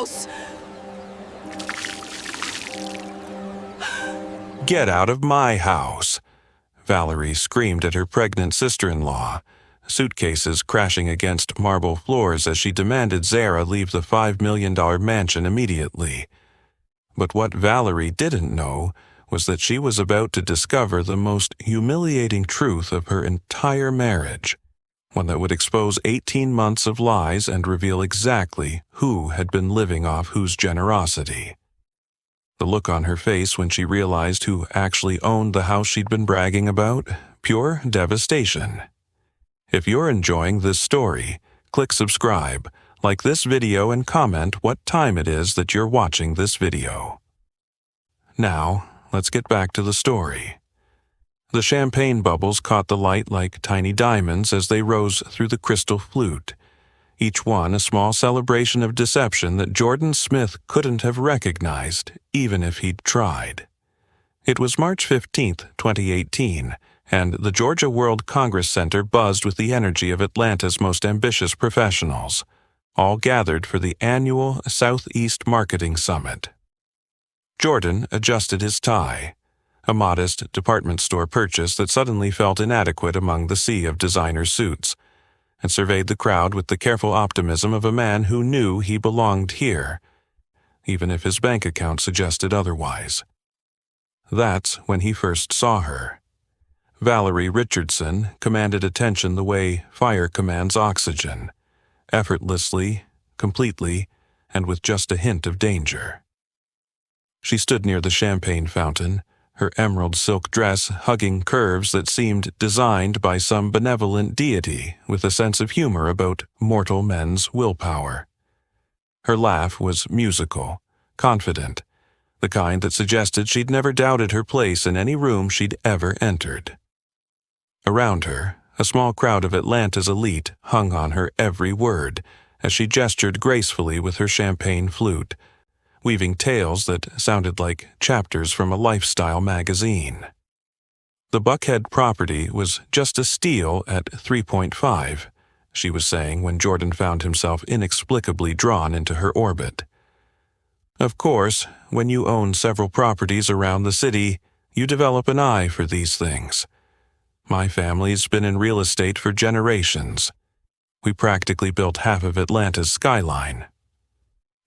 house! "Get out of my house!" Valerie screamed at her pregnant sister-in-law, suitcases crashing against marble floors as she demanded Zara leave the $5 million mansion immediately. But what Valerie didn't know was that she was about to discover the most humiliating truth of her entire marriage, one that would expose 18 months of lies and reveal exactly who had been living off whose generosity. The look on her face when she realized who actually owned the house she'd been bragging about, pure devastation. If you're enjoying this story, click subscribe, like this video, and comment what time it is that you're watching this video. Now, let's get back to the story. The champagne bubbles caught the light like tiny diamonds as they rose through the crystal flute, each one a small celebration of deception that Jordan Smith couldn't have recognized, even if he'd tried. It was March 15th, 2018, and the Georgia World Congress Center buzzed with the energy of Atlanta's most ambitious professionals, all gathered for the annual Southeast Marketing Summit. Jordan adjusted his tie, a modest department store purchase that suddenly felt inadequate among the sea of designer suits, and surveyed the crowd with the careful optimism of a man who knew he belonged here, even if his bank account suggested otherwise. That's when he first saw her. Valerie Richardson commanded attention the way fire commands oxygen, effortlessly, completely, and with just a hint of danger. She stood near the champagne fountain, her emerald silk dress hugging curves that seemed designed by some benevolent deity with a sense of humor about mortal men's willpower. Her laugh was musical, confident, the kind that suggested she'd never doubted her place in any room she'd ever entered. Around her, a small crowd of Atlanta's elite hung on her every word as she gestured gracefully with her champagne flute, weaving tales that sounded like chapters from a lifestyle magazine. The Buckhead property was just a steal at 3.5, she was saying when Jordan found himself inexplicably drawn into her orbit. Of course, when you own several properties around the city, you develop an eye for these things. My family's been in real estate for generations. We practically built half of Atlanta's skyline.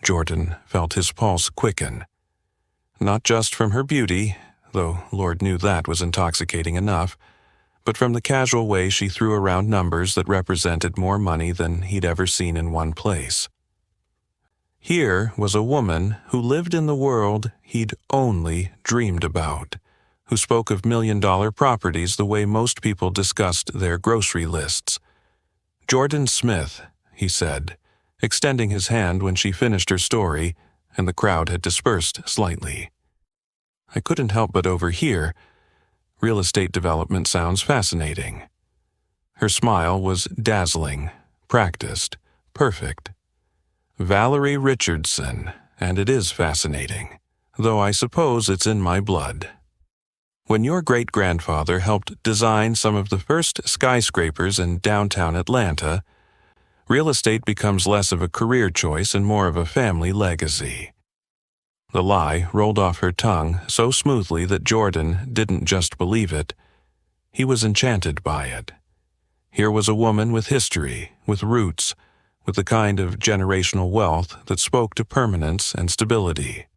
Jordan felt his pulse quicken. Not just from her beauty, though Lord knew that was intoxicating enough, but from the casual way she threw around numbers that represented more money than he'd ever seen in one place. Here was a woman who lived in the world he'd only dreamed about, who spoke of million-dollar properties the way most people discussed their grocery lists. "Jordan Smith," he said, extending his hand when she finished her story, and the crowd had dispersed slightly. "I couldn't help but overhear. Real estate development sounds fascinating." Her smile was dazzling, practiced, perfect. "Valerie Richardson, and it is fascinating, though I suppose it's in my blood. When your great-grandfather helped design some of the first skyscrapers in downtown Atlanta, real estate becomes less of a career choice and more of a family legacy." The lie rolled off her tongue so smoothly that Jordan didn't just believe it. He was enchanted by it. Here was a woman with history, with roots, with the kind of generational wealth that spoke to permanence and stability.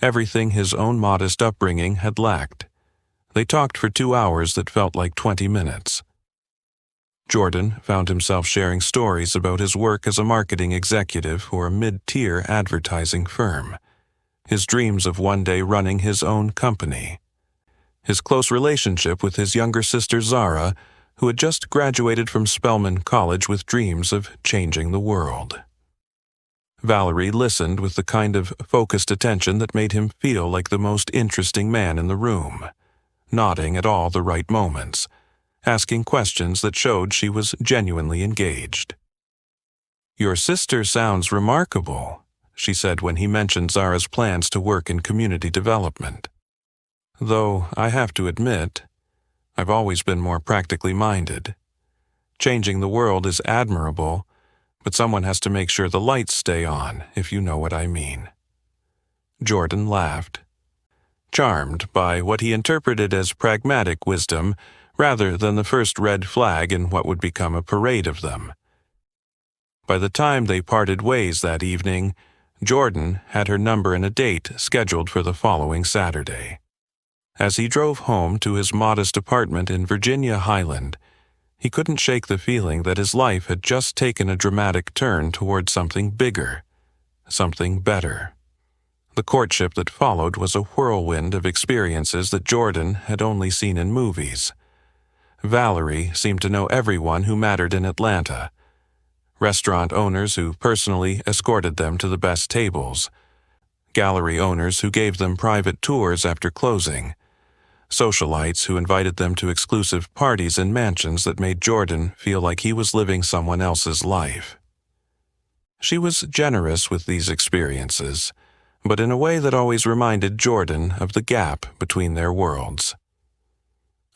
Everything his own modest upbringing had lacked. They talked for 2 hours that felt like 20 minutes. Jordan found himself sharing stories about his work as a marketing executive for a mid-tier advertising firm, his dreams of one day running his own company, his close relationship with his younger sister Zara, who had just graduated from Spelman College with dreams of changing the world. Valerie listened with the kind of focused attention that made him feel like the most interesting man in the room, nodding at all the right moments, asking questions that showed she was genuinely engaged. "Your sister sounds remarkable," she said when he mentioned Zara's plans to work in community development. "Though I have to admit, I've always been more practically minded. Changing the world is admirable, But someone has to make sure the lights stay on, if you know what I mean." Jordan laughed, charmed by what he interpreted as pragmatic wisdom rather than the first red flag in what would become a parade of them. By the time they parted ways that evening, Jordan had her number and a date scheduled for the following Saturday. As he drove home to his modest apartment in Virginia Highland, he couldn't shake the feeling that his life had just taken a dramatic turn toward something bigger, something better. The courtship that followed was a whirlwind of experiences that Jordan had only seen in movies. Valerie seemed to know everyone who mattered in Atlanta. Restaurant owners who personally escorted them to the best tables, gallery owners who gave them private tours after closing, socialites who invited them to exclusive parties in mansions that made Jordan feel like he was living someone else's life. She was generous with these experiences, but in a way that always reminded Jordan of the gap between their worlds.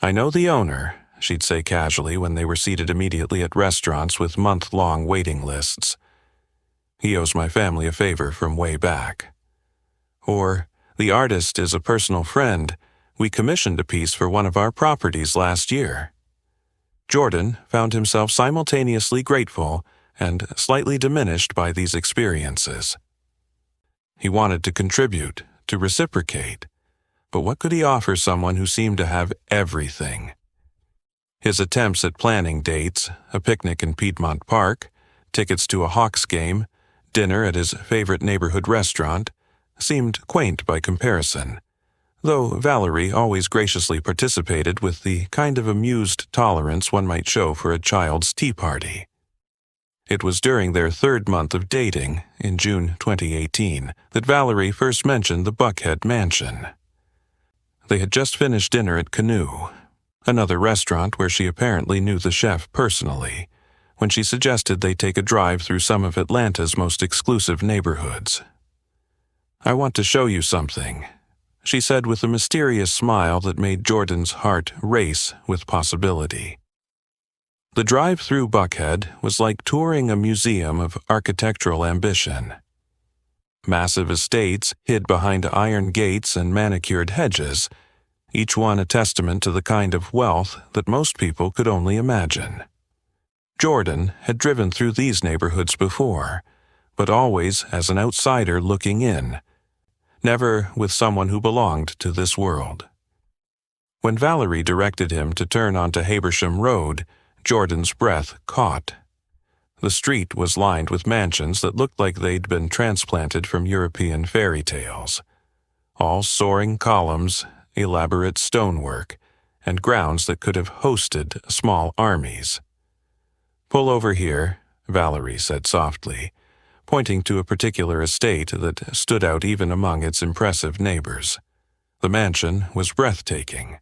"I know the owner," she'd say casually when they were seated immediately at restaurants with month-long waiting lists. "He owes my family a favor from way back." Or, "The artist is a personal friend. We commissioned a piece for one of our properties last year." Jordan found himself simultaneously grateful and slightly diminished by these experiences. He wanted to contribute, to reciprocate, but what could he offer someone who seemed to have everything? His attempts at planning dates, a picnic in Piedmont Park, tickets to a Hawks game, dinner at his favorite neighborhood restaurant, seemed quaint by comparison, though Valerie always graciously participated with the kind of amused tolerance one might show for a child's tea party. It was during their third month of dating, in June 2018, that Valerie first mentioned the Buckhead mansion. They had just finished dinner at Canoe, another restaurant where she apparently knew the chef personally, when she suggested they take a drive through some of Atlanta's most exclusive neighborhoods. "I want to show you something," she said with a mysterious smile that made Jordan's heart race with possibility. The drive through Buckhead was like touring a museum of architectural ambition. Massive estates hid behind iron gates and manicured hedges, each one a testament to the kind of wealth that most people could only imagine. Jordan had driven through these neighborhoods before, but always as an outsider looking in, never with someone who belonged to this world. When Valerie directed him to turn onto Habersham Road, Jordan's breath caught. The street was lined with mansions that looked like they'd been transplanted from European fairy tales. All soaring columns, elaborate stonework, and grounds that could have hosted small armies. "Pull over here," Valerie said softly, pointing to a particular estate that stood out even among its impressive neighbors. The mansion was breathtaking.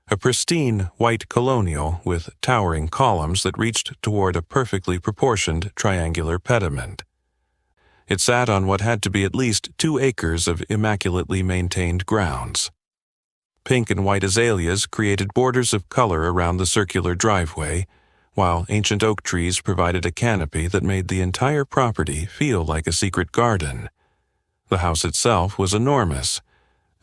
A pristine white colonial with towering columns that reached toward a perfectly proportioned triangular pediment. It sat on what had to be at least 2 acres of immaculately maintained grounds. Pink and white azaleas created borders of color around the circular driveway, while ancient oak trees provided a canopy that made the entire property feel like a secret garden. The house itself was enormous.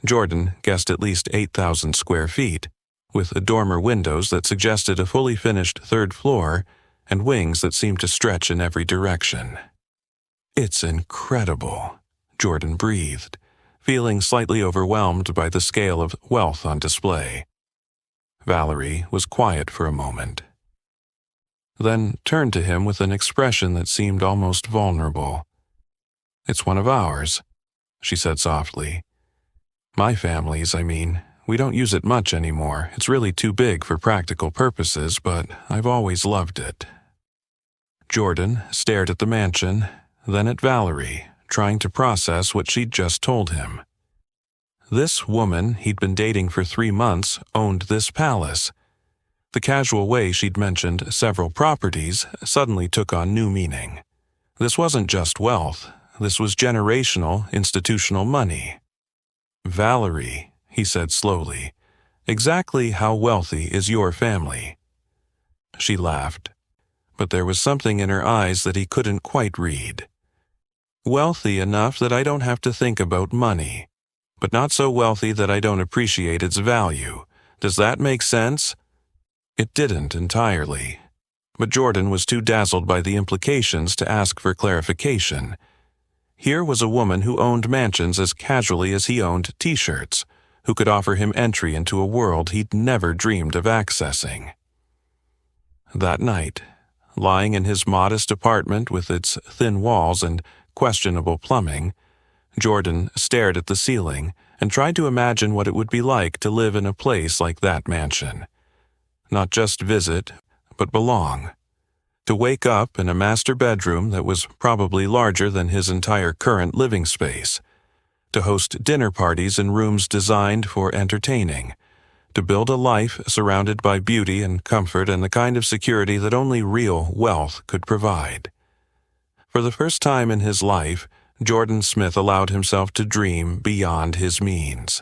Jordan guessed at least 8,000 square feet, with dormer windows that suggested a fully finished third floor and wings that seemed to stretch in every direction. "It's incredible," Jordan breathed, feeling slightly overwhelmed by the scale of wealth on display. Valerie was quiet for a moment, then turned to him with an expression that seemed almost vulnerable. "It's one of ours," she said softly. "My family's, I mean. We don't use it much anymore. It's really too big for practical purposes, but I've always loved it." Jordan stared at the mansion, then at Valerie, trying to process what she'd just told him. This woman he'd been dating for 3 months owned this palace. The casual way she'd mentioned several properties suddenly took on new meaning. This wasn't just wealth. This was generational, institutional money. "Valerie," he said slowly, "exactly how wealthy is your family?" She laughed. but there was something in her eyes that he couldn't quite read. Wealthy enough that I don't have to think about money, but not so wealthy that I don't appreciate its value. Does that make sense? It didn't entirely, but Jordan was too dazzled by the implications to ask for clarification. Here was a woman who owned mansions as casually as he owned T-shirts, who could offer him entry into a world he'd never dreamed of accessing. That night, lying in his modest apartment with its thin walls and questionable plumbing, Jordan stared at the ceiling and tried to imagine what it would be like to live in a place like that mansion. Not just visit, but belong. To wake up in a master bedroom that was probably larger than his entire current living space. To host dinner parties in rooms designed for entertaining. To build a life surrounded by beauty and comfort and the kind of security that only real wealth could provide. For the first time in his life, Jordan Smith allowed himself to dream beyond his means.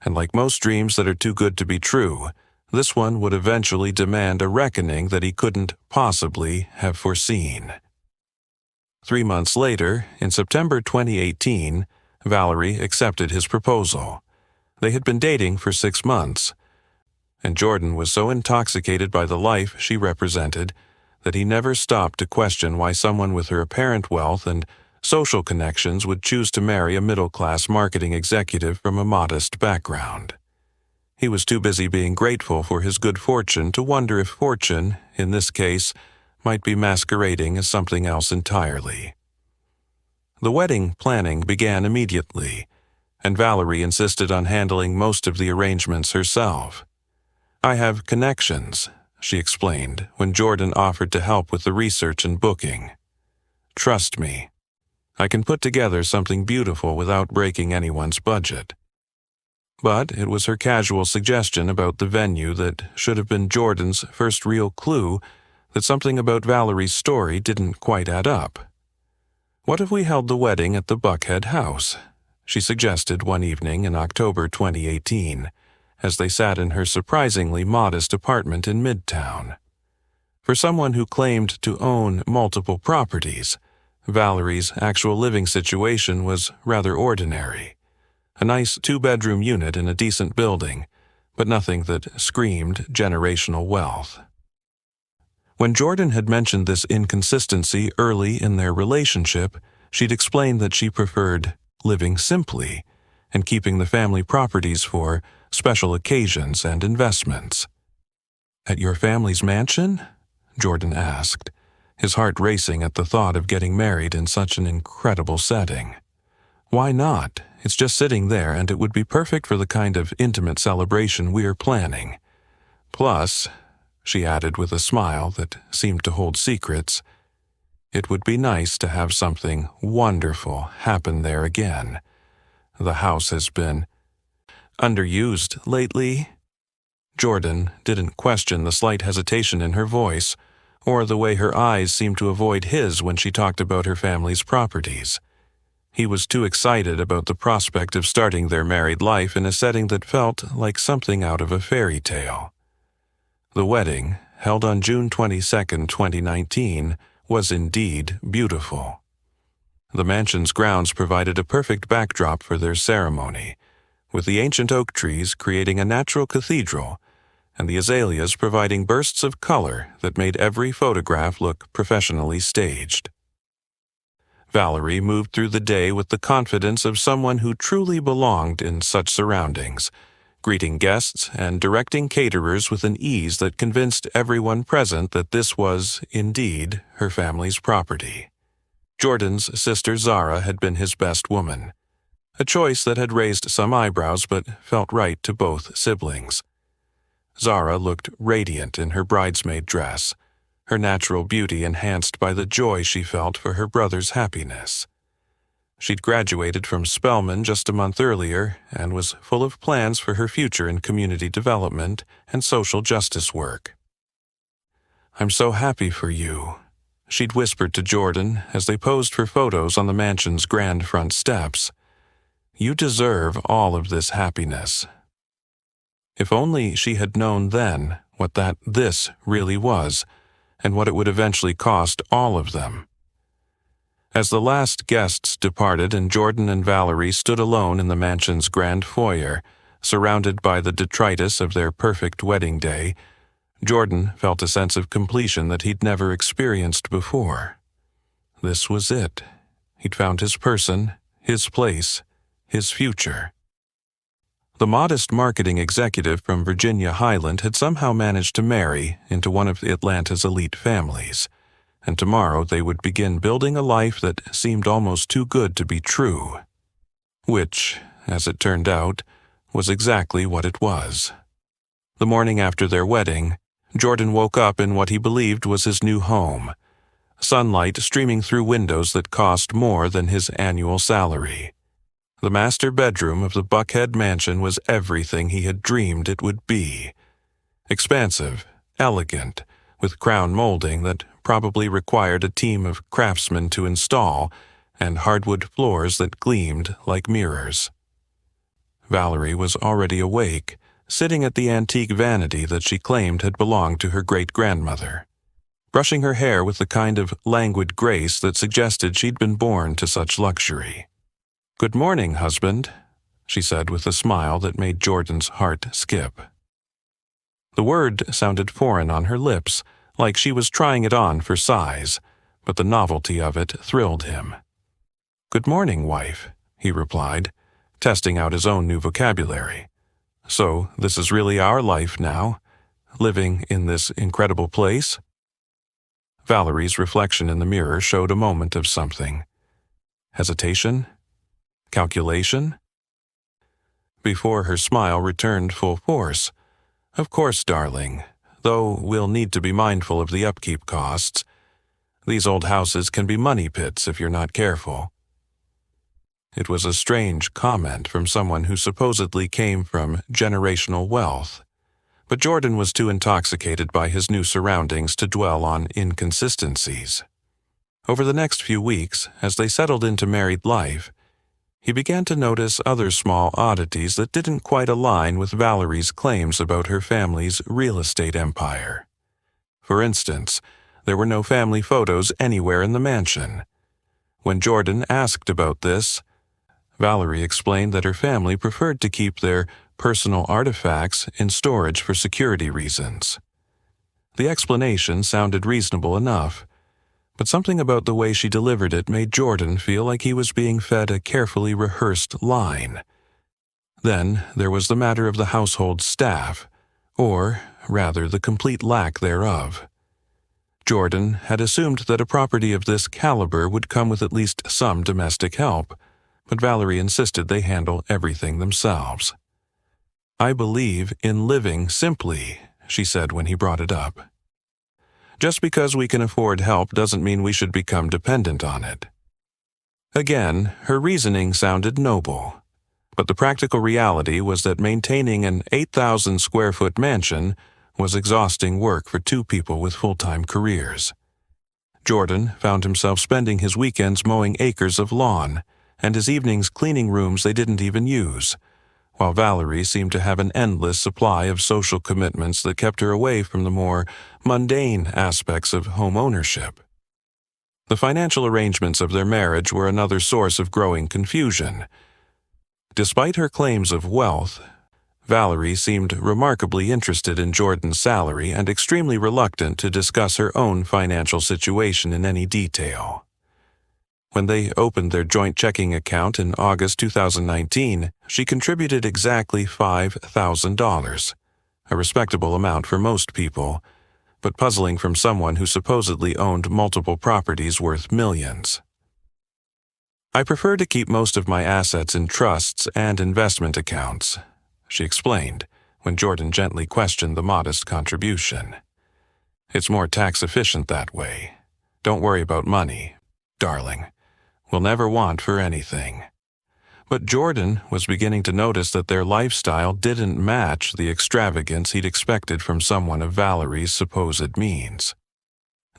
And like most dreams that are too good to be true, this one would eventually demand a reckoning that he couldn't possibly have foreseen. 3 months later, in September 2018, Valerie accepted his proposal. They had been dating for 6 months, and Jordan was so intoxicated by the life she represented that he never stopped to question why someone with her apparent wealth and social connections would choose to marry a middle-class marketing executive from a modest background. He was too busy being grateful for his good fortune to wonder if fortune, in this case, might be masquerading as something else entirely. The wedding planning began immediately, and Valerie insisted on handling most of the arrangements herself. "I have connections," she explained when Jordan offered to help with the research and booking. "Trust me, I can put together something beautiful without breaking anyone's budget." But it was her casual suggestion about the venue that should have been Jordan's first real clue that something about Valerie's story didn't quite add up. "What if we held the wedding at the Buckhead house?" she suggested one evening in October 2018, as they sat in her surprisingly modest apartment in Midtown. For someone who claimed to own multiple properties, Valerie's actual living situation was rather ordinary. A nice 2-bedroom unit in a decent building, but nothing that screamed generational wealth. When Jordan had mentioned this inconsistency early in their relationship, she'd explained that she preferred living simply and keeping the family properties for special occasions and investments. "At your family's mansion?" Jordan asked, his heart racing at the thought of getting married in such an incredible setting. "Why not? It's just sitting there, and it would be perfect for the kind of intimate celebration we're planning. Plus," she added with a smile that seemed to hold secrets, "it would be nice to have something wonderful happen there again. The house has been underused lately." Jordan didn't question the slight hesitation in her voice, or the way her eyes seemed to avoid his when she talked about her family's properties. He was too excited about the prospect of starting their married life in a setting that felt like something out of a fairy tale. The wedding, held on June 22, 2019, was indeed beautiful. The mansion's grounds provided a perfect backdrop for their ceremony, with the ancient oak trees creating a natural cathedral and the azaleas providing bursts of color that made every photograph look professionally staged. Valerie moved through the day with the confidence of someone who truly belonged in such surroundings, greeting guests and directing caterers with an ease that convinced everyone present that this was, indeed, her family's property. Jordan's sister Zara had been his best woman, a choice that had raised some eyebrows but felt right to both siblings. Zara looked radiant in her bridesmaid dress, her natural beauty enhanced by the joy she felt for her brother's happiness. She'd graduated from Spelman just a month earlier and was full of plans for her future in community development and social justice work. "I'm so happy for you," she'd whispered to Jordan as they posed for photos on the mansion's grand front steps. "You deserve all of this happiness." If only she had known then what this really was, and what it would eventually cost all of them. As the last guests departed and Jordan and Valerie stood alone in the mansion's grand foyer, surrounded by the detritus of their perfect wedding day, Jordan felt a sense of completion that he'd never experienced before. This was it. He'd found his person, his place, his future. The modest marketing executive from Virginia Highland had somehow managed to marry into one of Atlanta's elite families, and tomorrow they would begin building a life that seemed almost too good to be true. Which, as it turned out, was exactly what it was. The morning after their wedding, Jordan woke up in what he believed was his new home, sunlight streaming through windows that cost more than his annual salary. The master bedroom of the Buckhead mansion was everything he had dreamed it would be. Expansive, elegant, with crown molding that probably required a team of craftsmen to install, and hardwood floors that gleamed like mirrors. Valerie was already awake, sitting at the antique vanity that she claimed had belonged to her great-grandmother, brushing her hair with the kind of languid grace that suggested she'd been born to such luxury. "Good morning, husband," she said with a smile that made Jordan's heart skip. The word sounded foreign on her lips, like she was trying it on for size, but the novelty of it thrilled him. "Good morning, wife," he replied, testing out his own new vocabulary. "So this is really our life now, living in this incredible place?" Valerie's reflection in the mirror showed a moment of something. Hesitation? Calculation? Before her smile returned full force. "Of course, darling, though we'll need to be mindful of the upkeep costs. These old houses can be money pits if you're not careful." It was a strange comment from someone who supposedly came from generational wealth, but Jordan was too intoxicated by his new surroundings to dwell on inconsistencies. Over the next few weeks, as they settled into married life, he began to notice other small oddities that didn't quite align with Valerie's claims about her family's real estate empire. For instance, there were no family photos anywhere in the mansion. When Jordan asked about this, Valerie explained that her family preferred to keep their personal artifacts in storage for security reasons. The explanation sounded reasonable enough, but something about the way she delivered it made Jordan feel like he was being fed a carefully rehearsed line. Then there was the matter of the household staff, or rather the complete lack thereof. Jordan had assumed that a property of this caliber would come with at least some domestic help, but Valerie insisted they handle everything themselves. "I believe in living simply," she said when he brought it up. "Just because we can afford help doesn't mean we should become dependent on it." Again, her reasoning sounded noble, but the practical reality was that maintaining an 8,000-square-foot mansion was exhausting work for two people with full-time careers. Jordan found himself spending his weekends mowing acres of lawn, and his evenings cleaning rooms they didn't even use, while Valerie seemed to have an endless supply of social commitments that kept her away from the more mundane aspects of home ownership. The financial arrangements of their marriage were another source of growing confusion. Despite her claims of wealth, Valerie seemed remarkably interested in Jordan's salary and extremely reluctant to discuss her own financial situation in any detail. When they opened their joint checking account in August 2019, she contributed exactly $5,000, a respectable amount for most people, but puzzling from someone who supposedly owned multiple properties worth millions. "I prefer to keep most of my assets in trusts and investment accounts," she explained, when Jordan gently questioned the modest contribution. "It's more tax efficient that way. Don't worry about money, darling. We'll never want for anything." But Jordan was beginning to notice that their lifestyle didn't match the extravagance he'd expected from someone of Valerie's supposed means.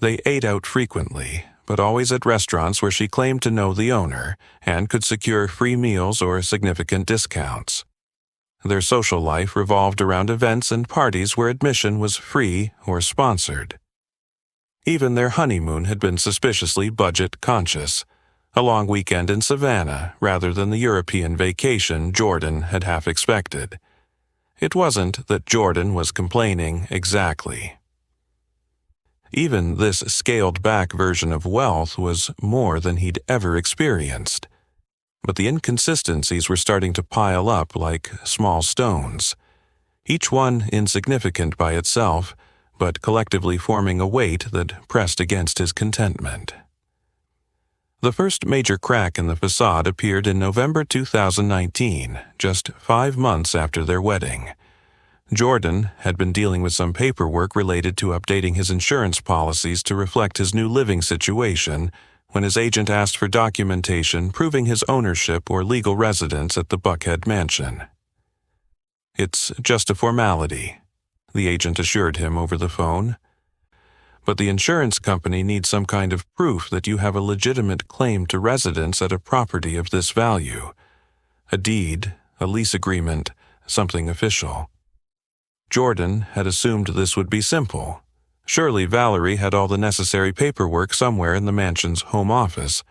They ate out frequently, but always at restaurants where she claimed to know the owner and could secure free meals or significant discounts. Their social life revolved around events and parties where admission was free or sponsored. Even their honeymoon had been suspiciously budget-conscious, a long weekend in Savannah rather than the European vacation Jordan had half expected. It wasn't that Jordan was complaining exactly. Even this scaled-back version of wealth was more than he'd ever experienced. But the inconsistencies were starting to pile up like small stones, each one insignificant by itself, but collectively forming a weight that pressed against his contentment. The first major crack in the facade appeared in November 2019, just 5 months after their wedding. Jordan had been dealing with some paperwork related to updating his insurance policies to reflect his new living situation when his agent asked for documentation proving his ownership or legal residence at the Buckhead mansion. "It's just a formality," the agent assured him over the phone. "But the insurance company needs some kind of proof that you have a legitimate claim to residence at a property of this value. A deed, a lease agreement, something official." Jordan had assumed this would be simple. Surely Valerie had all the necessary paperwork somewhere in the mansion's home office.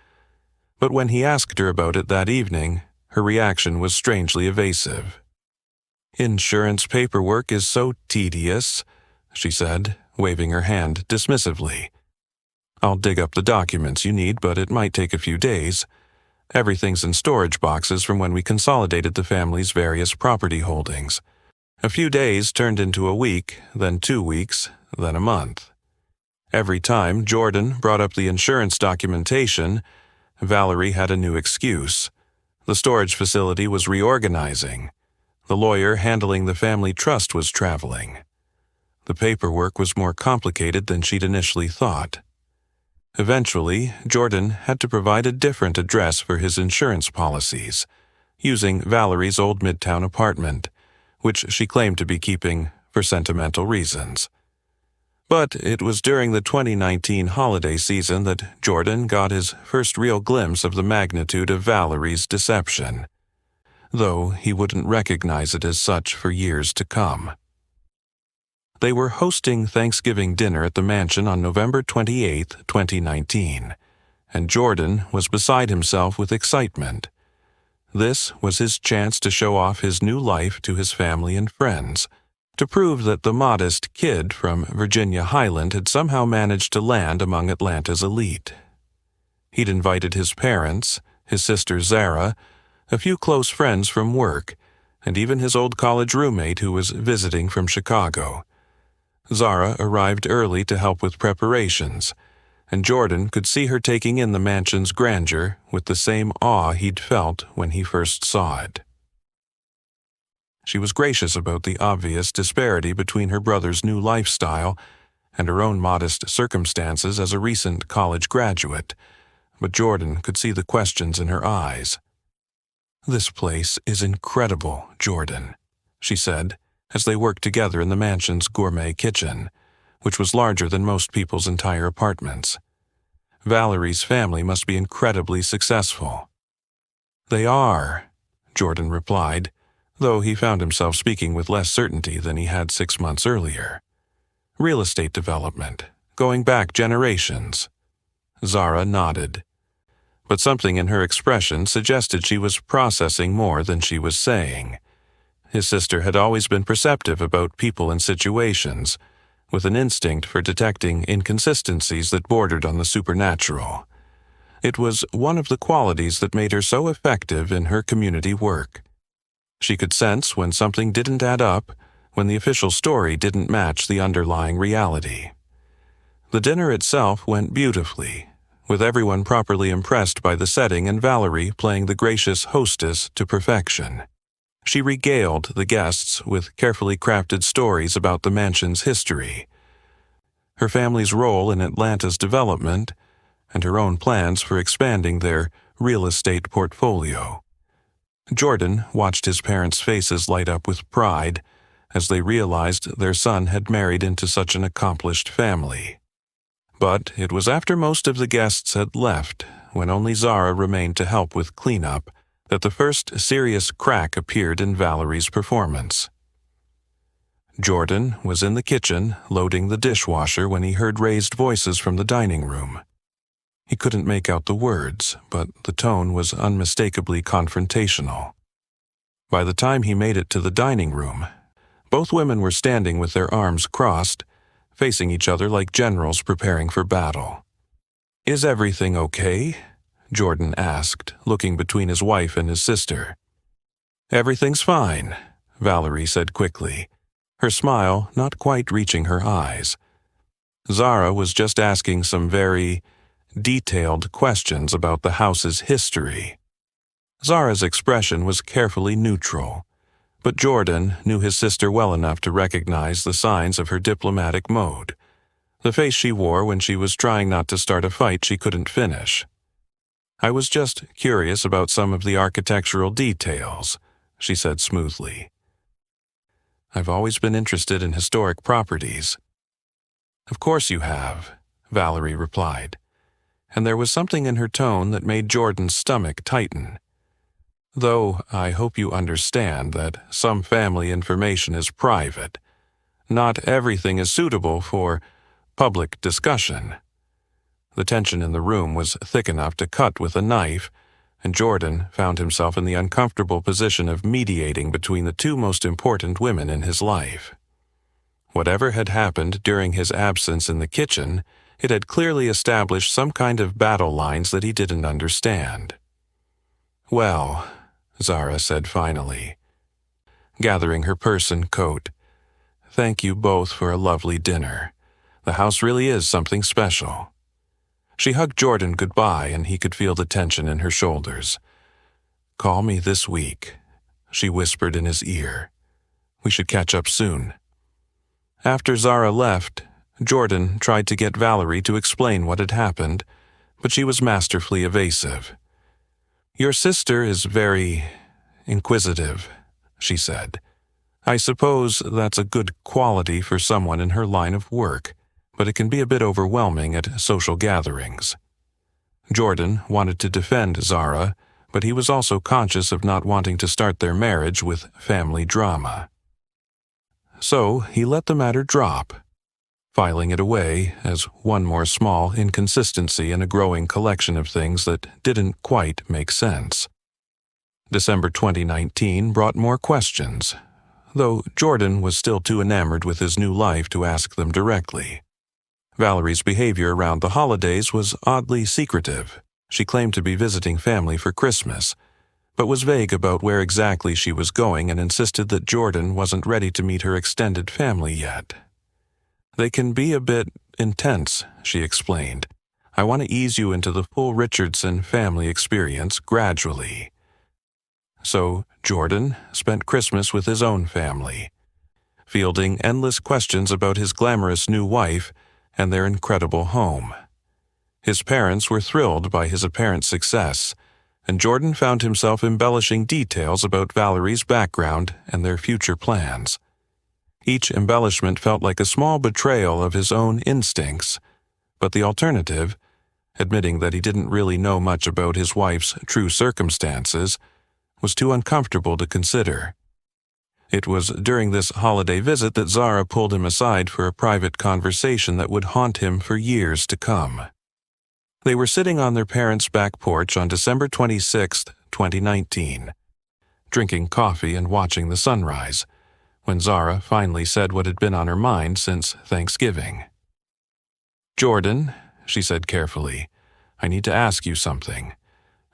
But when he asked her about it that evening, her reaction was strangely evasive. "Insurance paperwork is so tedious," she said, waving her hand dismissively. "I'll dig up the documents you need, but it might take a few days. Everything's in storage boxes from when we consolidated the family's various property holdings. A few days turned into a week, then 2 weeks, then a month." Every time Jordan brought up the insurance documentation, Valerie had a new excuse. The storage facility was reorganizing. The lawyer handling the family trust was traveling. The paperwork was more complicated than she'd initially thought. Eventually, Jordan had to provide a different address for his insurance policies, using Valerie's old Midtown apartment, which she claimed to be keeping for sentimental reasons. But it was during the 2019 holiday season that Jordan got his first real glimpse of the magnitude of Valerie's deception, though he wouldn't recognize it as such for years to come. They were hosting Thanksgiving dinner at the mansion on November 28, 2019, and Jordan was beside himself with excitement. This was his chance to show off his new life to his family and friends, to prove that the modest kid from Virginia Highland had somehow managed to land among Atlanta's elite. He'd invited his parents, his sister Zara, a few close friends from work, and even his old college roommate who was visiting from Chicago. Zara arrived early to help with preparations, and Jordan could see her taking in the mansion's grandeur with the same awe he'd felt when he first saw it. She was gracious about the obvious disparity between her brother's new lifestyle and her own modest circumstances as a recent college graduate, but Jordan could see the questions in her eyes. "This place is incredible, Jordan," she said, as they worked together in the mansion's gourmet kitchen, which was larger than most people's entire apartments. "Valerie's family must be incredibly successful." "They are," Jordan replied, though he found himself speaking with less certainty than he had 6 months earlier. "Real estate development, going back generations." Zara nodded, but something in her expression suggested she was processing more than she was saying. His sister had always been perceptive about people and situations, with an instinct for detecting inconsistencies that bordered on the supernatural. It was one of the qualities that made her so effective in her community work. She could sense when something didn't add up, when the official story didn't match the underlying reality. The dinner itself went beautifully, with everyone properly impressed by the setting and Valerie playing the gracious hostess to perfection. She regaled the guests with carefully crafted stories about the mansion's history, her family's role in Atlanta's development, and her own plans for expanding their real estate portfolio. Jordan watched his parents' faces light up with pride as they realized their son had married into such an accomplished family. But it was after most of the guests had left, when only Zara remained to help with cleanup, that the first serious crack appeared in Valerie's performance. Jordan was in the kitchen loading the dishwasher when he heard raised voices from the dining room. He couldn't make out the words, but the tone was unmistakably confrontational. By the time he made it to the dining room, both women were standing with their arms crossed, facing each other like generals preparing for battle. "Is everything okay?" Jordan asked, looking between his wife and his sister. "Everything's fine," Valerie said quickly, her smile not quite reaching her eyes. Zara was just asking some very detailed questions about the house's history. Zara's expression was carefully neutral, but Jordan knew his sister well enough to recognize the signs of her diplomatic mode, the face she wore when she was trying not to start a fight she couldn't finish. "I was just curious about some of the architectural details," she said smoothly. "I've always been interested in historic properties." "Of course you have," Valerie replied, and there was something in her tone that made Jordan's stomach tighten. "Though I hope you understand that some family information is private. Not everything is suitable for public discussion." The tension in the room was thick enough to cut with a knife, and Jordan found himself in the uncomfortable position of mediating between the two most important women in his life. Whatever had happened during his absence in the kitchen, it had clearly established some kind of battle lines that he didn't understand. "Well," Zara said finally, gathering her purse and coat, "thank you both for a lovely dinner. The house really is something special." She hugged Jordan goodbye, and he could feel the tension in her shoulders. "Call me this week," she whispered in his ear. "We should catch up soon." After Zara left, Jordan tried to get Valerie to explain what had happened, but she was masterfully evasive. "Your sister is very inquisitive," she said. "I suppose that's a good quality for someone in her line of work, but it can be a bit overwhelming at social gatherings." Jordan wanted to defend Zara, but he was also conscious of not wanting to start their marriage with family drama. So he let the matter drop, filing it away as one more small inconsistency in a growing collection of things that didn't quite make sense. December 2019 brought more questions, though Jordan was still too enamored with his new life to ask them directly. Valerie's behavior around the holidays was oddly secretive. She claimed to be visiting family for Christmas, but was vague about where exactly she was going and insisted that Jordan wasn't ready to meet her extended family yet. "They can be a bit intense," she explained. "I want to ease you into the full Richardson family experience gradually." So Jordan spent Christmas with his own family, fielding endless questions about his glamorous new wife and their incredible home. His parents were thrilled by his apparent success, and Jordan found himself embellishing details about Valerie's background and their future plans. Each embellishment felt like a small betrayal of his own instincts, but the alternative, admitting that he didn't really know much about his wife's true circumstances, was too uncomfortable to consider. It was during this holiday visit that Zara pulled him aside for a private conversation that would haunt him for years to come. They were sitting on their parents' back porch on December 26, 2019, drinking coffee and watching the sunrise, when Zara finally said what had been on her mind since Thanksgiving. "Jordan," she said carefully, "I need to ask you something,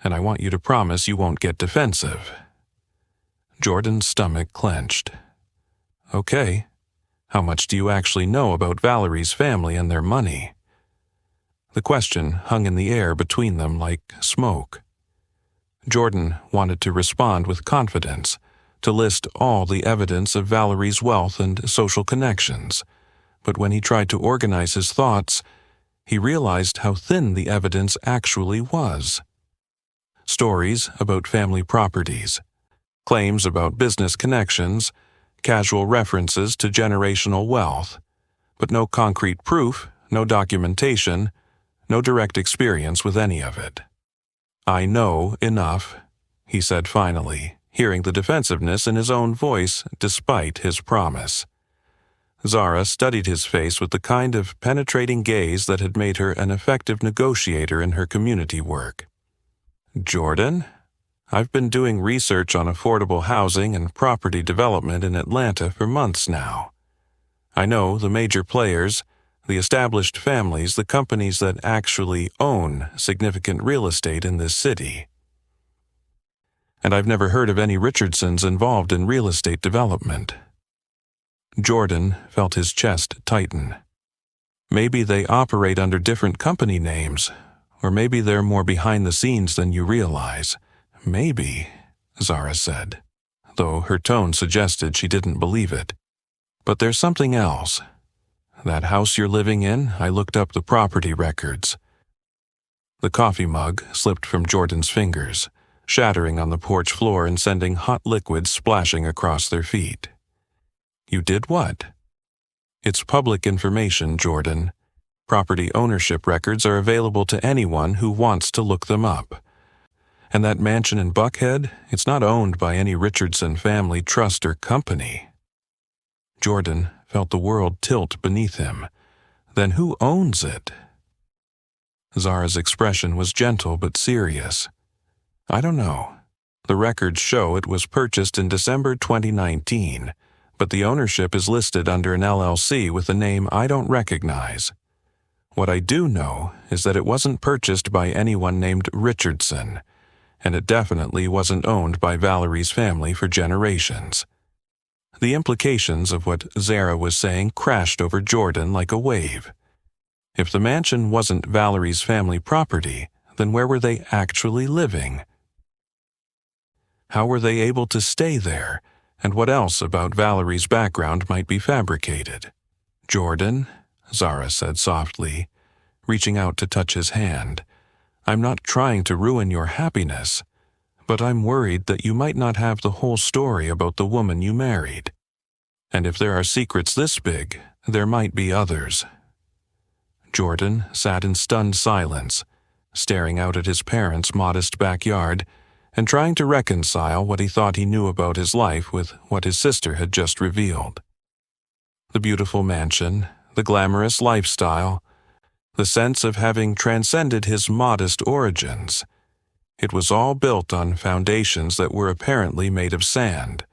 and I want you to promise you won't get defensive." Jordan's stomach clenched. "Okay. How much do you actually know about Valerie's family and their money?" The question hung in the air between them like smoke. Jordan wanted to respond with confidence, to list all the evidence of Valerie's wealth and social connections, but when he tried to organize his thoughts, he realized how thin the evidence actually was. Stories about family properties, claims about business connections, casual references to generational wealth, but no concrete proof, no documentation, no direct experience with any of it. "I know enough," he said finally, hearing the defensiveness in his own voice despite his promise. Zara studied his face with the kind of penetrating gaze that had made her an effective negotiator in her community work. "Jordan, I've been doing research on affordable housing and property development in Atlanta for months now. I know the major players, the established families, the companies that actually own significant real estate in this city. And I've never heard of any Richardsons involved in real estate development." Jordan felt his chest tighten. "Maybe they operate under different company names, or maybe they're more behind the scenes than you realize. Maybe," Zara said, though her tone suggested she didn't believe it. "But there's something else. That house you're living in, I looked up the property records." The coffee mug slipped from Jordan's fingers, shattering on the porch floor and sending hot liquid splashing across their feet. "You did what?" "It's public information, Jordan. Property ownership records are available to anyone who wants to look them up. And that mansion in Buckhead, it's not owned by any Richardson family trust or company." Jordan felt the world tilt beneath him. Then who owns it? Zara's expression was gentle but serious. "I don't know. The records show it was purchased in December 2019, but the ownership is listed under an LLC with a name I don't recognize. What I do know is that it wasn't purchased by anyone named Richardson, and it definitely wasn't owned by Valerie's family for generations." The implications of what Zara was saying crashed over Jordan like a wave. If the mansion wasn't Valerie's family property, then where were they actually living? How were they able to stay there, and what else about Valerie's background might be fabricated? "Jordan," Zara said softly, reaching out to touch his hand, "I'm not trying to ruin your happiness, but I'm worried that you might not have the whole story about the woman you married. And if there are secrets this big, there might be others." Jordan sat in stunned silence, staring out at his parents' modest backyard and trying to reconcile what he thought he knew about his life with what his sister had just revealed. The beautiful mansion, the glamorous lifestyle, the sense of having transcended his modest origins. It was all built on foundations that were apparently made of sand.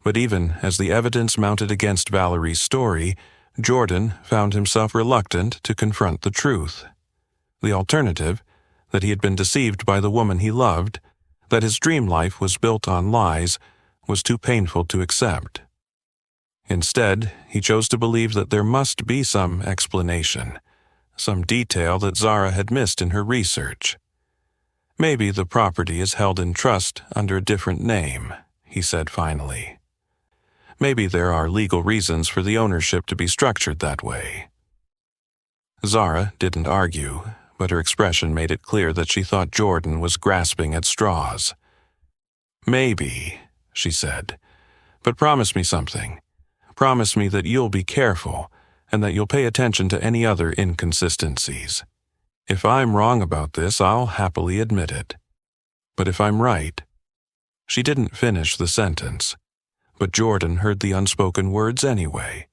But even as the evidence mounted against Valerie's story, Jordan found himself reluctant to confront the truth. The alternative, that he had been deceived by the woman he loved, that his dream life was built on lies, was too painful to accept. Instead, he chose to believe that there must be some explanation, some detail that Zara had missed in her research. "Maybe the property is held in trust under a different name," he said finally. "Maybe there are legal reasons for the ownership to be structured that way." Zara didn't argue, but her expression made it clear that she thought Jordan was grasping at straws. "Maybe," she said, "but promise me something. Promise me that you'll be careful and that you'll pay attention to any other inconsistencies. If I'm wrong about this, I'll happily admit it. But if I'm right—" She didn't finish the sentence, but Jordan heard the unspoken words anyway.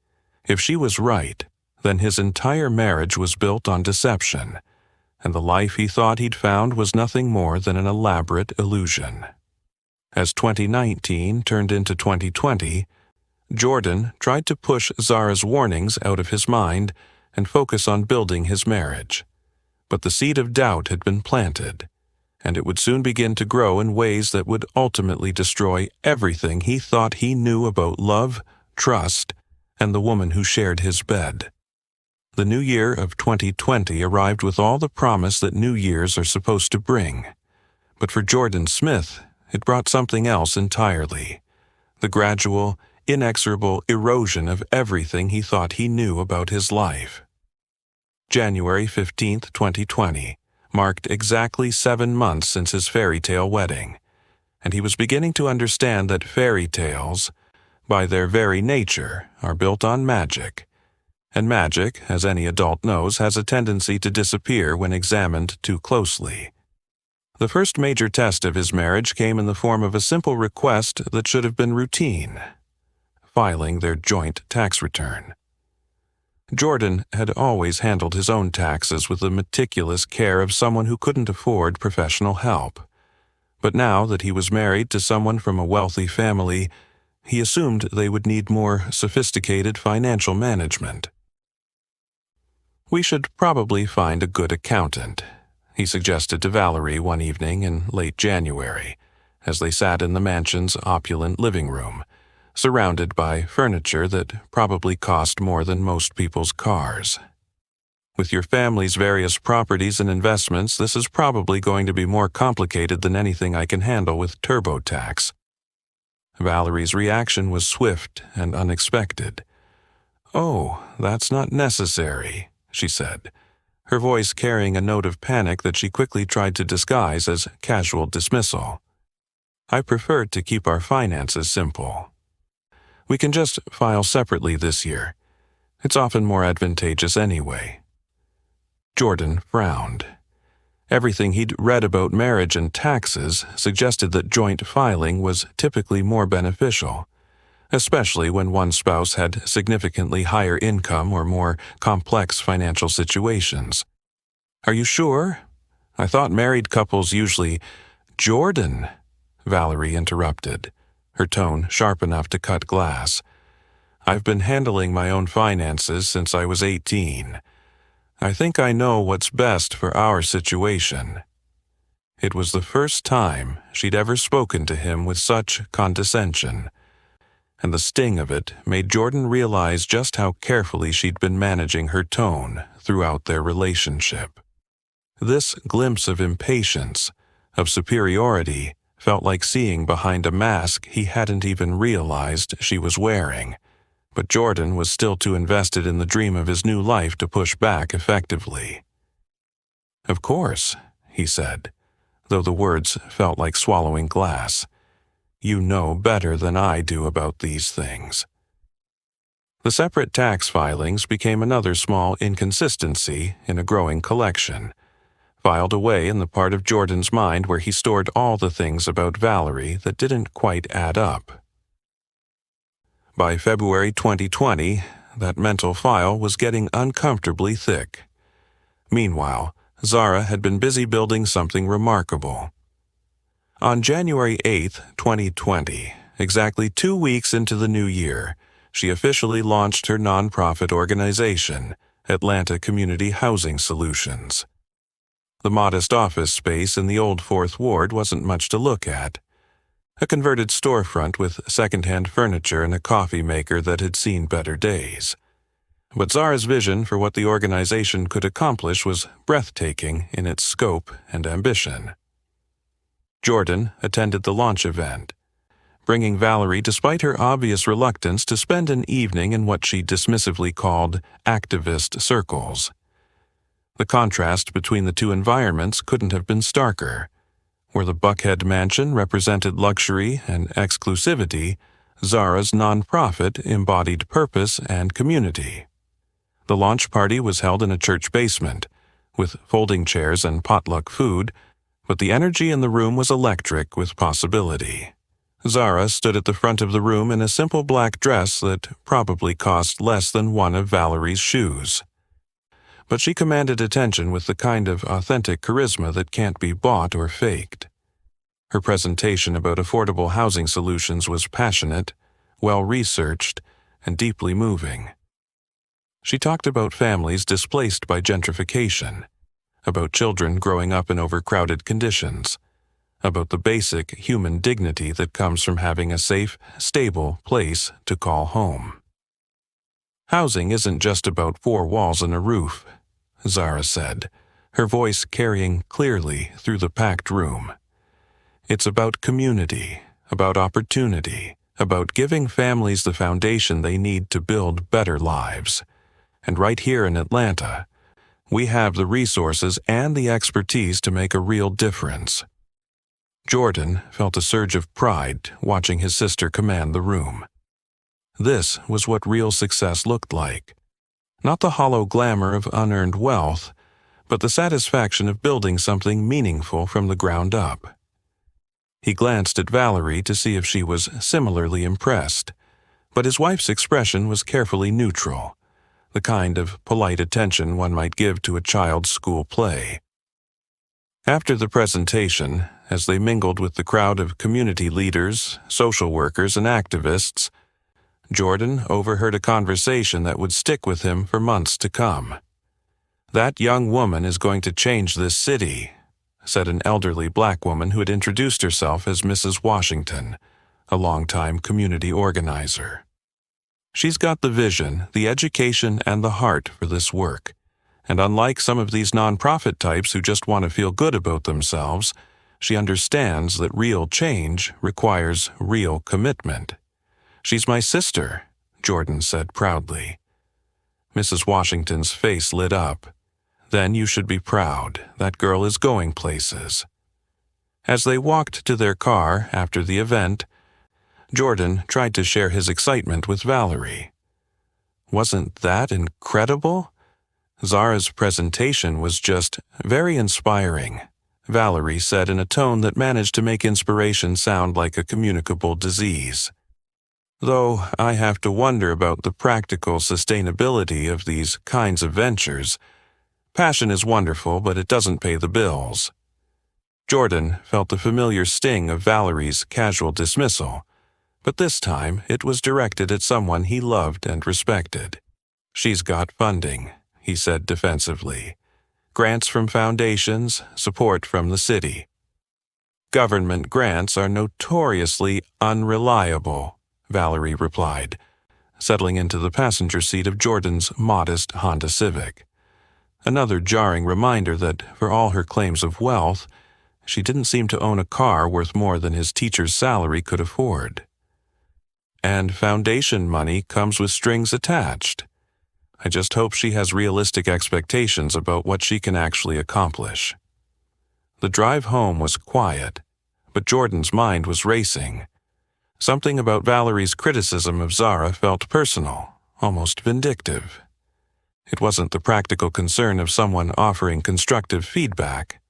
If she was right, then his entire marriage was built on deception, and the life he thought he'd found was nothing more than an elaborate illusion. As 2019 turned into 2020, Jordan tried to push Zara's warnings out of his mind and focus on building his marriage. But the seed of doubt had been planted, and it would soon begin to grow in ways that would ultimately destroy everything he thought he knew about love, trust, and the woman who shared his bed. The new year of 2020 arrived with all the promise that New Years are supposed to bring. But for Jordan Smith, it brought something else entirely: the gradual, inexorable erosion of everything he thought he knew about his life. January 15, 2020, marked exactly 7 months since his fairy tale wedding, and he was beginning to understand that fairy tales, by their very nature, are built on magic. And magic, as any adult knows, has a tendency to disappear when examined too closely. The first major test of his marriage came in the form of a simple request that should have been routine: filing their joint tax return. Jordan had always handled his own taxes with the meticulous care of someone who couldn't afford professional help. But now that he was married to someone from a wealthy family, he assumed they would need more sophisticated financial management. "We should probably find a good accountant," he suggested to Valerie one evening in late January, as they sat in the mansion's opulent living room, surrounded by furniture that probably cost more than most people's cars. "With your family's various properties and investments, this is probably going to be more complicated than anything I can handle with TurboTax." Valerie's reaction was swift and unexpected. "Oh, that's not necessary," she said, her voice carrying a note of panic that she quickly tried to disguise as casual dismissal. "I prefer to keep our finances simple. We can just file separately this year. It's often more advantageous anyway." Jordan frowned. Everything he'd read about marriage and taxes suggested that joint filing was typically more beneficial, especially when one spouse had significantly higher income or more complex financial situations. "Are you sure? I thought married couples usually—" "Jordan," Valerie interrupted, her tone sharp enough to cut glass. "I've been handling my own finances since I was 18. I think I know what's best for our situation." It was the first time she'd ever spoken to him with such condescension, and the sting of it made Jordan realize just how carefully she'd been managing her tone throughout their relationship. This glimpse of impatience, of superiority, felt like seeing behind a mask he hadn't even realized she was wearing. But Jordan was still too invested in the dream of his new life to push back effectively. "Of course," he said, though the words felt like swallowing glass. "You know better than I do about these things." The separate tax filings became another small inconsistency in a growing collection, filed away in the part of Jordan's mind where he stored all the things about Valerie that didn't quite add up. By February 2020, that mental file was getting uncomfortably thick. Meanwhile, Zara had been busy building something remarkable. On January 8, 2020, exactly 2 weeks into the new year, she officially launched her nonprofit organization, Atlanta Community Housing Solutions. The modest office space in the old Fourth Ward wasn't much to look at. A converted storefront with second-hand furniture and a coffee maker that had seen better days. But Zara's vision for what the organization could accomplish was breathtaking in its scope and ambition. Jordan attended the launch event, bringing Valerie despite her obvious reluctance to spend an evening in what she dismissively called activist circles. The contrast between the two environments couldn't have been starker. Where the Buckhead mansion represented luxury and exclusivity, Zara's nonprofit embodied purpose and community. The launch party was held in a church basement, with folding chairs and potluck food, but the energy in the room was electric with possibility. Zara stood at the front of the room in a simple black dress that probably cost less than one of Valerie's shoes. But she commanded attention with the kind of authentic charisma that can't be bought or faked. Her presentation about affordable housing solutions was passionate, well-researched, and deeply moving. She talked about families displaced by gentrification, about children growing up in overcrowded conditions, about the basic human dignity that comes from having a safe, stable place to call home. "Housing isn't just about 4 walls and a roof," Zara said, her voice carrying clearly through the packed room. "It's about community, about opportunity, about giving families the foundation they need to build better lives. And right here in Atlanta, we have the resources and the expertise to make a real difference." Jordan felt a surge of pride watching his sister command the room. This was what real success looked like. Not the hollow glamour of unearned wealth, but the satisfaction of building something meaningful from the ground up. He glanced at Valerie to see if she was similarly impressed, but his wife's expression was carefully neutral, the kind of polite attention one might give to a child's school play. After the presentation, as they mingled with the crowd of community leaders, social workers, and activists, Jordan overheard a conversation that would stick with him for months to come. "That young woman is going to change this city," said an elderly black woman who had introduced herself as Mrs. Washington, a longtime community organizer. "She's got the vision, the education, and the heart for this work. And unlike some of these nonprofit types who just want to feel good about themselves, she understands that real change requires real commitment. She's my sister," Jordan said proudly. Mrs. Washington's face lit up. "Then you should be proud. That girl is going places." As they walked to their car after the event, Jordan tried to share his excitement with Valerie. "Wasn't that incredible? Zara's presentation was just very inspiring," Valerie said in a tone that managed to make inspiration sound like a communicable disease. "Though I have to wonder about the practical sustainability of these kinds of ventures. Passion is wonderful, but it doesn't pay the bills." Jordan felt the familiar sting of Valerie's casual dismissal, but this time it was directed at someone he loved and respected. "She's got funding," he said defensively. "Grants from foundations, support from the city." "Government grants are notoriously unreliable," Valerie replied, settling into the passenger seat of Jordan's modest Honda Civic. Another jarring reminder that, for all her claims of wealth, she didn't seem to own a car worth more than his teacher's salary could afford. "And foundation money comes with strings attached. I just hope she has realistic expectations about what she can actually accomplish." The drive home was quiet, but Jordan's mind was racing. Something about Valerie's criticism of Zara felt personal, almost vindictive. It wasn't the practical concern of someone offering constructive feedback.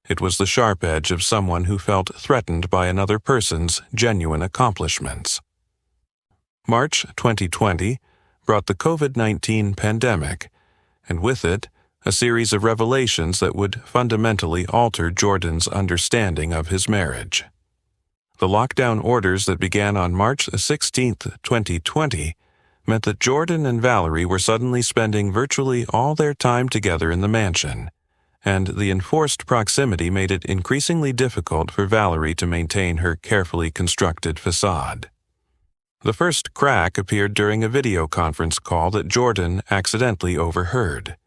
It was the sharp edge of someone who felt threatened by another person's genuine accomplishments. March 2020 brought the COVID-19 pandemic, and with it, a series of revelations that would fundamentally alter Jordan's understanding of his marriage. The lockdown orders that began on March 16, 2020, meant that Jordan and Valerie were suddenly spending virtually all their time together in the mansion, and the enforced proximity made it increasingly difficult for Valerie to maintain her carefully constructed facade. The first crack appeared during a video conference call that Jordan accidentally overheard.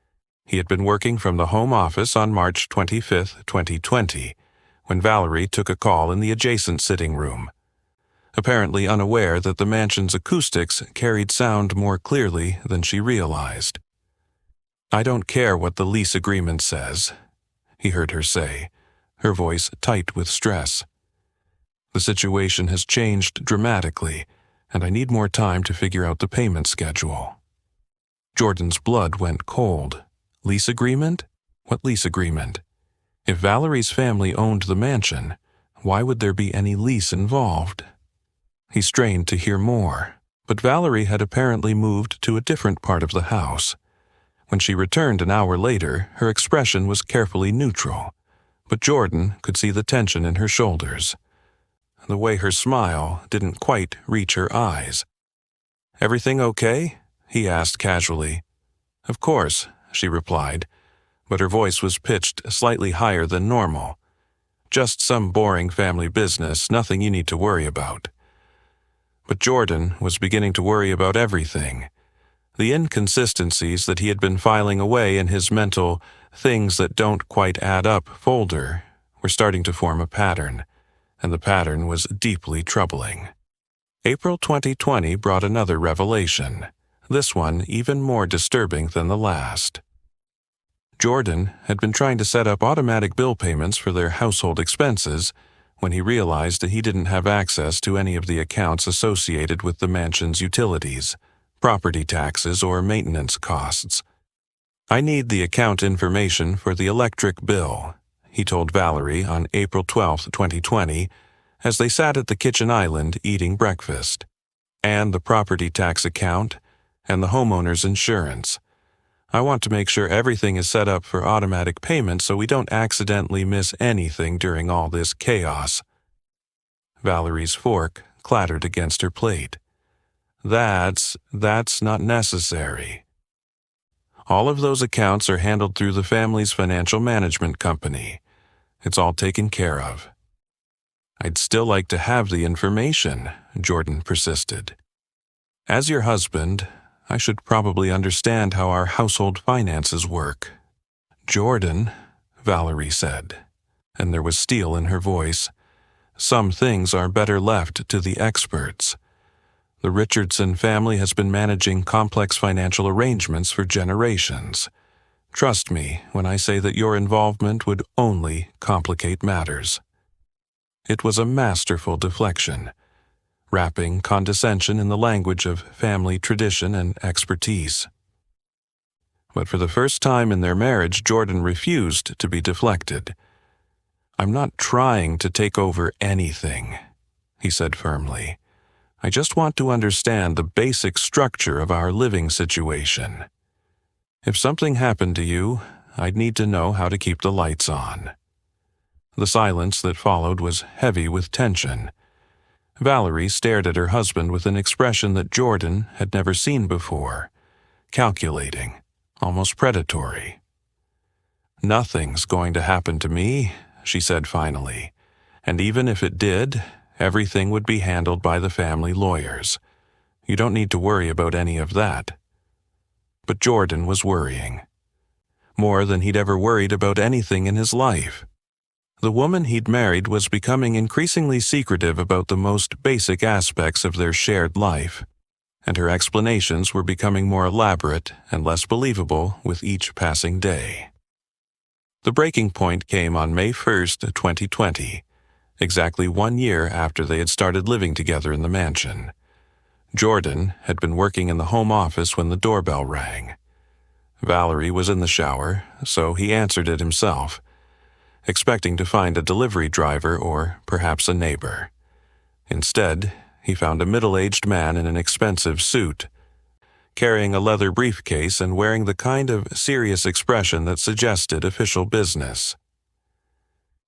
He had been working from the home office on March 25, 2020, when Valerie took a call in the adjacent sitting room. Apparently unaware that the mansion's acoustics carried sound more clearly than she realized. "I don't care what the lease agreement says," he heard her say, her voice tight with stress. "The situation has changed dramatically, and I need more time to figure out the payment schedule." Jordan's blood went cold. Lease agreement? What lease agreement? If Valerie's family owned the mansion, why would there be any lease involved? He strained to hear more, but Valerie had apparently moved to a different part of the house. When she returned an hour later, her expression was carefully neutral, but Jordan could see the tension in her shoulders. The way her smile didn't quite reach her eyes. "Everything okay?" he asked casually. "Of course," she replied, but her voice was pitched slightly higher than normal. "Just some boring family business, nothing you need to worry about." But Jordan was beginning to worry about everything. The inconsistencies that he had been filing away in his mental "things that don't quite add up" folder were starting to form a pattern, and the pattern was deeply troubling. April 2020 brought another revelation, this one even more disturbing than the last. Jordan had been trying to set up automatic bill payments for their household expenses when he realized that he didn't have access to any of the accounts associated with the mansion's utilities, property taxes, or maintenance costs. "I need the account information for the electric bill," he told Valerie on April 12, 2020, as they sat at the kitchen island eating breakfast. "And the property tax account, and the homeowner's insurance. I want to make sure everything is set up for automatic payment so we don't accidentally miss anything during all this chaos. Valerie's fork clattered against her plate. That's not necessary. All of those accounts are handled through the family's financial management company. It's all taken care of. I'd still like to have the information, Jordan persisted. As your husband, I should probably understand how our household finances work. Jordan, Valerie said, and there was steel in her voice. Some things are better left to the experts. The Richardson family has been managing complex financial arrangements for generations. Trust me when I say that your involvement would only complicate matters. It was a masterful deflection, wrapping condescension in the language of family tradition and expertise. But for the first time in their marriage, Jordan refused to be deflected. I'm not trying to take over anything, he said firmly. I just want to understand the basic structure of our living situation. If something happened to you, I'd need to know how to keep the lights on. The silence that followed was heavy with tension. Valerie stared at her husband with an expression that Jordan had never seen before, calculating, almost predatory. Nothing's going to happen to me, she said finally, and even if it did, everything would be handled by the family lawyers. You don't need to worry about any of that. But Jordan was worrying. More than he'd ever worried about anything in his life. The woman he'd married was becoming increasingly secretive about the most basic aspects of their shared life, and her explanations were becoming more elaborate and less believable with each passing day. The breaking point came on May 1st, 2020, exactly 1 year after they had started living together in the mansion. Jordan had been working in the home office when the doorbell rang. Valerie was in the shower, so he answered it himself, expecting to find a delivery driver or perhaps a neighbor. Instead, he found a middle-aged man in an expensive suit, carrying a leather briefcase and wearing the kind of serious expression that suggested official business.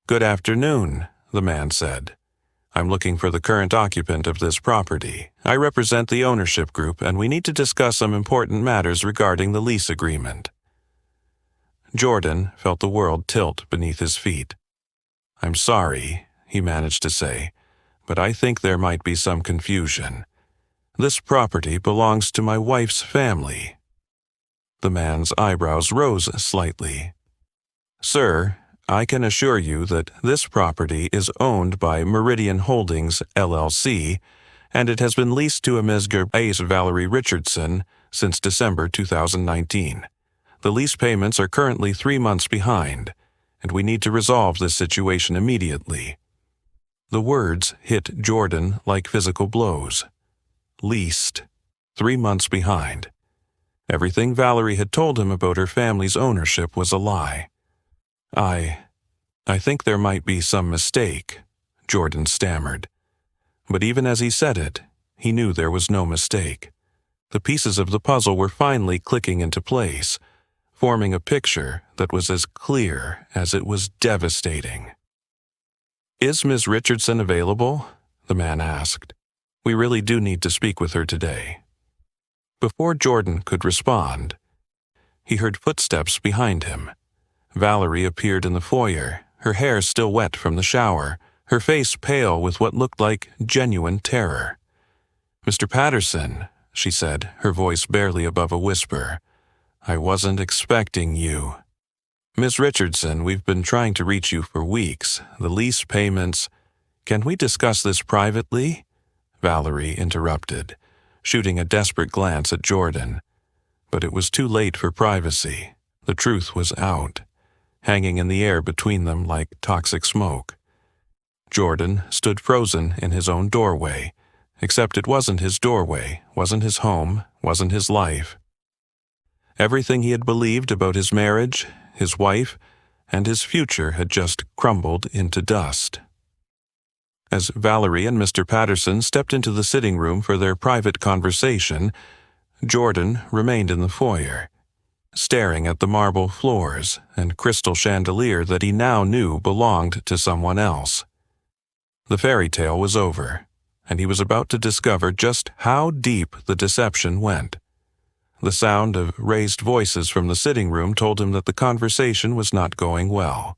"Good afternoon," the man said. "I'm looking for the current occupant of this property. I represent the ownership group, and we need to discuss some important matters regarding the lease agreement." Jordan felt the world tilt beneath his feet. "I'm sorry," he managed to say, "but I think there might be some confusion. This property belongs to my wife's family." The man's eyebrows rose slightly. "Sir, I can assure you that this property is owned by Meridian Holdings, LLC, and it has been leased to a Ms. Valerie Richardson since December 2019. The lease payments are currently 3 months behind, and we need to resolve this situation immediately." The words hit Jordan like physical blows. Leased. 3 months behind. Everything Valerie had told him about her family's ownership was a lie. I think there might be some mistake," Jordan stammered. But even as he said it, he knew there was no mistake. The pieces of the puzzle were finally clicking into place, forming a picture that was as clear as it was devastating. "Is Ms. Richardson available?" the man asked. "We really do need to speak with her today." Before Jordan could respond, he heard footsteps behind him. Valerie appeared in the foyer, her hair still wet from the shower, her face pale with what looked like genuine terror. "Mr. Patterson," she said, her voice barely above a whisper, "I wasn't expecting you." "Ms. Richardson, we've been trying to reach you for weeks. The lease payments—" "Can we discuss this privately?" Valerie interrupted, shooting a desperate glance at Jordan. But it was too late for privacy. The truth was out, hanging in the air between them like toxic smoke. Jordan stood frozen in his own doorway, except it wasn't his doorway, wasn't his home, wasn't his life. Everything he had believed about his marriage, his wife, and his future had just crumbled into dust. As Valerie and Mr. Patterson stepped into the sitting room for their private conversation, Jordan remained in the foyer, staring at the marble floors and crystal chandelier that he now knew belonged to someone else. The fairy tale was over, and he was about to discover just how deep the deception went. The sound of raised voices from the sitting room told him that the conversation was not going well.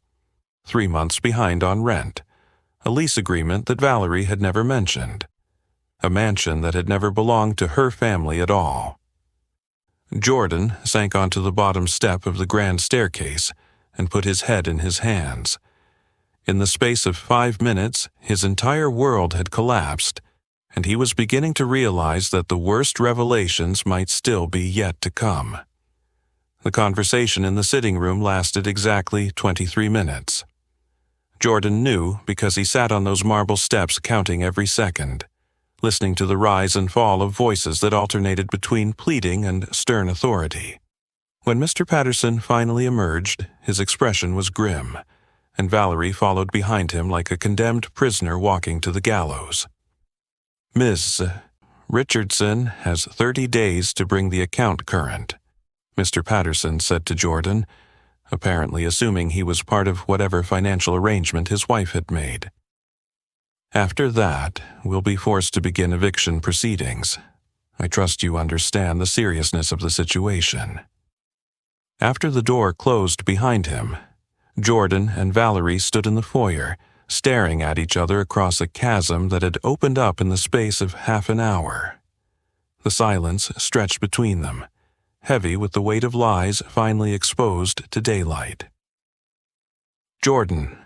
3 months behind on rent, a lease agreement that Valerie had never mentioned, a mansion that had never belonged to her family at all. Jordan sank onto the bottom step of the grand staircase and put his head in his hands. In the space of 5 minutes, his entire world had collapsed, and he was beginning to realize that the worst revelations might still be yet to come. The conversation in the sitting room lasted exactly 23 minutes. Jordan knew because he sat on those marble steps counting every second, listening to the rise and fall of voices that alternated between pleading and stern authority. When Mr. Patterson finally emerged, his expression was grim, and Valerie followed behind him like a condemned prisoner walking to the gallows. "Miss Richardson has 30 days to bring the account current," Mr. Patterson said to Jordan, apparently assuming he was part of whatever financial arrangement his wife had made. "After that, we'll be forced to begin eviction proceedings. I trust you understand the seriousness of the situation." After the door closed behind him, Jordan and Valerie stood in the foyer, staring at each other across a chasm that had opened up in the space of half an hour. The silence stretched between them, heavy with the weight of lies finally exposed to daylight. "Jordan,"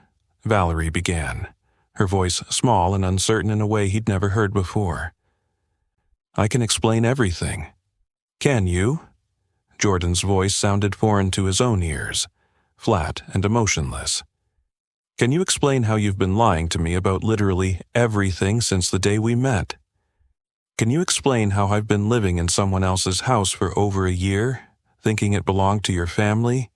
Valerie began, her voice small and uncertain in a way he'd never heard before. "I can explain everything. Can you?" Jordan's voice sounded foreign to his own ears, flat and emotionless. "Can you explain how you've been lying to me about literally everything since the day we met? Can you explain how I've been living in someone else's house for over a year, thinking it belonged to your family?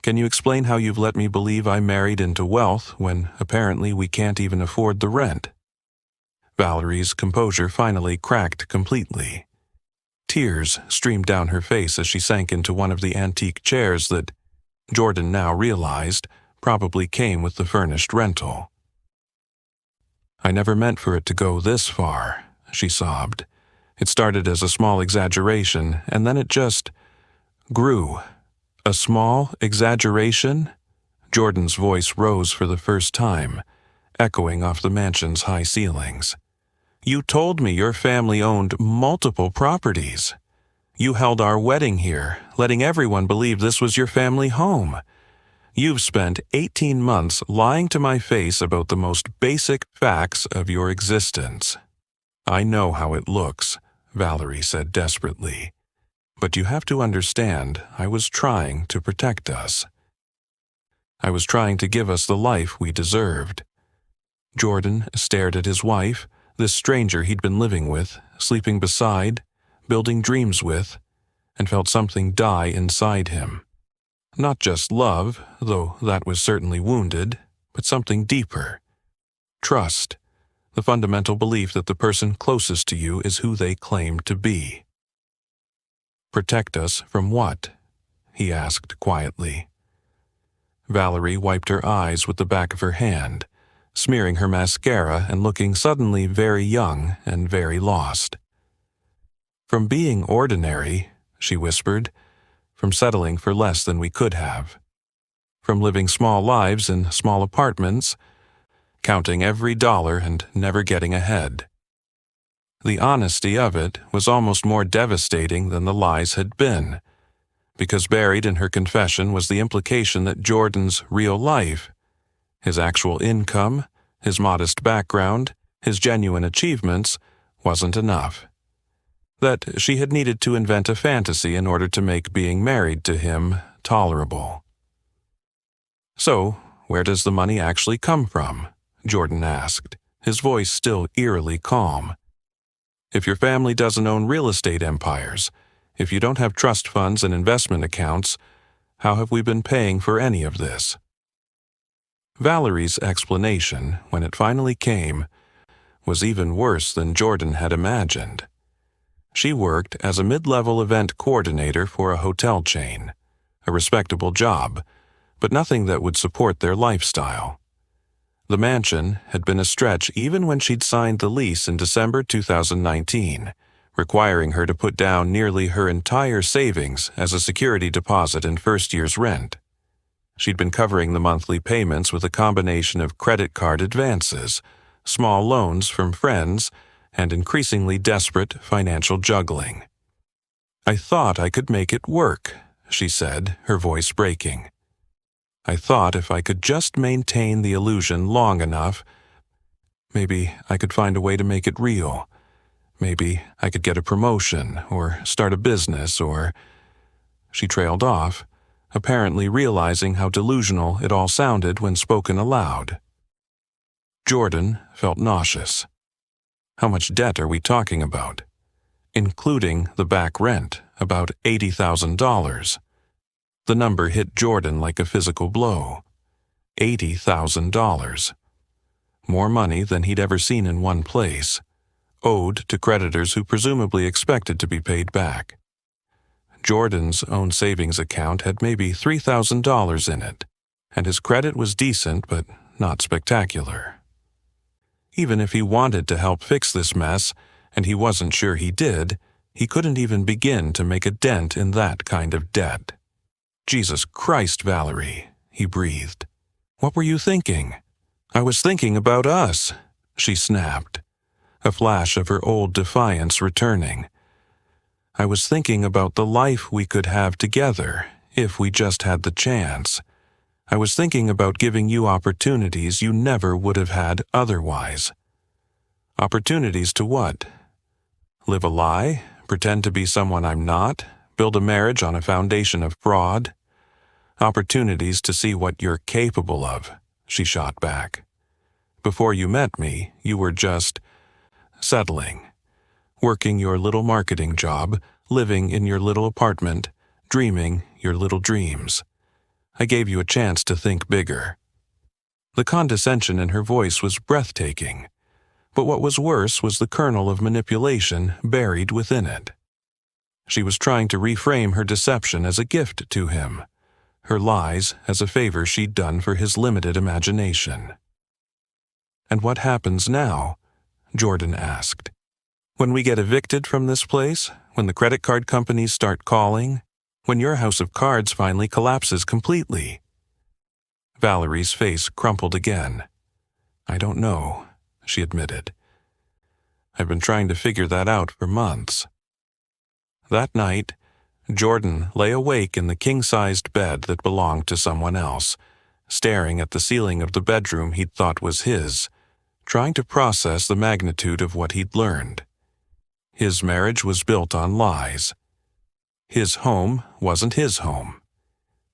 Can you explain how you've let me believe I married into wealth when apparently we can't even afford the rent?" Valerie's composure finally cracked completely. Tears streamed down her face as she sank into one of the antique chairs that, Jordan now realized, probably came with the furnished rental. "I never meant for it to go this far," she sobbed. "It started as a small exaggeration, and then it just grew." "A small exaggeration?" Jordan's voice rose for the first time, echoing off the mansion's high ceilings. "You told me your family owned multiple properties. You held our wedding here, letting everyone believe this was your family home. You've spent 18 months lying to my face about the most basic facts of your existence." "I know how it looks," Valerie said desperately. "But you have to understand, I was trying to protect us. I was trying to give us the life we deserved." Jordan stared at his wife, this stranger he'd been living with, sleeping beside, building dreams with, and felt something die inside him. Not just love, though that was certainly wounded, but something deeper. Trust, the fundamental belief that the person closest to you is who they claim to be. "Protect us from what?" he asked quietly. Valerie wiped her eyes with the back of her hand, smearing her mascara and looking suddenly very young and very lost. "From being ordinary," she whispered, "from settling for less than we could have. From living small lives in small apartments, counting every dollar and never getting ahead." The honesty of it was almost more devastating than the lies had been, because buried in her confession was the implication that Jordan's real life, his actual income, his modest background, his genuine achievements, wasn't enough. That she had needed to invent a fantasy in order to make being married to him tolerable. "So, where does the money actually come from?" Jordan asked, his voice still eerily calm. "If your family doesn't own real estate empires, if you don't have trust funds and investment accounts, how have we been paying for any of this?" Valerie's explanation, when it finally came, was even worse than Jordan had imagined. She worked as a mid-level event coordinator for a hotel chain, a respectable job, but nothing that would support their lifestyle. The mansion had been a stretch even when she'd signed the lease in December 2019, requiring her to put down nearly her entire savings as a security deposit in first year's rent. She'd been covering the monthly payments with a combination of credit card advances, small loans from friends, and increasingly desperate financial juggling. "I thought I could make it work," she said, her voice breaking. "I thought if I could just maintain the illusion long enough, maybe I could find a way to make it real. Maybe I could get a promotion or start a business or—" She trailed off, apparently realizing how delusional it all sounded when spoken aloud. Jordan felt nauseous. How much debt are we talking about? Including the back rent, about $80,000. The number hit Jordan like a physical blow. $80,000. More money than he'd ever seen in one place, owed to creditors who presumably expected to be paid back. Jordan's own savings account had maybe $3,000 in it, and his credit was decent but not spectacular. Even if he wanted to help fix this mess, and he wasn't sure he did, he couldn't even begin to make a dent in that kind of debt. "Jesus Christ, Valerie," he breathed. "What were you thinking?" "I was thinking about us," she snapped, a flash of her old defiance returning. "I was thinking about the life we could have together if we just had the chance. I was thinking about giving you opportunities you never would have had otherwise." Opportunities to what? Live a lie? Pretend to be someone I'm not? Build a marriage on a foundation of fraud? Opportunities to see what you're capable of, she shot back. Before you met me, you were just settling, working your little marketing job, living in your little apartment, dreaming your little dreams. I gave you a chance to think bigger. The condescension in her voice was breathtaking, but what was worse was the kernel of manipulation buried within it. She was trying to reframe her deception as a gift to him, her lies as a favor she'd done for his limited imagination. "And what happens now?" Jordan asked. "When we get evicted from this place? When the credit card companies start calling? When your house of cards finally collapses completely?" Valerie's face crumpled again. "I don't know," she admitted. "I've been trying to figure that out for months." That night, Jordan lay awake in the king-sized bed that belonged to someone else, staring at the ceiling of the bedroom he'd thought was his, trying to process the magnitude of what he'd learned. His marriage was built on lies. His home wasn't his home.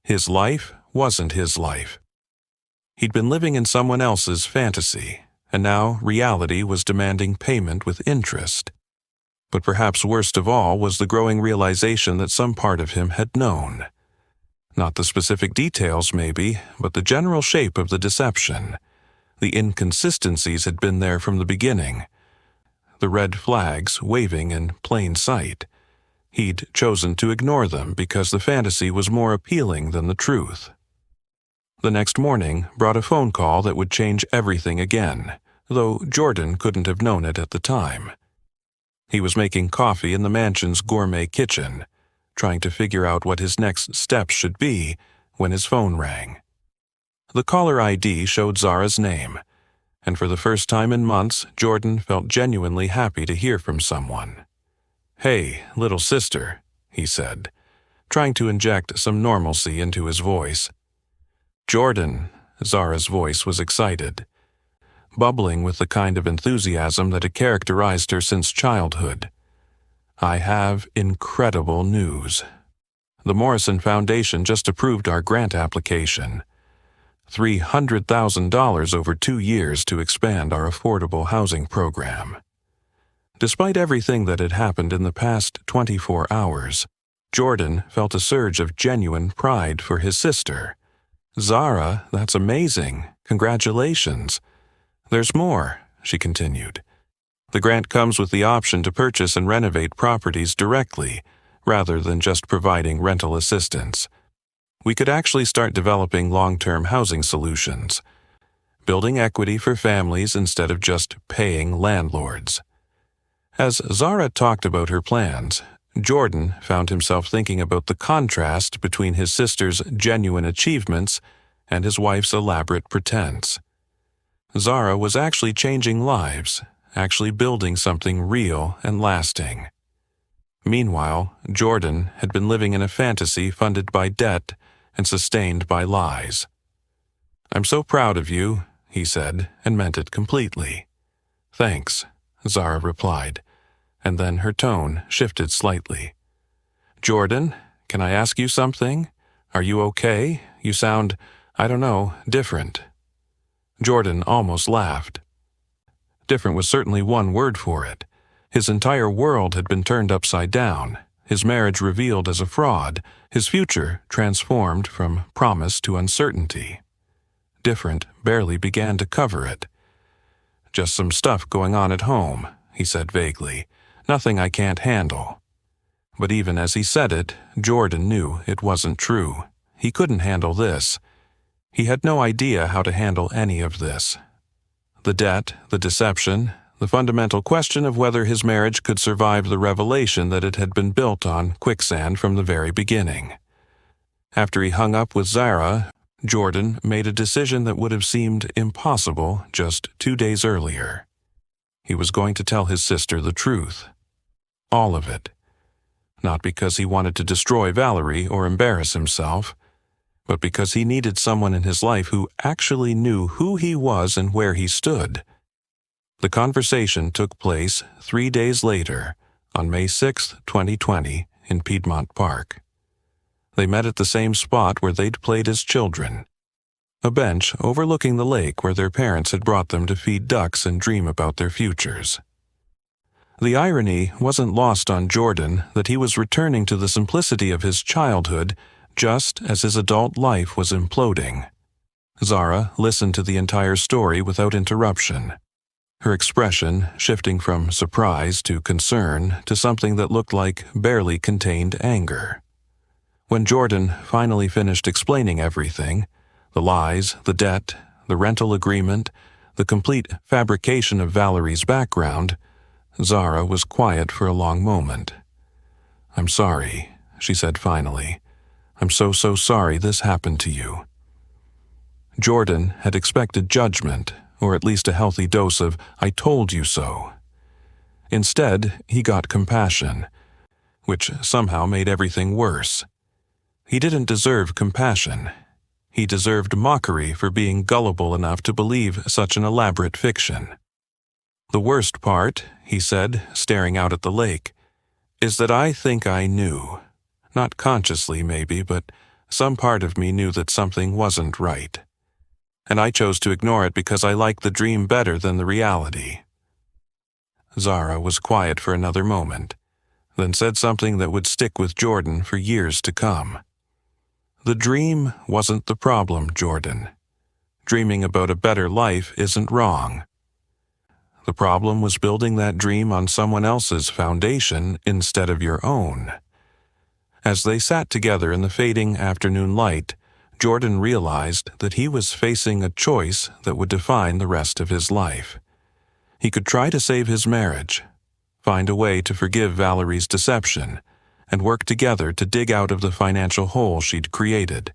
His life wasn't his life. He'd been living in someone else's fantasy, and now reality was demanding payment with interest. But perhaps worst of all was the growing realization that some part of him had known. Not the specific details, maybe, but the general shape of the deception. The inconsistencies had been there from the beginning. The red flags waving in plain sight. He'd chosen to ignore them because the fantasy was more appealing than the truth. The next morning brought a phone call that would change everything again, though Jordan couldn't have known it at the time. He was making coffee in the mansion's gourmet kitchen, trying to figure out what his next steps should be, when his phone rang. The caller ID showed Zara's name, and for the first time in months, Jordan felt genuinely happy to hear from someone. "Hey, little sister," he said, trying to inject some normalcy into his voice. "Jordan," Zara's voice was excited, bubbling with the kind of enthusiasm that had characterized her since childhood. "I have incredible news. The Morrison Foundation just approved our grant application. $300,000 over 2 years to expand our affordable housing program." Despite everything that had happened in the past 24 hours, Jordan felt a surge of genuine pride for his sister. "Zara, that's amazing. Congratulations." "There's more," she continued. The grant comes with the option to purchase and renovate properties directly, rather than just providing rental assistance. We could actually start developing long-term housing solutions, building equity for families instead of just paying landlords. As Zara talked about her plans, Jordan found himself thinking about the contrast between his sister's genuine achievements and his wife's elaborate pretense. Zara was actually changing lives, actually building something real and lasting. Meanwhile, Jordan had been living in a fantasy funded by debt and sustained by lies. "I'm so proud of you," he said, and meant it completely. "Thanks," Zara replied, and then her tone shifted slightly. "Jordan, can I ask you something? Are you okay? You sound, different." Jordan almost laughed. Different was certainly one word for it. His entire world had been turned upside down, his marriage revealed as a fraud, his future transformed from promise to uncertainty. Different barely began to cover it. "Just some stuff going on at home," he said vaguely. "Nothing I can't handle." But even as he said it, Jordan knew it wasn't true. He couldn't handle this. He had no idea how to handle any of this. The debt, the deception, the fundamental question of whether his marriage could survive the revelation that it had been built on quicksand from the very beginning. After he hung up with Zara, Jordan made a decision that would have seemed impossible just 2 days earlier. He was going to tell his sister the truth. All of it. Not because he wanted to destroy Valerie or embarrass himself, but because he needed someone in his life who actually knew who he was and where he stood. The conversation took place 3 days later, on May 6, 2020, in Piedmont Park. They met at the same spot where they'd played as children, a bench overlooking the lake where their parents had brought them to feed ducks and dream about their futures. The irony wasn't lost on Jordan that he was returning to the simplicity of his childhood just as his adult life was imploding. Zara listened to the entire story without interruption, her expression shifting from surprise to concern to something that looked like barely contained anger. When Jordan finally finished explaining everything, the lies, the debt, the rental agreement, the complete fabrication of Valerie's background, Zara was quiet for a long moment. "I'm sorry," she said finally. "I'm so sorry this happened to you." Jordan had expected judgment, or at least a healthy dose of "I told you so." Instead, he got compassion, which somehow made everything worse. He didn't deserve compassion. He deserved mockery for being gullible enough to believe such an elaborate fiction. "The worst part," he said, staring out at the lake, "is that I think I knew. Not consciously, maybe, but some part of me knew that something wasn't right. And I chose to ignore it because I liked the dream better than the reality." Zara was quiet for another moment, then said something that would stick with Jordan for years to come. "The dream wasn't the problem, Jordan. Dreaming about a better life isn't wrong. The problem was building that dream on someone else's foundation instead of your own." As they sat together in the fading afternoon light, Jordan realized that he was facing a choice that would define the rest of his life. He could try to save his marriage, find a way to forgive Valerie's deception, and work together to dig out of the financial hole she'd created.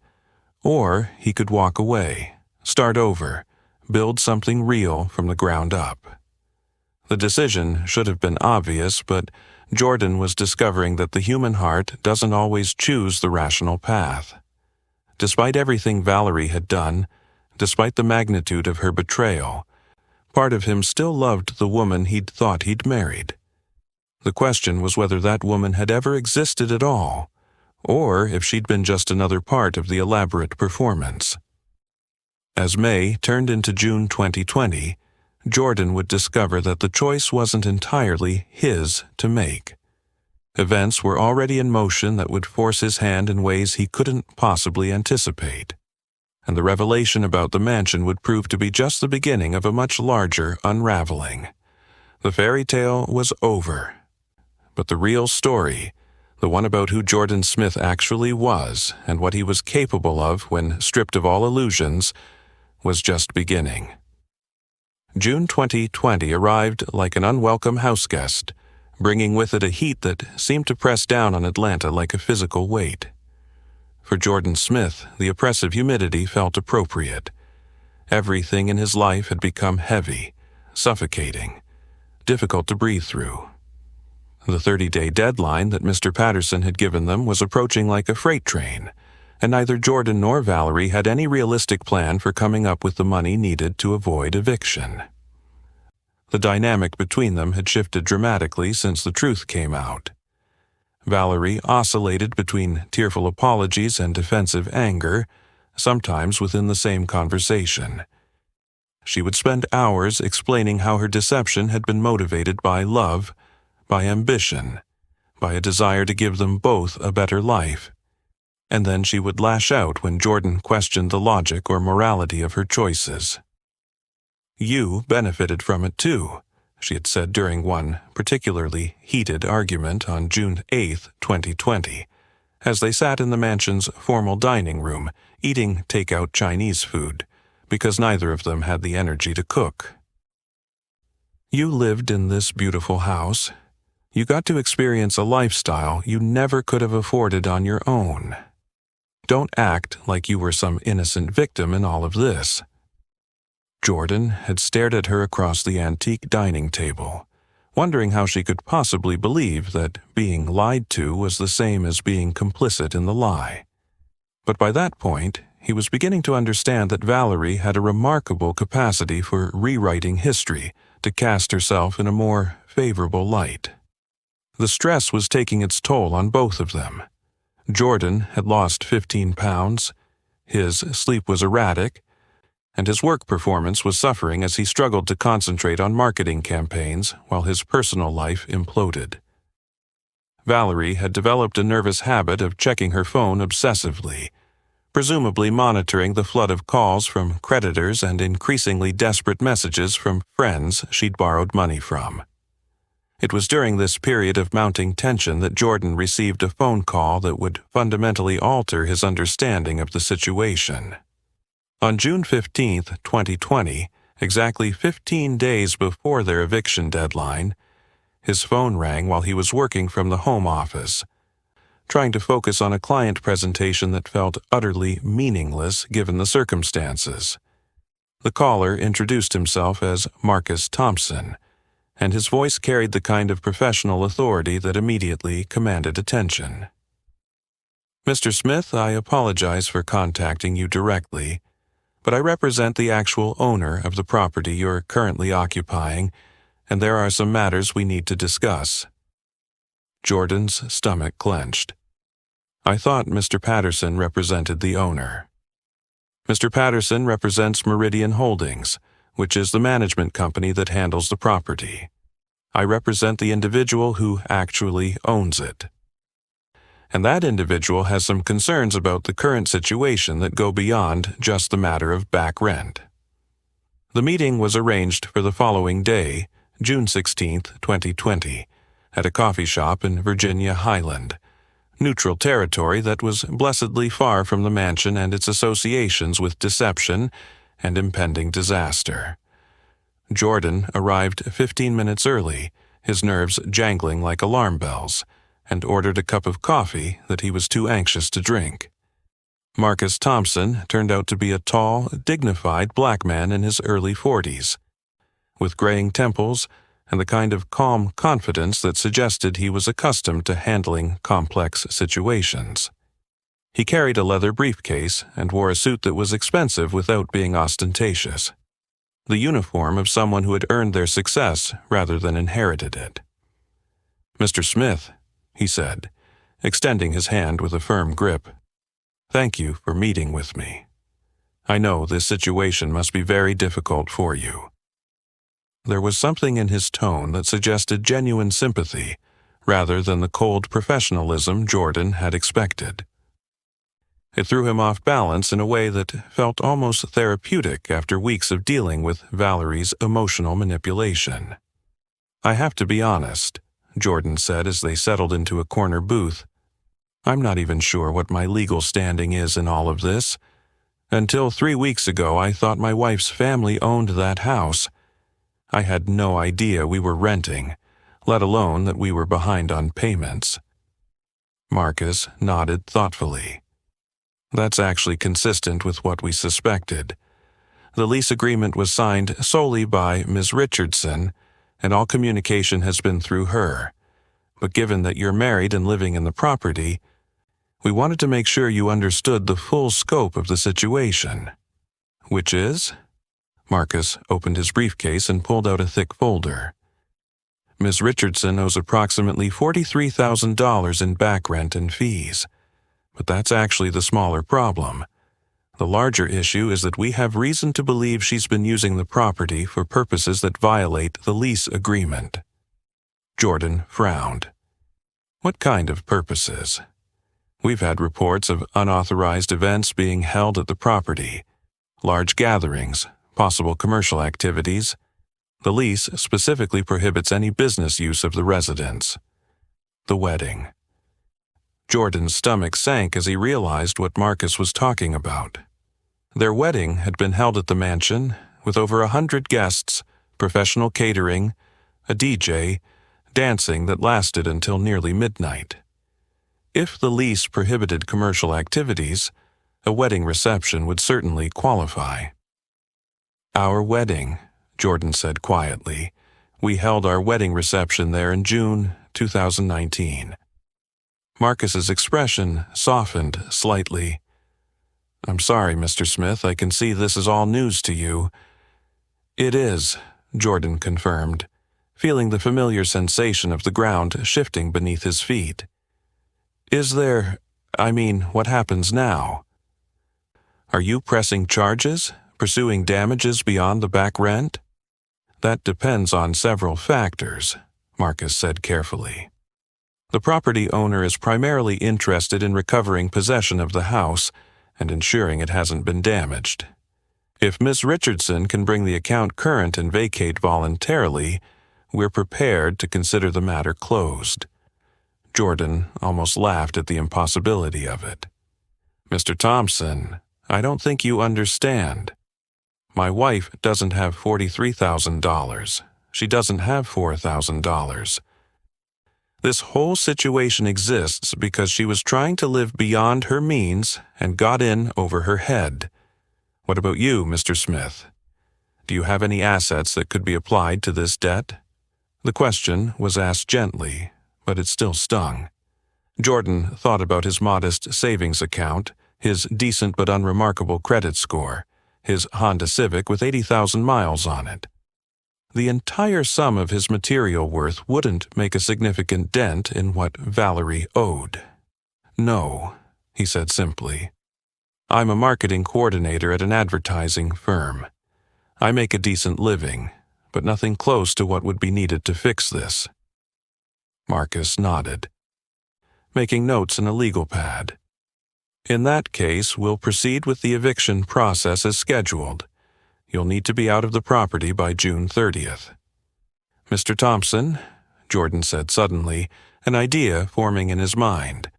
Or he could walk away, start over, build something real from the ground up. The decision should have been obvious, but Jordan was discovering that the human heart doesn't always choose the rational path. Despite everything Valerie had done, despite the magnitude of her betrayal, part of him still loved the woman he'd thought he'd married. The question was whether that woman had ever existed at all, or if she'd been just another part of the elaborate performance. As May turned into June 2020, Jordan would discover that the choice wasn't entirely his to make. Events were already in motion that would force his hand in ways he couldn't possibly anticipate, and the revelation about the mansion would prove to be just the beginning of a much larger unraveling. The fairy tale was over. But the real story, the one about who Jordan Smith actually was and what he was capable of when stripped of all illusions, was just beginning. June 2020 arrived like an unwelcome houseguest, bringing with it a heat that seemed to press down on Atlanta like a physical weight. For Jordan Smith, the oppressive humidity felt appropriate. Everything in his life had become heavy, suffocating, difficult to breathe through. The 30-day deadline that Mr. Patterson had given them was approaching like a freight train, and neither Jordan nor Valerie had any realistic plan for coming up with the money needed to avoid eviction. The dynamic between them had shifted dramatically since the truth came out. Valerie oscillated between tearful apologies and defensive anger, sometimes within the same conversation. She would spend hours explaining how her deception had been motivated by love, by ambition, by a desire to give them both a better life. And then she would lash out when Jordan questioned the logic or morality of her choices. "You benefited from it too," she had said during one particularly heated argument on June 8, 2020, as they sat in the mansion's formal dining room, eating take-out Chinese food, because neither of them had the energy to cook. "You lived in this beautiful house. You got to experience a lifestyle you never could have afforded on your own. Don't act like you were some innocent victim in all of this." Jordan had stared at her across the antique dining table, wondering how she could possibly believe that being lied to was the same as being complicit in the lie. But by that point, he was beginning to understand that Valerie had a remarkable capacity for rewriting history to cast herself in a more favorable light. The stress was taking its toll on both of them. Jordan had lost 15 pounds, his sleep was erratic, and his work performance was suffering as he struggled to concentrate on marketing campaigns while his personal life imploded. Valerie had developed a nervous habit of checking her phone obsessively, presumably monitoring the flood of calls from creditors and increasingly desperate messages from friends she'd borrowed money from. It was during this period of mounting tension that Jordan received a phone call that would fundamentally alter his understanding of the situation. On June 15, 2020, exactly 15 days before their eviction deadline, his phone rang while he was working from the home office, trying to focus on a client presentation that felt utterly meaningless given the circumstances. The caller introduced himself as Marcus Thompson, and his voice carried the kind of professional authority that immediately commanded attention. "Mr. Smith, I apologize for contacting you directly, but I represent the actual owner of the property you're currently occupying, and there are some matters we need to discuss." Jordan's stomach clenched. "I thought Mr. Patterson represented the owner." "Mr. Patterson represents Meridian Holdings, which is the management company that handles the property. I represent the individual who actually owns it. And that individual has some concerns about the current situation that go beyond just the matter of back rent." The meeting was arranged for the following day, June 16, 2020, at a coffee shop in Virginia Highland, neutral territory that was blessedly far from the mansion and its associations with deception and impending disaster. Jordan arrived 15 minutes early, his nerves jangling like alarm bells, and ordered a cup of coffee that he was too anxious to drink. Marcus Thompson turned out to be a tall, dignified black man in his early 40s, with graying temples and the kind of calm confidence that suggested he was accustomed to handling complex situations. He carried a leather briefcase and wore a suit that was expensive without being ostentatious, the uniform of someone who had earned their success rather than inherited it. "Mr. Smith," he said, extending his hand with a firm grip, "thank you for meeting with me. I know this situation must be very difficult for you." There was something in his tone that suggested genuine sympathy rather than the cold professionalism Jordan had expected. It threw him off balance in a way that felt almost therapeutic after weeks of dealing with Valerie's emotional manipulation. "I have to be honest," Jordan said as they settled into a corner booth. "I'm not even sure what my legal standing is in all of this. Until 3 weeks ago, I thought my wife's family owned that house. I had no idea we were renting, let alone that we were behind on payments." Marcus nodded thoughtfully. "That's actually consistent with what we suspected. The lease agreement was signed solely by Ms. Richardson, and all communication has been through her. But given that you're married and living in the property, we wanted to make sure you understood the full scope of the situation." "Which is?" Marcus opened his briefcase and pulled out a thick folder. "Ms. Richardson owes approximately $43,000 in back rent and fees. But that's actually the smaller problem. The larger issue is that we have reason to believe she's been using the property for purposes that violate the lease agreement." Jordan frowned. "What kind of purposes?" "We've had reports of unauthorized events being held at the property, large gatherings, possible commercial activities. The lease specifically prohibits any business use of the residence." "The wedding." Jordan's stomach sank as he realized what Marcus was talking about. Their wedding had been held at the mansion, with over 100 guests, professional catering, a DJ, dancing that lasted until nearly midnight. If the lease prohibited commercial activities, a wedding reception would certainly qualify. "Our wedding," Jordan said quietly. "We held our wedding reception there in June 2019. Marcus's expression softened slightly. "I'm sorry, Mr. Smith, I can see this is all news to you." "It is," Jordan confirmed, feeling the familiar sensation of the ground shifting beneath his feet. What happens now? Are you pressing charges, pursuing damages beyond the back rent?" "That depends on several factors," Marcus said carefully. "The property owner is primarily interested in recovering possession of the house and ensuring it hasn't been damaged. If Ms. Richardson can bring the account current and vacate voluntarily, we're prepared to consider the matter closed." Jordan almost laughed at the impossibility of it. "Mr. Thompson, I don't think you understand. My wife doesn't have $43,000. She doesn't have $4,000. This whole situation exists because she was trying to live beyond her means and got in over her head. What about you, Mr. Smith? Do you have any assets that could be applied to this debt?" The question was asked gently, but it still stung. Jordan thought about his modest savings account, his decent but unremarkable credit score, his Honda Civic with 80,000 miles on it. The entire sum of his material worth wouldn't make a significant dent in what Valerie owed. "No," he said simply. "I'm a marketing coordinator at an advertising firm. I make a decent living, but nothing close to what would be needed to fix this." Marcus nodded, making notes in a legal pad. "In that case, we'll proceed with the eviction process as scheduled. You'll need to be out of the property by June 30th. "Mr. Thompson," Jordan said suddenly, an idea forming in his mind.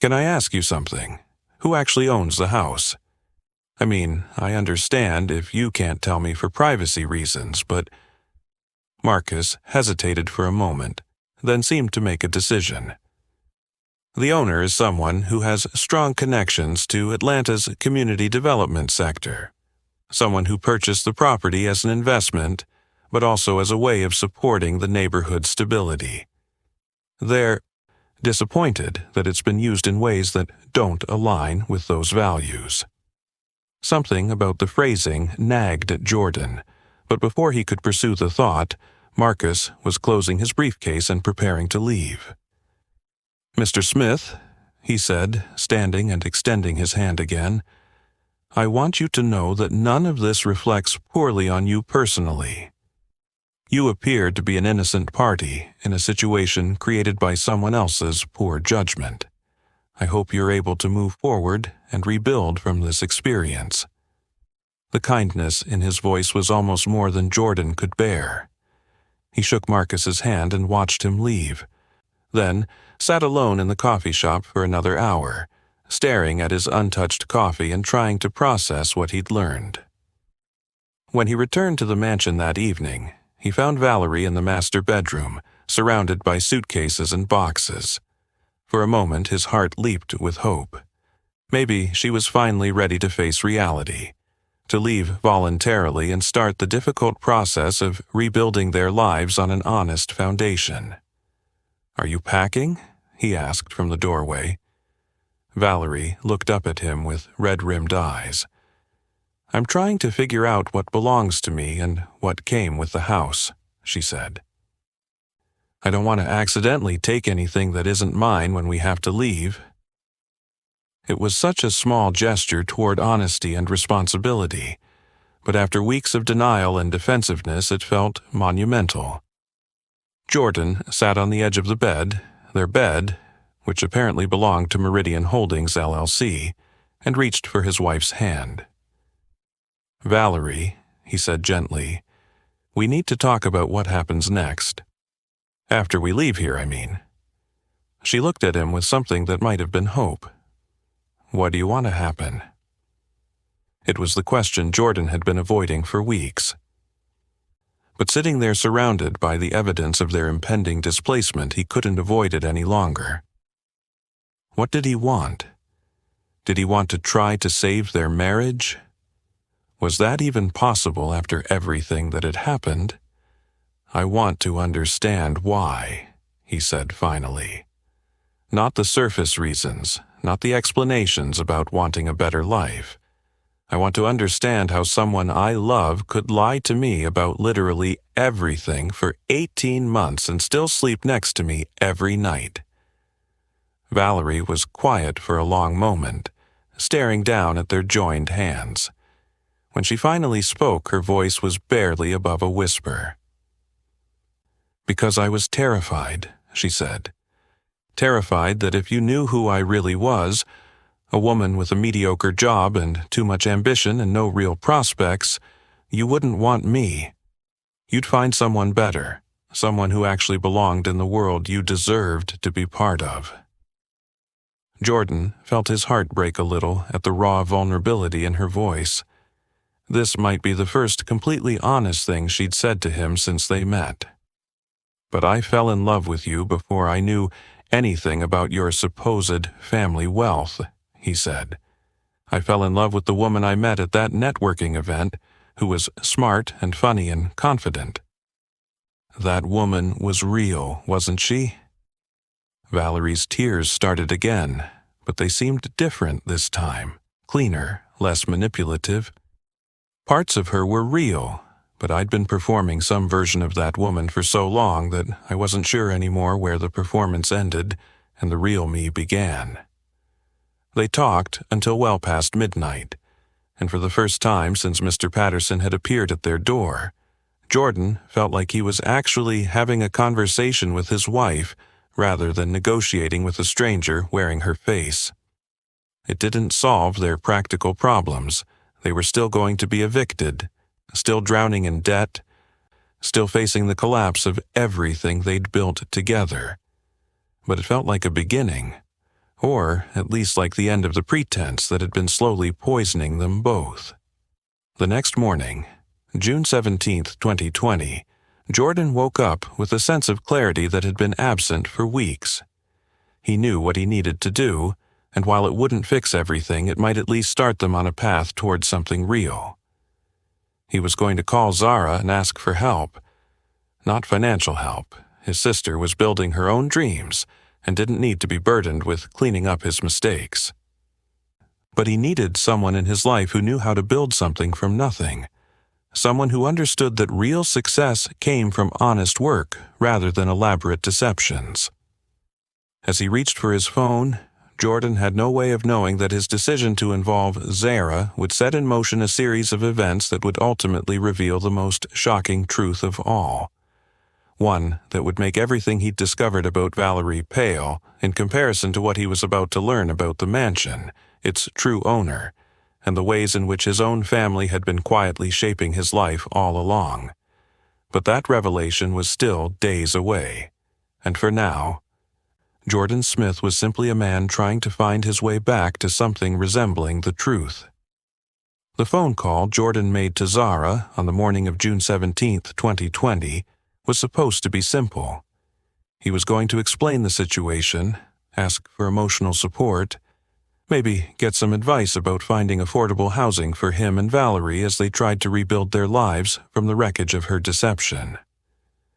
"Can I ask you something? Who actually owns the house? I understand if you can't tell me for privacy reasons, but—" Marcus hesitated for a moment, then seemed to make a decision. "The owner is someone who has strong connections to Atlanta's community development sector. Someone who purchased the property as an investment, but also as a way of supporting the neighborhood's stability. They're disappointed that it's been used in ways that don't align with those values." Something about the phrasing nagged at Jordan, but before he could pursue the thought, Marcus was closing his briefcase and preparing to leave. "Mr. Smith," he said, standing and extending his hand again, "I want you to know that none of this reflects poorly on you personally. You appear to be an innocent party in a situation created by someone else's poor judgment. I hope you're able to move forward and rebuild from this experience." The kindness in his voice was almost more than Jordan could bear. He shook Marcus's hand and watched him leave, then sat alone in the coffee shop for another hour, staring at his untouched coffee and trying to process what he'd learned. When he returned to the mansion that evening, he found Valerie in the master bedroom, surrounded by suitcases and boxes. For a moment, his heart leaped with hope. Maybe she was finally ready to face reality, to leave voluntarily and start the difficult process of rebuilding their lives on an honest foundation. "Are you packing?" he asked from the doorway. Valerie looked up at him with red-rimmed eyes. "I'm trying to figure out what belongs to me and what came with the house," she said. "I don't want to accidentally take anything that isn't mine when we have to leave." It was such a small gesture toward honesty and responsibility, but after weeks of denial and defensiveness it felt monumental. Jordan sat on the edge of the bed, their bed, which apparently belonged to Meridian Holdings, LLC, and reached for his wife's hand. "Valerie," he said gently, "we need to talk about what happens next. After we leave here, I mean." She looked at him with something that might have been hope. "What do you want to happen?" It was the question Jordan had been avoiding for weeks. But sitting there surrounded by the evidence of their impending displacement, he couldn't avoid it any longer. What did he want? Did he want to try to save their marriage? Was that even possible after everything that had happened? "I want to understand why," he said finally. "Not the surface reasons, not the explanations about wanting a better life. I want to understand how someone I love could lie to me about literally everything for 18 months and still sleep next to me every night." Valerie was quiet for a long moment, staring down at their joined hands. When she finally spoke, her voice was barely above a whisper. "Because I was terrified," she said. "Terrified that if you knew who I really was, a woman with a mediocre job and too much ambition and no real prospects, you wouldn't want me. You'd find someone better, someone who actually belonged in the world you deserved to be part of." Jordan felt his heart break a little at the raw vulnerability in her voice. This might be the first completely honest thing she'd said to him since they met. "But I fell in love with you before I knew anything about your supposed family wealth," he said. "I fell in love with the woman I met at that networking event, who was smart and funny and confident. That woman was real, wasn't she?" Valerie's tears started again, but they seemed different this time, cleaner, less manipulative. Parts of her were real, but I'd been performing some version of that woman for so long that I wasn't sure anymore where the performance ended and the real me began. They talked until well past midnight, and for the first time since Mr. Patterson had appeared at their door, Jordan felt like he was actually having a conversation with his wife rather than negotiating with a stranger wearing her face. It didn't solve their practical problems. They were still going to be evicted, still drowning in debt, still facing the collapse of everything they'd built together. But it felt like a beginning, or at least like the end of the pretense that had been slowly poisoning them both. The next morning, June 17th, 2020, Jordan woke up with a sense of clarity that had been absent for weeks. He knew what he needed to do, and while it wouldn't fix everything, it might at least start them on a path toward something real. He was going to call Zara and ask for help. Not financial help. His sister was building her own dreams and didn't need to be burdened with cleaning up his mistakes. But he needed someone in his life who knew how to build something from nothing. Someone who understood that real success came from honest work rather than elaborate deceptions. As he reached for his phone, Jordan had no way of knowing that his decision to involve Zara would set in motion a series of events that would ultimately reveal the most shocking truth of all. One that would make everything he'd discovered about Valerie pale in comparison to what he was about to learn about the mansion, its true owner, and the ways in which his own family had been quietly shaping his life all along. But that revelation was still days away, and for now, Jordan Smith was simply a man trying to find his way back to something resembling the truth. The phone call Jordan made to Zara on the morning of June 17, 2020, was supposed to be simple. He was going to explain the situation, ask for emotional support, maybe get some advice about finding affordable housing for him and Valerie as they tried to rebuild their lives from the wreckage of her deception.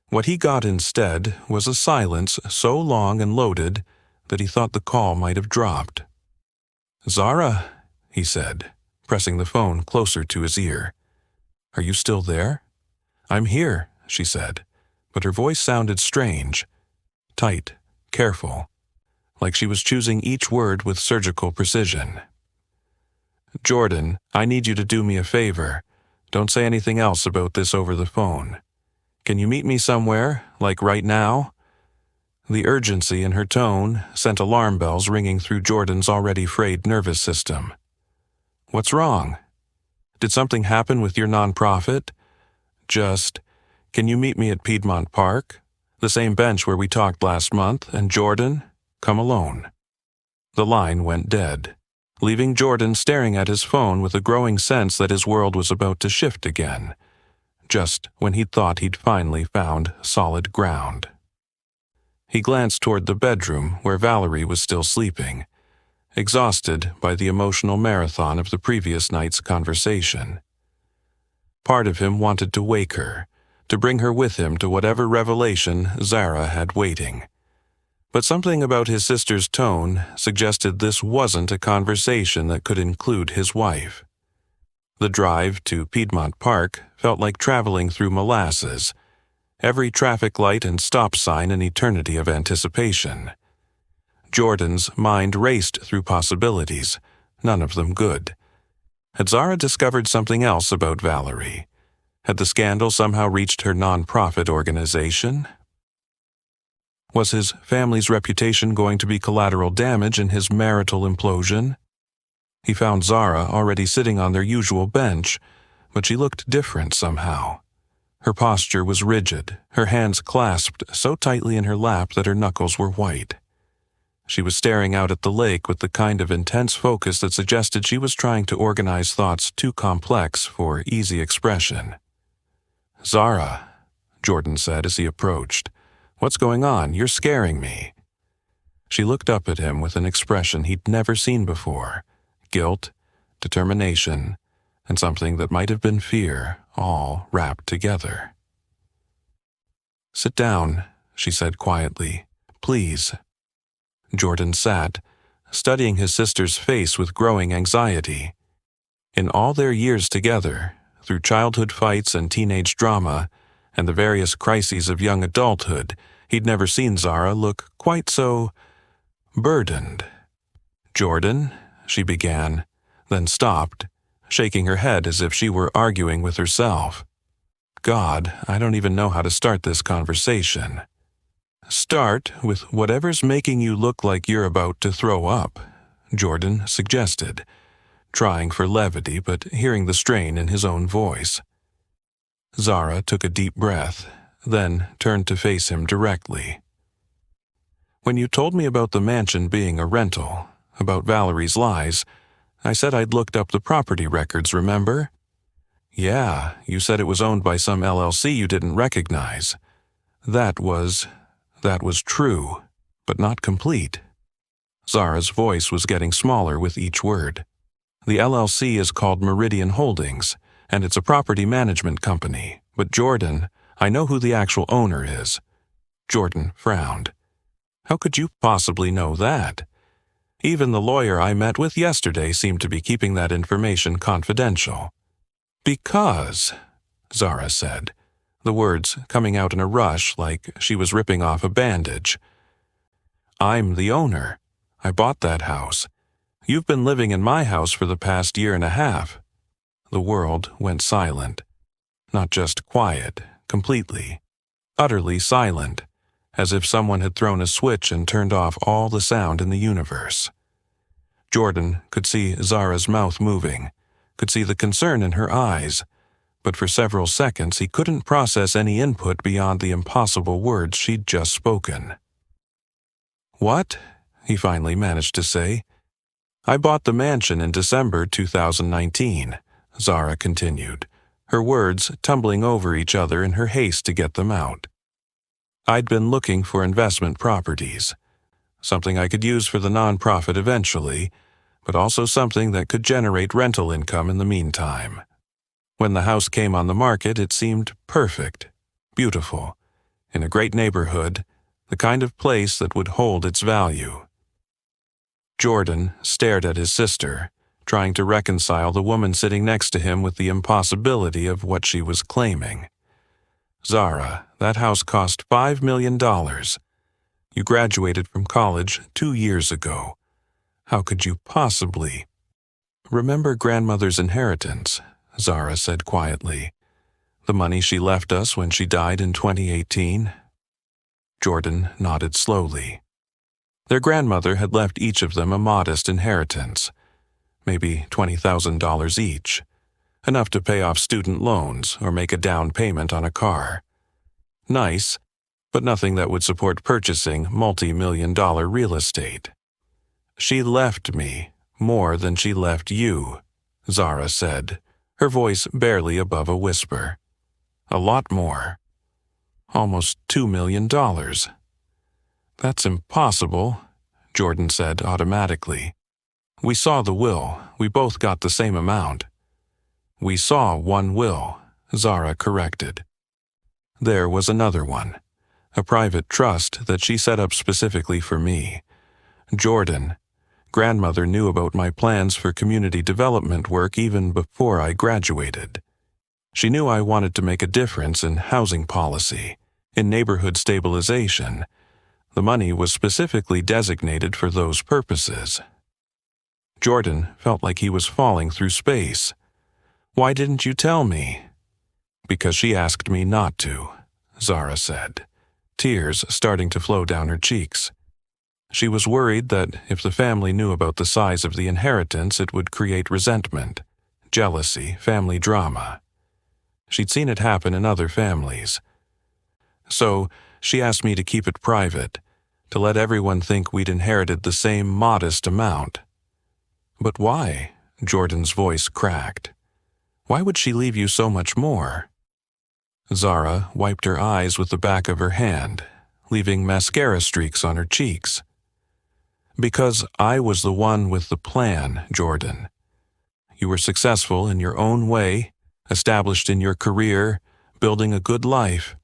What he got instead was a silence so long and loaded that he thought the call might have dropped. "Zara," he said, pressing the phone closer to his ear. "Are you still there?" "I'm here," she said, but her voice sounded strange, tight, careful, like she was choosing each word with surgical precision. "Jordan, I need you to do me a favor. Don't say anything else about this over the phone. Can you meet me somewhere, like right now?" The urgency in her tone sent alarm bells ringing through Jordan's already frayed nervous system. "What's wrong? Did something happen with your nonprofit? Just, can you meet me at Piedmont Park, the same bench where we talked last month, and Jordan, come alone." The line went dead, leaving Jordan staring at his phone with a growing sense that his world was about to shift again, just when he thought he'd finally found solid ground. He glanced toward the bedroom where Valerie was still sleeping, exhausted by the emotional marathon of the previous night's conversation. Part of him wanted to wake her, to bring her with him to whatever revelation Zara had waiting. But something about his sister's tone suggested this wasn't a conversation that could include his wife. The drive to Piedmont Park felt like traveling through molasses, every traffic light and stop sign an eternity of anticipation. Jordan's mind raced through possibilities, none of them good. Had Zara discovered something else about Valerie? Had the scandal somehow reached her nonprofit organization? Was his family's reputation going to be collateral damage in his marital implosion? He found Zara already sitting on their usual bench, but she looked different somehow. Her posture was rigid, her hands clasped so tightly in her lap that her knuckles were white. She was staring out at the lake with the kind of intense focus that suggested she was trying to organize thoughts too complex for easy expression. "Zara," Jordan said as he approached, "what's going on? You're scaring me." She looked up at him with an expression he'd never seen before, guilt, determination, and something that might have been fear, all wrapped together. "Sit down," she said quietly. "Please." Jordan sat, studying his sister's face with growing anxiety. In all their years together, through childhood fights and teenage drama, and the various crises of young adulthood, he'd never seen Zara look quite so burdened. "Jordan," she began, then stopped, shaking her head as if she were arguing with herself. "God, I don't even know how to start this conversation." "Start with whatever's making you look like you're about to throw up," Jordan suggested, trying for levity but hearing the strain in his own voice. Zara took a deep breath, then turned to face him directly. "When you told me about the mansion being a rental, about Valerie's lies, I said I'd looked up the property records, remember?" "Yeah, you said it was owned by some LLC you didn't recognize. That was true, but not complete." Zara's voice was getting smaller with each word. "The LLC is called Meridian Holdings, and it's a property management company. But Jordan, I know who the actual owner is." Jordan frowned. "How could you possibly know that? Even the lawyer I met with yesterday seemed to be keeping that information confidential." "Because," Zara said, the words coming out in a rush like she was ripping off a bandage, "I'm the owner. I bought that house. You've been living in my house for the past year and a half." The world went silent. Not just quiet, completely, utterly silent, as if someone had thrown a switch and turned off all the sound in the universe. Jordan could see Zara's mouth moving, could see the concern in her eyes, but for several seconds he couldn't process any input beyond the impossible words she'd just spoken. "What?" he finally managed to say. "I bought the mansion in December 2019, Zara continued, her words tumbling over each other in her haste to get them out. "I'd been looking for investment properties, something I could use for the nonprofit eventually, but also something that could generate rental income in the meantime. When the house came on the market, it seemed perfect, beautiful, in a great neighborhood, the kind of place that would hold its value." Jordan stared at his sister, trying to reconcile the woman sitting next to him with the impossibility of what she was claiming. "Zara, that house cost $5 million. You graduated from college 2 years ago. How could you possibly—" "Remember grandmother's inheritance," Zara said quietly. "The money she left us when she died in 2018? Jordan nodded slowly. Their grandmother had left each of them a modest inheritance, maybe $20,000 each, enough to pay off student loans or make a down payment on a car. Nice, but nothing that would support purchasing multi-million-dollar real estate. She left me more than she left you," Zara said, her voice barely above a whisper. "A lot more. Almost $2 million. "That's impossible," Jordan said automatically. "We saw the will. We both got the same amount." "We saw one will," Zara corrected. "There was another one, a private trust that she set up specifically for me. Jordan, grandmother knew about my plans for community development work even before I graduated. She knew I wanted to make a difference in housing policy, in neighborhood stabilization. The money was specifically designated for those purposes." Jordan felt like he was falling through space. "Why didn't you tell me?" "Because she asked me not to," Zara said, tears starting to flow down her cheeks. "She was worried that if the family knew about the size of the inheritance, it would create resentment, jealousy, family drama. She'd seen it happen in other families. So she asked me to keep it private, to let everyone think we'd inherited the same modest amount." "But why?" Jordan's voice cracked. "Why would she leave you so much more?" Zara wiped her eyes with the back of her hand, leaving mascara streaks on her cheeks. "Because I was the one with the plan, Jordan. You were successful in your own way, established in your career, building a good life.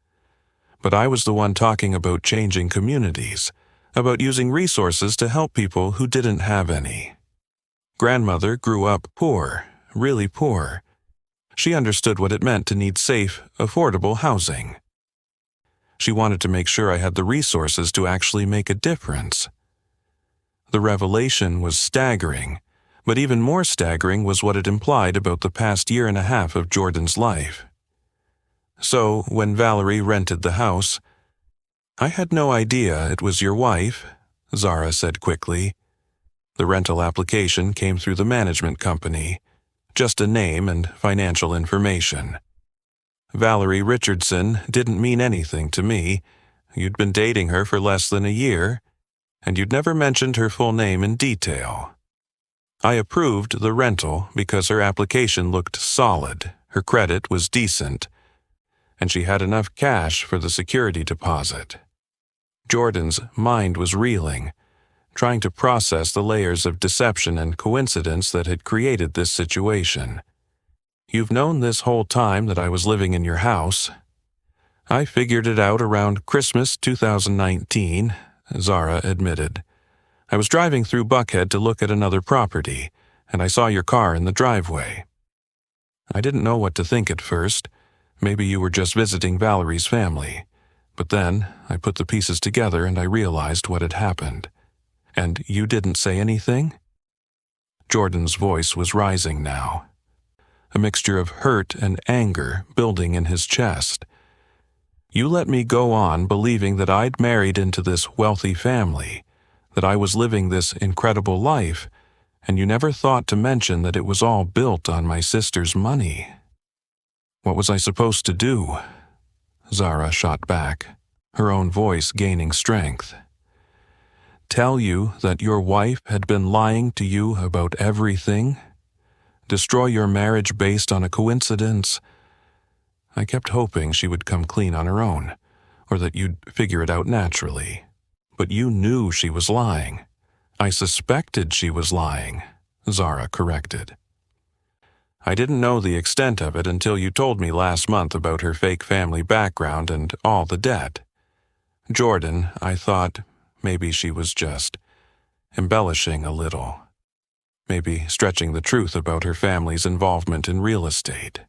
But I was the one talking about changing communities, about using resources to help people who didn't have any. Grandmother grew up poor, really poor. She understood what it meant to need safe, affordable housing. She wanted to make sure I had the resources to actually make a difference." The revelation was staggering, but even more staggering was what it implied about the past year and a half of Jordan's life. "So, when Valerie rented the house—" "I had no idea it was your wife," Zara said quickly. "The rental application came through the management company, just a name and financial information. Valerie Richardson didn't mean anything to me. You'd been dating her for less than a year, and you'd never mentioned her full name in detail. I approved the rental because her application looked solid, her credit was decent, and she had enough cash for the security deposit." Jordan's mind was reeling, trying to process the layers of deception and coincidence that had created this situation. "You've known this whole time that I was living in your house." "I figured it out around Christmas 2019, Zara admitted. "I was driving through Buckhead to look at another property, and I saw your car in the driveway. I didn't know what to think at first. Maybe you were just visiting Valerie's family. But then I put the pieces together and I realized what had happened." "And you didn't say anything?" Jordan's voice was rising now, a mixture of hurt and anger building in his chest. "You let me go on believing that I'd married into this wealthy family, that I was living this incredible life, and you never thought to mention that it was all built on my sister's money." What was I supposed to do? Zara shot back, her own voice gaining strength. Tell you that your wife had been lying to you about everything? Destroy your marriage based on a coincidence? I kept hoping she would come clean on her own, or that you'd figure it out naturally. But you knew she was lying. I suspected she was lying, Zara corrected. I didn't know the extent of it until you told me last month about her fake family background and all the debt. Jordan, I thought maybe she was just embellishing a little. Maybe stretching the truth about her family's involvement in real estate.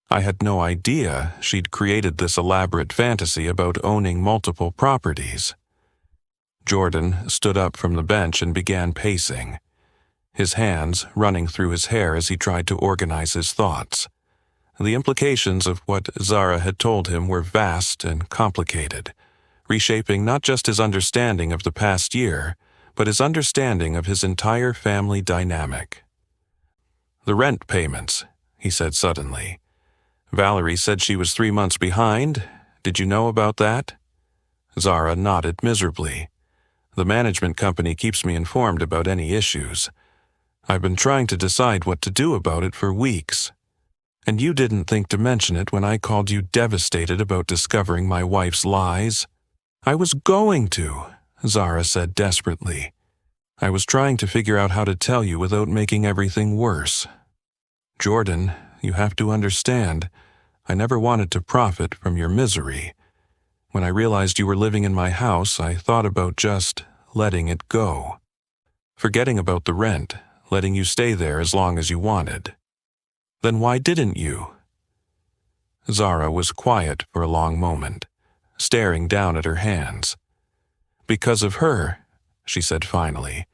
I had no idea she'd created this elaborate fantasy about owning multiple properties. Jordan stood up from the bench and began pacing, his hands running through his hair as he tried to organize his thoughts. The implications of what Zara had told him were vast and complicated, reshaping not just his understanding of the past year, but his understanding of his entire family dynamic. The rent payments, he said suddenly. Valerie said she was 3 months behind. Did you know about that? Zara nodded miserably. The management company keeps me informed about any issues. I've been trying to decide what to do about it for weeks. And you didn't think to mention it when I called you devastated about discovering my wife's lies? I was going to, Zara said desperately. I was trying to figure out how to tell you without making everything worse. Jordan, you have to understand, I never wanted to profit from your misery. When I realized you were living in my house, I thought about just letting it go. Forgetting about the rent, letting you stay there as long as you wanted. Then why didn't you? Zara was quiet for a long moment, staring down at her hands. Because of her, she said finally.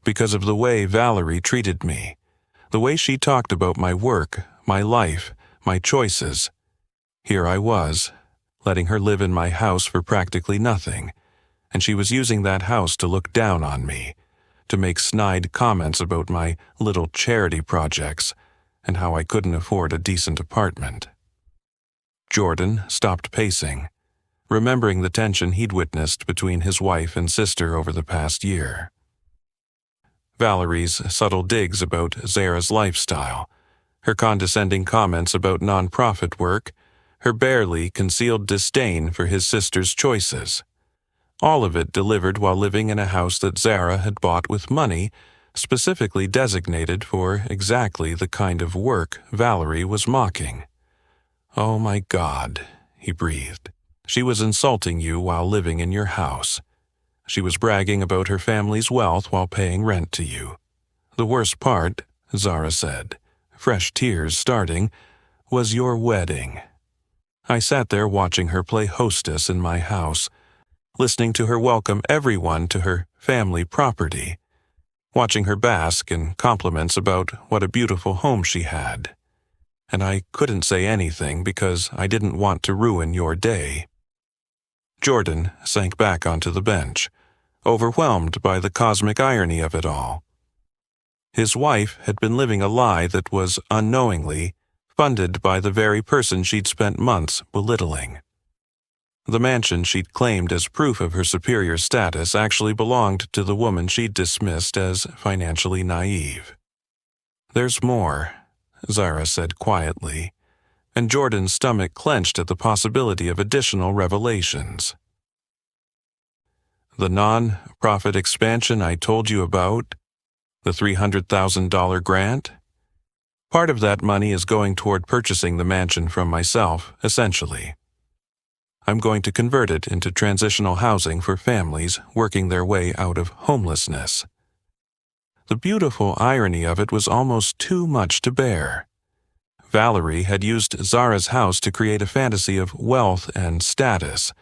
Because of the way Valerie treated me. The way she talked about my work, my life, my choices. Here I was, letting her live in my house for practically nothing, and she was using that house to look down on me, to make snide comments about my little charity projects and how I couldn't afford a decent apartment. Jordan stopped pacing, remembering the tension he'd witnessed between his wife and sister over the past year. Valerie's subtle digs about Zara's lifestyle, her condescending comments about nonprofit work, her barely concealed disdain for his sister's choices. All of it delivered while living in a house that Zara had bought with money specifically designated for exactly the kind of work Valerie was mocking. Oh my God, he breathed. She was insulting you while living in your house. She was bragging about her family's wealth while paying rent to you. The worst part, Zara said, fresh tears starting, was your wedding. I sat there watching her play hostess in my house, listening to her welcome everyone to her family property, watching her bask in compliments about what a beautiful home she had. And I couldn't say anything because I didn't want to ruin your day. Jordan sank back onto the bench, overwhelmed by the cosmic irony of it all. His wife had been living a lie that was unknowingly funded by the very person she'd spent months belittling. The mansion she'd claimed as proof of her superior status actually belonged to the woman she'd dismissed as financially naive. There's more, Zara said quietly, and Jordan's stomach clenched at the possibility of additional revelations. The non-profit expansion I told you about, the $300,000 grant, part of that money is going toward purchasing the mansion from myself, essentially. I'm going to convert it into transitional housing for families working their way out of homelessness. The beautiful irony of it was almost too much to bear. Valerie had used Zara's house to create a fantasy of wealth and status,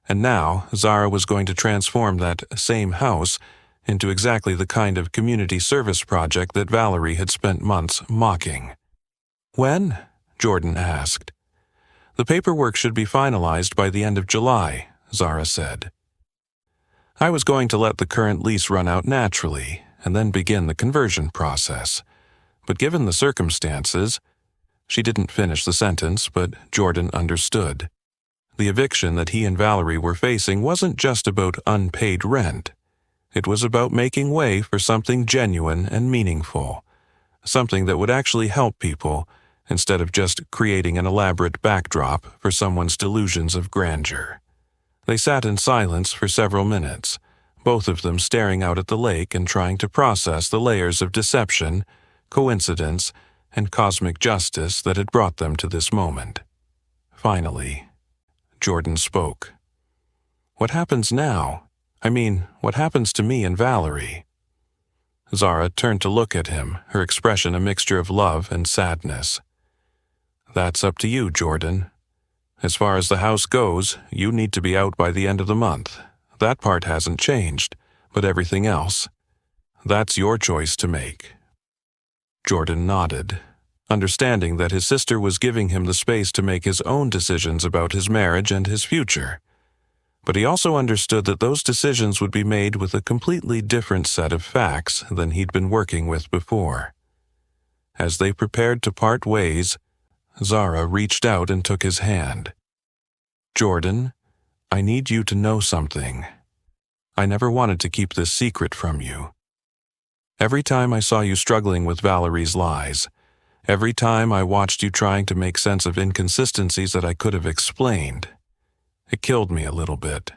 and now Zara was going to transform that same house into exactly the kind of community service project that Valerie had spent months mocking. When? Jordan asked. The paperwork should be finalized by the end of July, Zara said. I was going to let the current lease run out naturally and then begin the conversion process. But given the circumstances, She didn't finish the sentence, but Jordan understood. The eviction that he and Valerie were facing wasn't just about unpaid rent. It was about making way for something genuine and meaningful, something that would actually help people instead of just creating an elaborate backdrop for someone's delusions of grandeur. They sat in silence for several minutes, both of them staring out at the lake and trying to process the layers of deception, coincidence, and cosmic justice that had brought them to this moment. Finally, Jordan spoke. "What happens now? I mean, what happens to me and Valerie?" Zara turned to look at him, her expression a mixture of love and sadness. "That's up to you, Jordan. As far as the house goes, you need to be out by the end of the month. That part hasn't changed, but everything else, that's your choice to make." Jordan nodded, understanding that his sister was giving him the space to make his own decisions about his marriage and his future. But he also understood that those decisions would be made with a completely different set of facts than he'd been working with before. As they prepared to part ways, Zara reached out and took his hand. "Jordan, I need you to know something. I never wanted to keep this secret from you. Every time I saw you struggling with Valerie's lies, every time I watched you trying to make sense of inconsistencies that I could have explained, it killed me a little bit.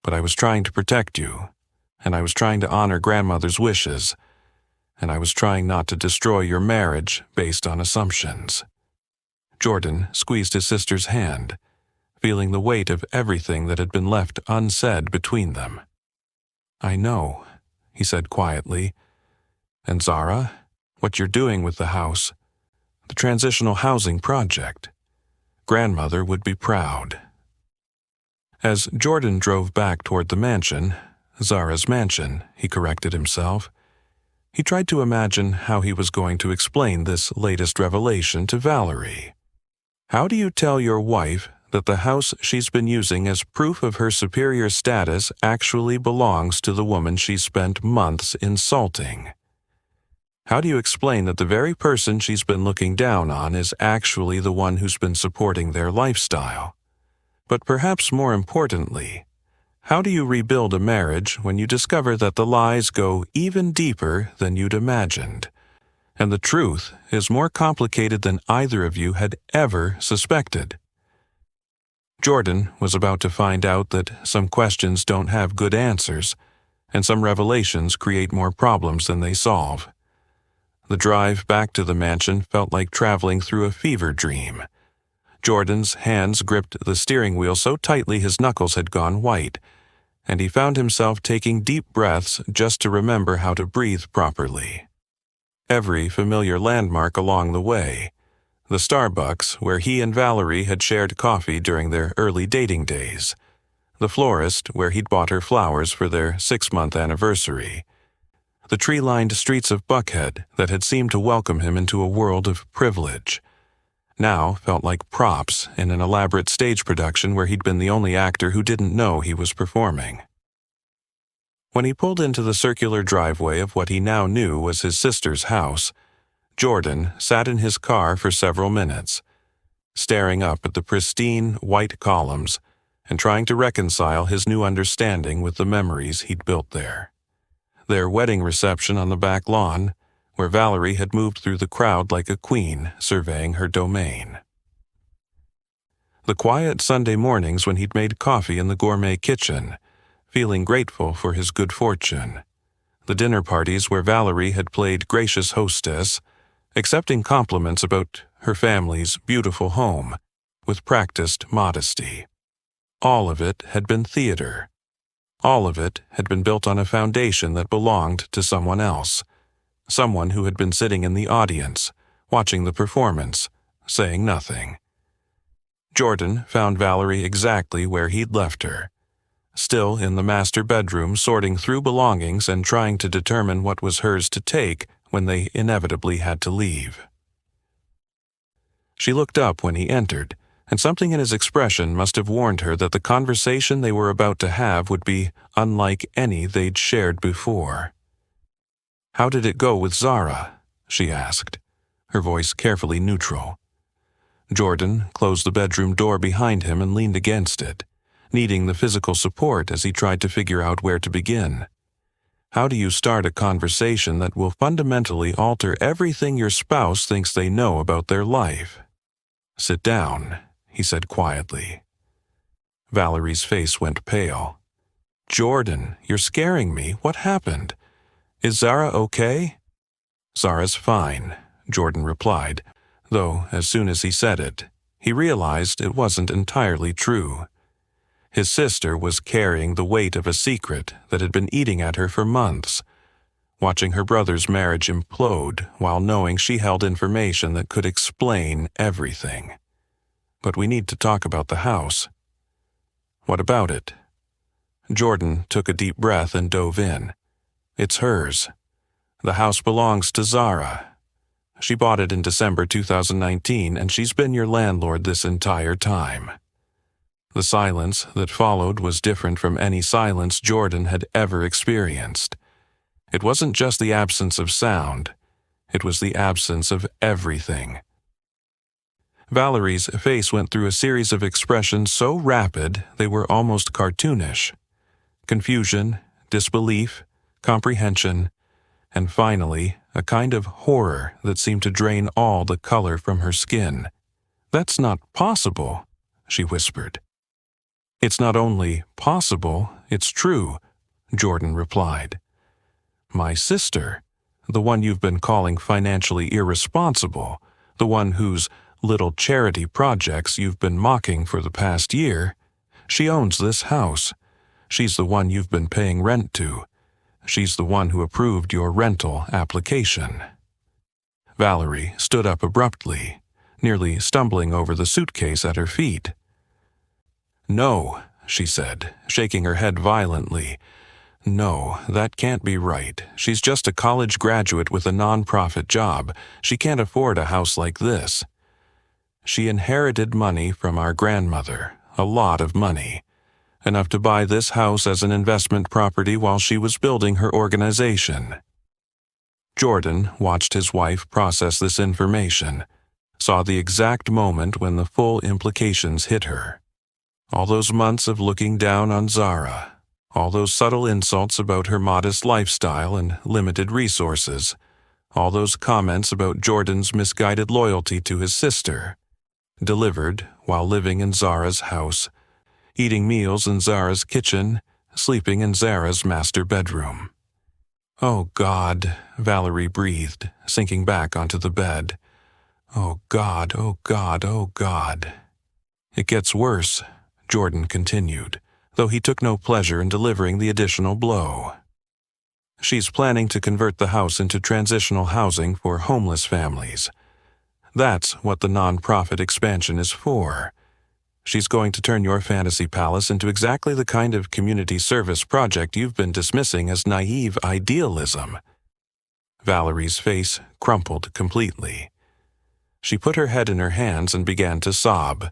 But I was trying to protect you, and I was trying to honor grandmother's wishes, and I was trying not to destroy your marriage based on assumptions." Jordan squeezed his sister's hand, feeling the weight of everything that had been left unsaid between them. "I know," he said quietly. "And Zara, what you're doing with the house, the transitional housing project, grandmother would be proud." As Jordan drove back toward the mansion, Zara's mansion, he corrected himself, he tried to imagine how he was going to explain this latest revelation to Valerie. How do you tell your wife that the house she's been using as proof of her superior status actually belongs to the woman she spent months insulting? How do you explain that the very person she's been looking down on is actually the one who's been supporting their lifestyle? But perhaps more importantly, how do you rebuild a marriage when you discover that the lies go even deeper than you'd imagined, and the truth is more complicated than either of you had ever suspected? Jordan was about to find out that some questions don't have good answers, and some revelations create more problems than they solve. The drive back to the mansion felt like traveling through a fever dream. Jordan's hands gripped the steering wheel so tightly his knuckles had gone white, and he found himself taking deep breaths just to remember how to breathe properly. Every familiar landmark along the way, the Starbucks where he and Valerie had shared coffee during their early dating days, the florist where he'd bought her flowers for their 6-month anniversary, the tree-lined streets of Buckhead that had seemed to welcome him into a world of privilege, now felt like props in an elaborate stage production where he'd been the only actor who didn't know he was performing. When he pulled into the circular driveway of what he now knew was his sister's house, Jordan sat in his car for several minutes, staring up at the pristine white columns and trying to reconcile his new understanding with the memories he'd built there. Their wedding reception on the back lawn, where Valerie had moved through the crowd like a queen surveying her domain. The quiet Sunday mornings when he'd made coffee in the gourmet kitchen, feeling grateful for his good fortune. The dinner parties where Valerie had played gracious hostess, accepting compliments about her family's beautiful home with practiced modesty. All of it had been theater. All of it had been built on a foundation that belonged to someone else, someone who had been sitting in the audience, watching the performance, saying nothing. Jordan found Valerie exactly where he'd left her, still in the master bedroom sorting through belongings and trying to determine what was hers to take when they inevitably had to leave. She looked up when he entered, and something in his expression must have warned her that the conversation they were about to have would be unlike any they'd shared before. "How did it go with Zara?" she asked. her voice carefully neutral. Jordan closed the bedroom door behind him and leaned against it, needing the physical support as he tried to figure out where to begin. How do you start a conversation that will fundamentally alter everything your spouse thinks they know about their life? "Sit down," he said quietly. Valerie's face went pale. "Jordan, you're scaring me. What happened? Is Zara okay?" "Zara's fine," Jordan replied, though as soon as he said it, he realized it wasn't entirely true. His sister was carrying the weight of a secret that had been eating at her for months, watching her brother's marriage implode while knowing she held information that could explain everything. "But we need to talk about the house." "What about it?" Jordan took a deep breath and dove in. "It's hers. The house belongs to Zara. She bought it in December 2019, and she's been your landlord this entire time." The silence that followed was different from any silence Jordan had ever experienced. It wasn't just the absence of sound, it was the absence of everything. Valerie's face went through a series of expressions so rapid they were almost cartoonish. Confusion, disbelief, comprehension, and finally, a kind of horror that seemed to drain all the color from her skin. "That's not possible," she whispered. "It's not only possible, it's true," Jordan replied. "My sister, the one you've been calling financially irresponsible, the one whose little charity projects you've been mocking for the past year, she owns this house. She's the one you've been paying rent to. She's the one who approved your rental application." Valerie stood up abruptly, nearly stumbling over the suitcase at her feet. "No," she said, shaking her head violently. "No, that can't be right. She's just a college graduate with a non-profit job. She can't afford a house like this. She inherited money from our grandmother, a lot of money, enough to buy this house as an investment property while she was building her organization." Jordan watched his wife process this information, saw the exact moment when the full implications hit her. All those months of looking down on Zara, all those subtle insults about her modest lifestyle and limited resources, all those comments about Jordan's misguided loyalty to his sister, delivered while living in Zara's house, eating meals in Zara's kitchen, sleeping in Zara's master bedroom. "Oh God," Valerie breathed, sinking back onto the bed. "Oh God, oh God, oh God." "It gets worse," Jordan continued, though he took no pleasure in delivering the additional blow. "She's planning to convert the house into transitional housing for homeless families. That's what the non-profit expansion is for. She's going to turn your fantasy palace into exactly the kind of community service project you've been dismissing as naive idealism." Valerie's face crumpled completely. She put her head in her hands and began to sob.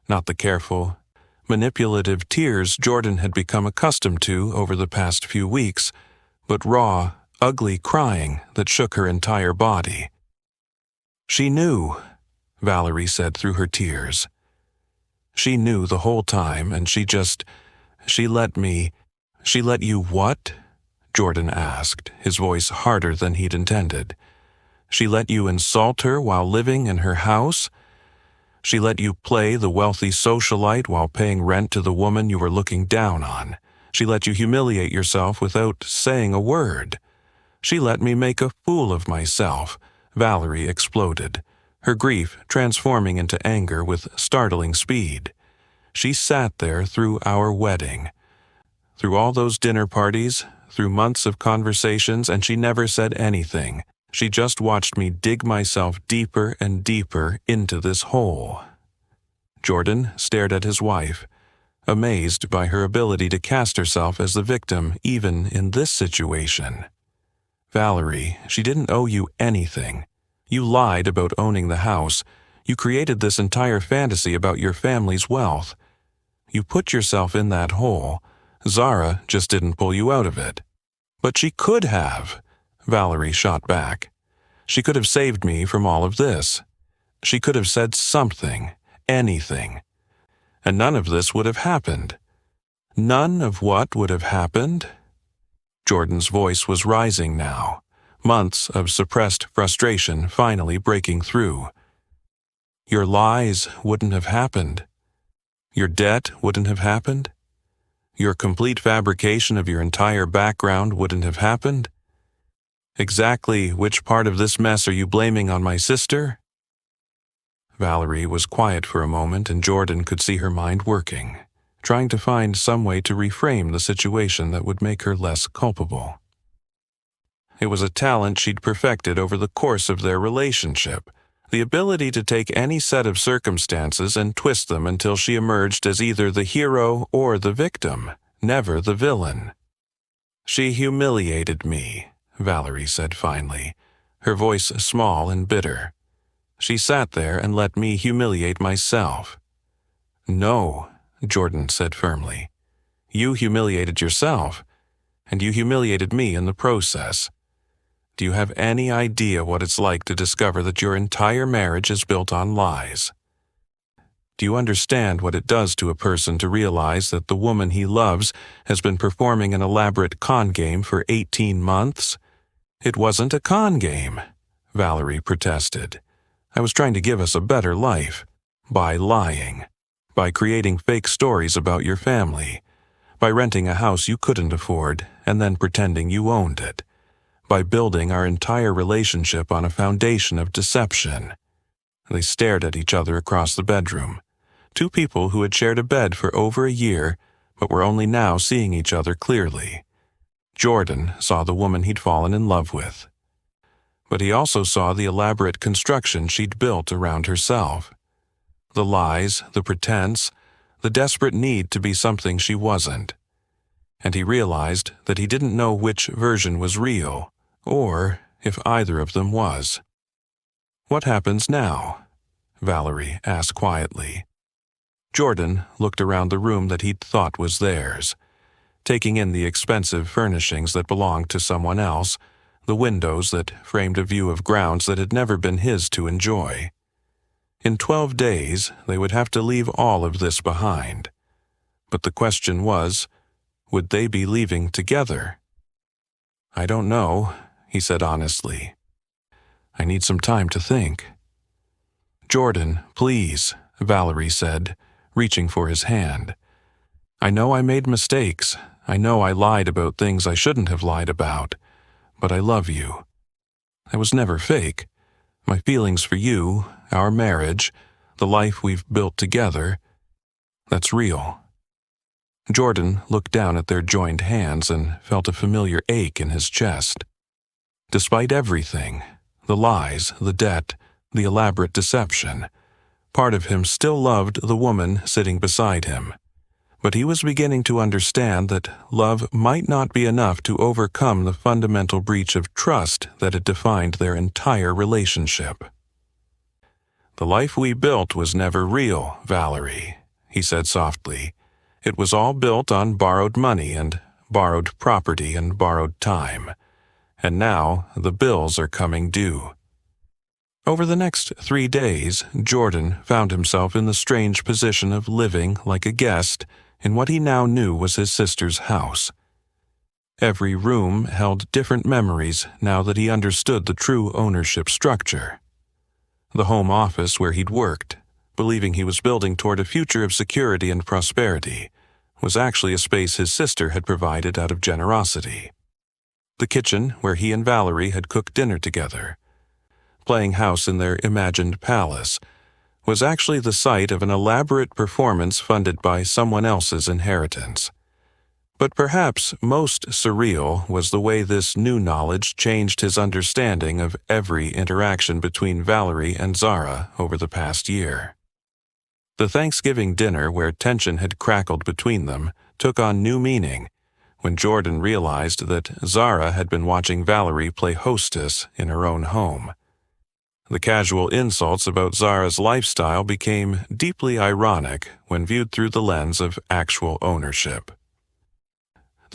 Not the careful, manipulative tears Jordan had become accustomed to over the past few weeks, but raw, ugly crying that shook her entire body. "She knew," Valerie said through her tears. "She knew the whole time, and she let me—" "She let you what?" Jordan asked, his voice harder than he'd intended. "She let you insult her while living in her house? She let you play the wealthy socialite while paying rent to the woman you were looking down on. She let you humiliate yourself without saying a word. She let me make a fool of myself," Valerie exploded, her grief transforming into anger with startling speed. "She sat there through our wedding, through all those dinner parties, through months of conversations, and she never said anything. She just watched me dig myself deeper and deeper into this hole." Jordan stared at his wife, amazed by her ability to cast herself as the victim even in this situation. "Valerie, she didn't owe you anything. You lied about owning the house. You created this entire fantasy about your family's wealth. You put yourself in that hole. Zara just didn't pull you out of it." "But she could have," Valerie shot back. She could have saved me from all of this. She could have said something, anything. And none of this would have happened. None of what would have happened? Jordan's voice was rising now, months of suppressed frustration finally breaking through. Your lies wouldn't have happened. Your debt wouldn't have happened. Your complete fabrication of your entire background wouldn't have happened. Exactly which part of this mess are you blaming on my sister? Valerie was quiet for a moment, and Jordan could see her mind working, trying to find some way to reframe the situation that would make her less culpable. It was a talent she'd perfected over the course of their relationship, the ability to take any set of circumstances and twist them until she emerged as either the hero or the victim, never the villain. She humiliated me, Valerie said finally, her voice small and bitter. She sat there and let me humiliate myself. No, Jordan said firmly. You humiliated yourself, and you humiliated me in the process. Do you have any idea what it's like to discover that your entire marriage is built on lies? Do you understand what it does to a person to realize that the woman he loves has been performing an elaborate con game for 18 months? It wasn't a con game, Valerie protested. I was trying to give us a better life. By lying. By creating fake stories about your family. By renting a house you couldn't afford and then pretending you owned it. By building our entire relationship on a foundation of deception. They stared at each other across the bedroom. Two people who had shared a bed for over a year, but were only now seeing each other clearly. Jordan saw the woman he'd fallen in love with. But he also saw the elaborate construction she'd built around herself. The lies, the pretense, the desperate need to be something she wasn't. And he realized that he didn't know which version was real, or if either of them was. What happens now? Valerie asked quietly. Jordan looked around the room that he'd thought was theirs, taking in the expensive furnishings that belonged to someone else, the windows that framed a view of grounds that had never been his to enjoy. In 12 days, they would have to leave all of this behind. But the question was, would they be leaving together? I don't know, he said honestly. I need some time to think. Jordan, please, Valerie said, reaching for his hand. I know I made mistakes. I know I lied about things I shouldn't have lied about. But I love you. I was never fake. My feelings for you, our marriage, the life we've built together, that's real. Jordan looked down at their joined hands and felt a familiar ache in his chest. Despite everything, the lies, the debt, the elaborate deception, part of him still loved the woman sitting beside him. But he was beginning to understand that love might not be enough to overcome the fundamental breach of trust that had defined their entire relationship. The life we built was never real, Valerie, he said softly. It was all built on borrowed money and borrowed property and borrowed time. And now the bills are coming due. Over the next 3 days, Jordan found himself in the strange position of living like a guest in what he now knew was his sister's house. Every room held different memories now that he understood the true ownership structure. The home office where he'd worked, believing he was building toward a future of security and prosperity, was actually a space his sister had provided out of generosity. The kitchen where he and Valerie had cooked dinner together, playing house in their imagined palace, was actually the site of an elaborate performance funded by someone else's inheritance. But perhaps most surreal was the way this new knowledge changed his understanding of every interaction between Valerie and Zara over the past year. The Thanksgiving dinner where tension had crackled between them took on new meaning when Jordan realized that Zara had been watching Valerie play hostess in her own home. The casual insults about Zara's lifestyle became deeply ironic when viewed through the lens of actual ownership.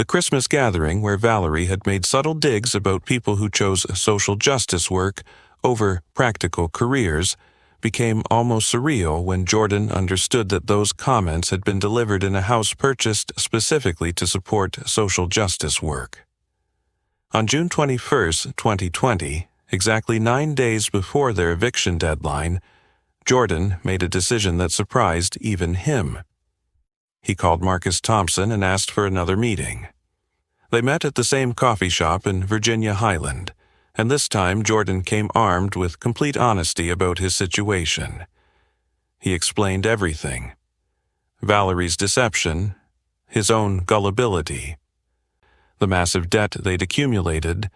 The Christmas gathering where Valerie had made subtle digs about people who chose social justice work over practical careers became almost surreal when Jordan understood that those comments had been delivered in a house purchased specifically to support social justice work. On June 21, 2020, exactly 9 days before their eviction deadline, Jordan made a decision that surprised even him. He called Marcus Thompson and asked for another meeting. They met at the same coffee shop in Virginia Highland, and this time Jordan came armed with complete honesty about his situation. He explained everything: Valerie's deception, his own gullibility, the massive debt they'd accumulated,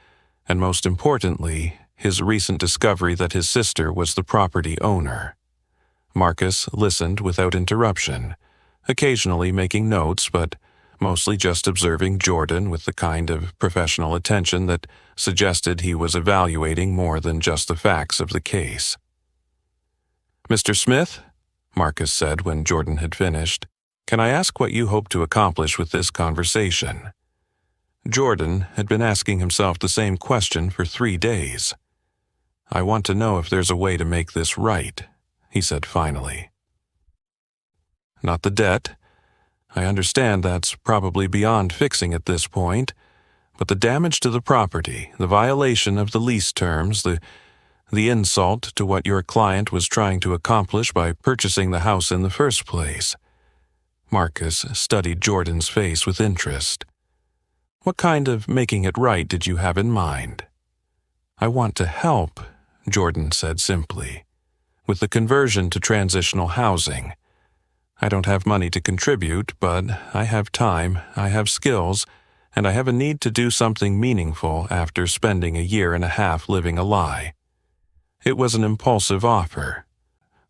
and most importantly, his recent discovery that his sister was the property owner. Marcus listened without interruption, occasionally making notes, but mostly just observing Jordan with the kind of professional attention that suggested he was evaluating more than just the facts of the case. "Mr. Smith," Marcus said when Jordan had finished, "can I ask what you hope to accomplish with this conversation?" Jordan had been asking himself the same question for 3 days. "I want to know if there's a way to make this right," he said finally. "Not the debt. I understand that's probably beyond fixing at this point, but the damage to the property, the violation of the lease terms, the insult to what your client was trying to accomplish by purchasing the house in the first place." Marcus studied Jordan's face with interest. "What kind of making it right did you have in mind?" "I want to help," Jordan said simply, "with the conversion to transitional housing. I don't have money to contribute, but I have time, I have skills, and I have a need to do something meaningful after spending a year and a half living a lie." It was an impulsive offer,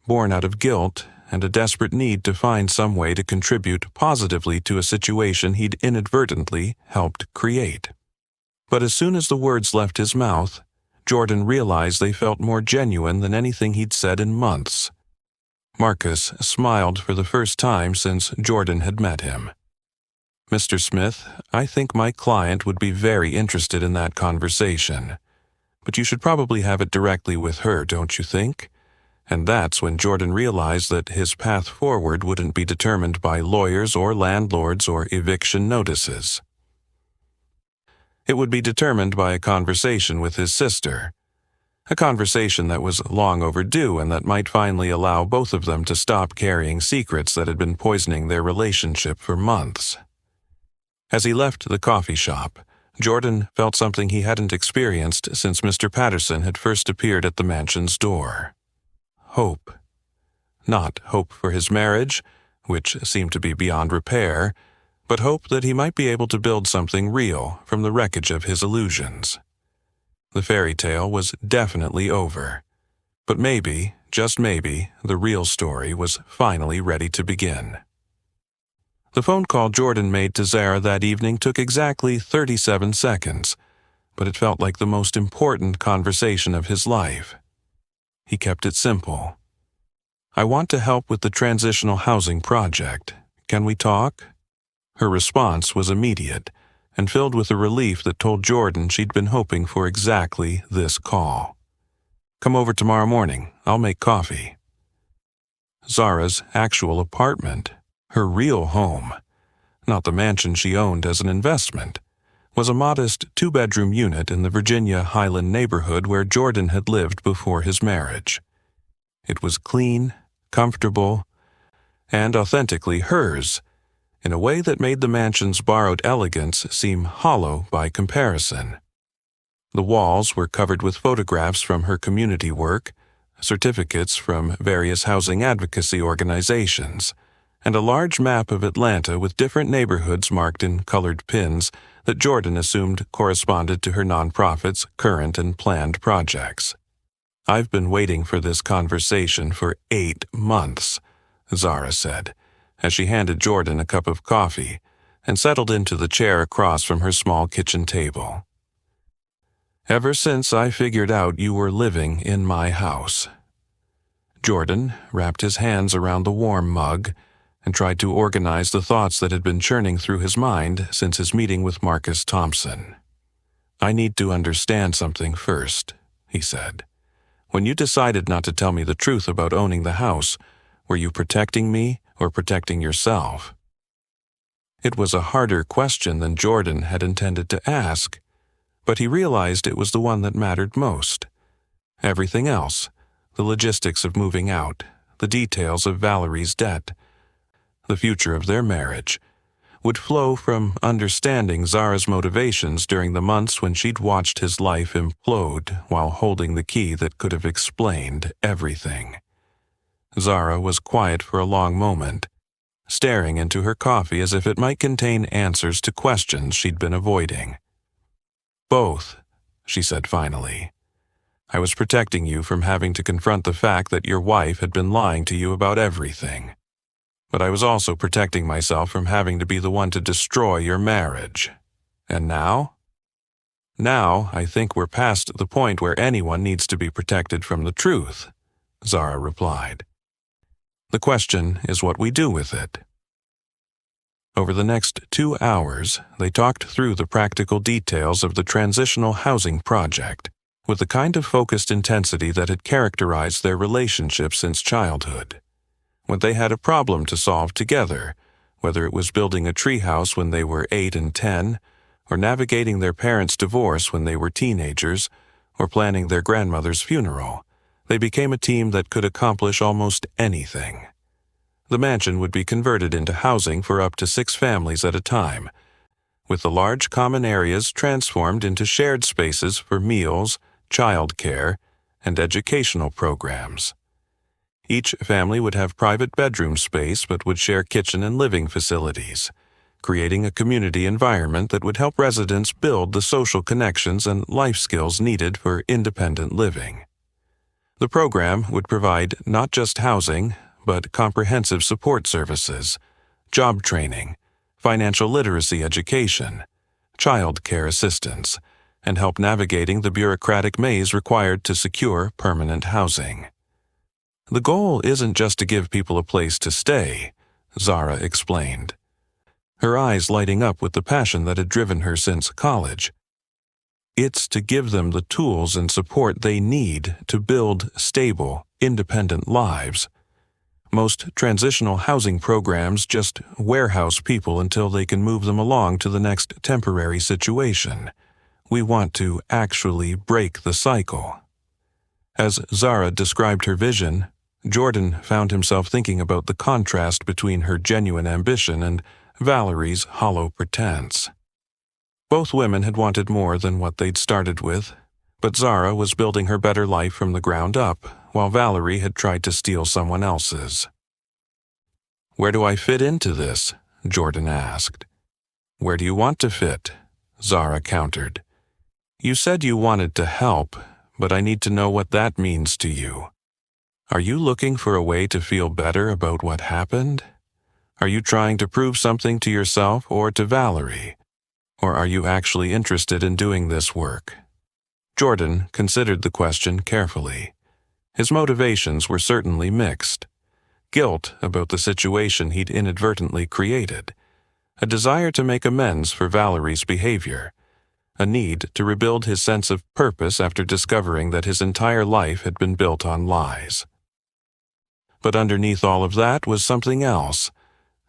born out of guilt and a desperate need to find some way to contribute positively to a situation he'd inadvertently helped create. But as soon as the words left his mouth, Jordan realized they felt more genuine than anything he'd said in months. Marcus smiled for the first time since Jordan had met him. "Mr. Smith, I think my client would be very interested in that conversation. But you should probably have it directly with her, don't you think?" And that's when Jordan realized that his path forward wouldn't be determined by lawyers or landlords or eviction notices. It would be determined by a conversation with his sister. A conversation that was long overdue and that might finally allow both of them to stop carrying secrets that had been poisoning their relationship for months. As he left the coffee shop, Jordan felt something he hadn't experienced since Mr. Patterson had first appeared at the mansion's door. Hope. Not hope for his marriage, which seemed to be beyond repair, but hope that he might be able to build something real from the wreckage of his illusions. The fairy tale was definitely over, but maybe, just maybe, the real story was finally ready to begin. The phone call Jordan made to Zara that evening took exactly 37 seconds, but it felt like the most important conversation of his life. He kept it simple. "I want to help with the transitional housing project. Can we talk?" Her response was immediate and filled with a relief that told Jordan she'd been hoping for exactly this call. "Come over tomorrow morning. I'll make coffee." Zara's actual apartment, her real home, not the mansion she owned as an investment, was a modest 2-bedroom unit in the Virginia Highland neighborhood where Jordan had lived before his marriage. It was clean, comfortable, and authentically hers, in a way that made the mansion's borrowed elegance seem hollow by comparison. The walls were covered with photographs from her community work, certificates from various housing advocacy organizations, and a large map of Atlanta with different neighborhoods marked in colored pins that Jordan assumed corresponded to her nonprofit's current and planned projects. "I've been waiting for this conversation for 8 months, Zara said, as she handed Jordan a cup of coffee and settled into the chair across from her small kitchen table. "Ever since I figured out you were living in my house." Jordan wrapped his hands around the warm mug and tried to organize the thoughts that had been churning through his mind since his meeting with Marcus Thompson. "I need to understand something first," he said. "When you decided not to tell me the truth about owning the house, were you protecting me or protecting yourself?" It was a harder question than Jordan had intended to ask, but he realized it was the one that mattered most. Everything else, the logistics of moving out, the details of Valerie's debt, the future of their marriage, would flow from understanding Zara's motivations during the months when she'd watched his life implode while holding the key that could have explained everything. Zara was quiet for a long moment, staring into her coffee as if it might contain answers to questions she'd been avoiding. "Both," she said finally. "I was protecting you from having to confront the fact that your wife had been lying to you about everything. But I was also protecting myself from having to be the one to destroy your marriage. And now? Now, I think we're past the point where anyone needs to be protected from the truth," Zara replied. "The question is what we do with it." Over the next 2 hours, they talked through the practical details of the transitional housing project, with the kind of focused intensity that had characterized their relationship since childhood. When they had a problem to solve together, whether it was building a treehouse when they were 8 and 10, or navigating their parents' divorce when they were teenagers, or planning their grandmother's funeral, they became a team that could accomplish almost anything. The mansion would be converted into housing for up to 6 families at a time, with the large common areas transformed into shared spaces for meals, child care, and educational programs. Each family would have private bedroom space but would share kitchen and living facilities, creating a community environment that would help residents build the social connections and life skills needed for independent living. The program would provide not just housing, but comprehensive support services, job training, financial literacy education, child care assistance, and help navigating the bureaucratic maze required to secure permanent housing. "The goal isn't just to give people a place to stay," Zara explained, her eyes lighting up with the passion that had driven her since college. "It's to give them the tools and support they need to build stable, independent lives. Most transitional housing programs just warehouse people until they can move them along to the next temporary situation. We want to actually break the cycle." As Zara described her vision, Jordan found himself thinking about the contrast between her genuine ambition and Valerie's hollow pretense. Both women had wanted more than what they'd started with, but Zara was building her better life from the ground up, while Valerie had tried to steal someone else's. "Where do I fit into this?" Jordan asked. "Where do you want to fit?" Zara countered. "You said you wanted to help, but I need to know what that means to you. Are you looking for a way to feel better about what happened? Are you trying to prove something to yourself or to Valerie? Or are you actually interested in doing this work?" Jordan considered the question carefully. His motivations were certainly mixed. Guilt about the situation he'd inadvertently created, a desire to make amends for Valerie's behavior, a need to rebuild his sense of purpose after discovering that his entire life had been built on lies. But underneath all of that was something else,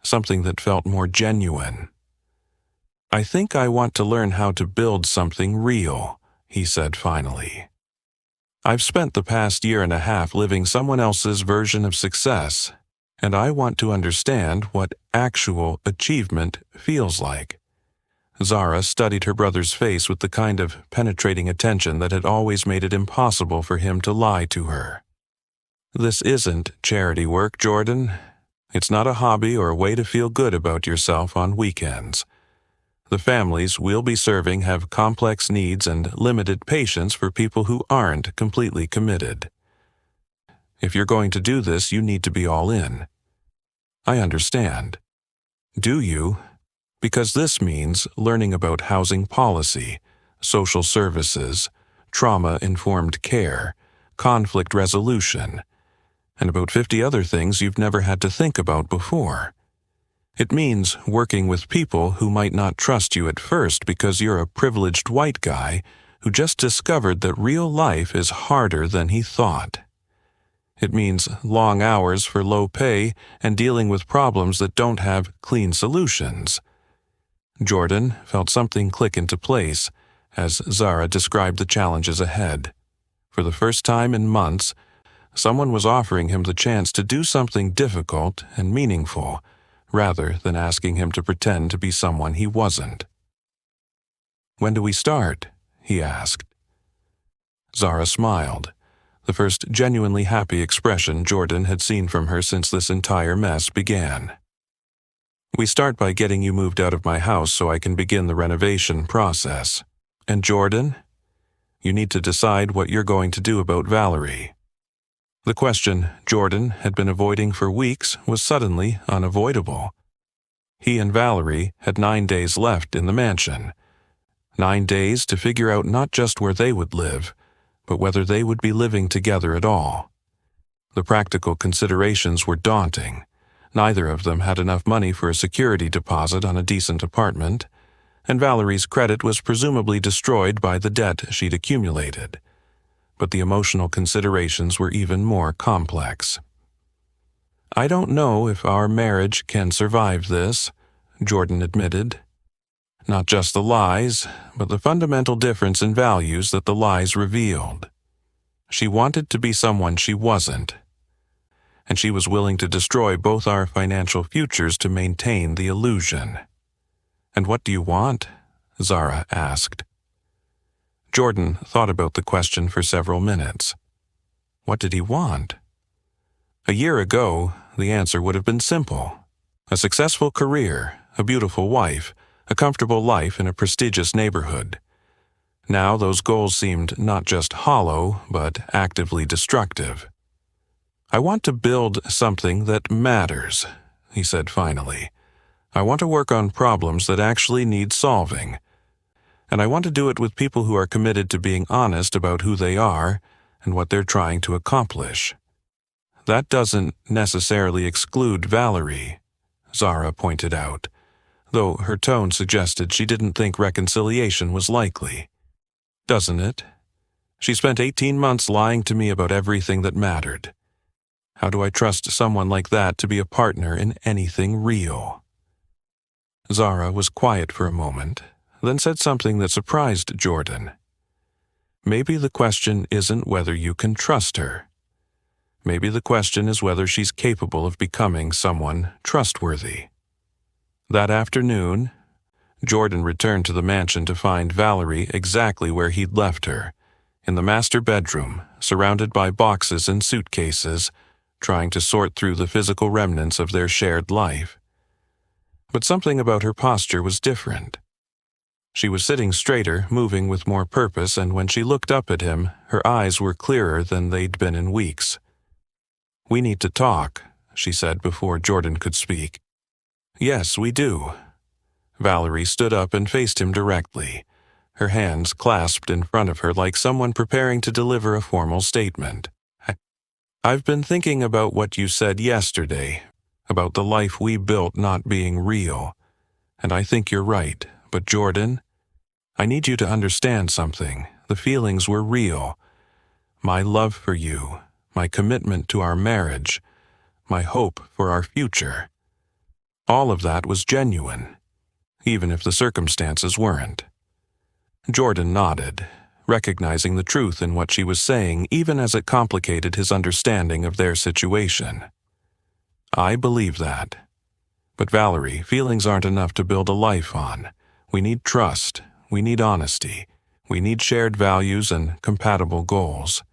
something that felt more genuine. "I think I want to learn how to build something real," he said finally. "I've spent the past 1.5 years living someone else's version of success, and I want to understand what actual achievement feels like." Zara studied her brother's face with the kind of penetrating attention that had always made it impossible for him to lie to her. "This isn't charity work, Jordan. It's not a hobby or a way to feel good about yourself on weekends. The families we'll be serving have complex needs and limited patience for people who aren't completely committed. If you're going to do this, you need to be all in." "I understand." "Do you? Because this means learning about housing policy, social services, trauma-informed care, conflict resolution, and about 50 other things you've never had to think about before," It means working with people who might not trust you at first because you're a privileged white guy who just discovered that real life is harder than he thought. It means long hours for low pay and dealing with problems that don't have clean solutions. Jordan felt something click into place as Zara described the challenges ahead. For the first time in months, someone was offering him the chance to do something difficult and meaningful, rather than asking him to pretend to be someone he wasn't. "When do we start?" he asked. Zara smiled, the first genuinely happy expression Jordan had seen from her since this entire mess began. "We start by getting you moved out of my house so I can begin the renovation process. And Jordan, you need to decide what you're going to do about Valerie." The question Jordan had been avoiding for weeks was suddenly unavoidable. He and Valerie had 9 days left in the mansion. 9 days to figure out not just where they would live, but whether they would be living together at all. The practical considerations were daunting. Neither of them had enough money for a security deposit on a decent apartment, and Valerie's credit was presumably destroyed by the debt she'd accumulated. But the emotional considerations were even more complex. "I don't know if our marriage can survive this," Jordan admitted. Not just the lies, but the fundamental difference in values that the lies revealed. She wanted to be someone she wasn't, and she was willing to destroy both our financial futures to maintain the illusion. "And what do you want?" Zara asked. Jordan thought about the question for several minutes. What did he want? A year ago, the answer would have been simple. A successful career, a beautiful wife, a comfortable life in a prestigious neighborhood. Now those goals seemed not just hollow, but actively destructive. "I want to build something that matters," he said finally. "I want to work on problems that actually need solving. And I want to do it with people who are committed to being honest about who they are and what they're trying to accomplish. That doesn't necessarily exclude Valerie," Zara pointed out, though her tone suggested she didn't think reconciliation was likely. "Doesn't it? She spent 18 months lying to me about everything that mattered. How do I trust someone like that to be a partner in anything real?" Zara was quiet for a moment, then said something that surprised Jordan. "Maybe the question isn't whether you can trust her. Maybe the question is whether she's capable of becoming someone trustworthy." That afternoon, Jordan returned to the mansion to find Valerie exactly where he'd left her, in the master bedroom, surrounded by boxes and suitcases, trying to sort through the physical remnants of their shared life. But something about her posture was different. She was sitting straighter, moving with more purpose, and when she looked up at him, her eyes were clearer than they'd been in weeks. "We need to talk," she said before Jordan could speak. "Yes, we do." Valerie stood up and faced him directly, her hands clasped in front of her like someone preparing to deliver a formal statement. "I've been thinking about what you said yesterday, about the life we built not being real, and I think you're right, but Jordan, I need you to understand something. The feelings were real. My love for you, my commitment to our marriage, my hope for our future. All of that was genuine, even if the circumstances weren't." Jordan nodded, recognizing the truth in what she was saying even as it complicated his understanding of their situation. "I believe that. But Valerie, feelings aren't enough to build a life on. We need trust. We need honesty. We need shared values and compatible goals.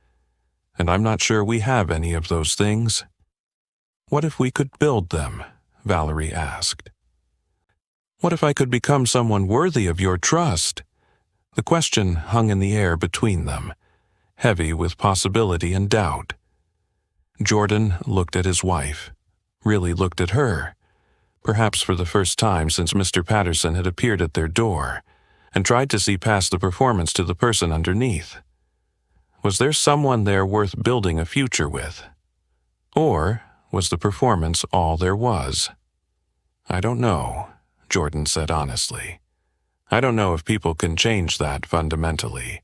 And I'm not sure we have any of those things." "What if we could build them?" Valerie asked. "What if I could become someone worthy of your trust?" The question hung in the air between them, heavy with possibility and doubt. Jordan looked at his wife, really looked at her, perhaps for the first time since Mr. Patterson had appeared at their door, and tried to see past the performance to the person underneath. Was there someone there worth building a future with? Or was the performance all there was? "I don't know," Jordan said honestly. "I don't know if people can change that fundamentally,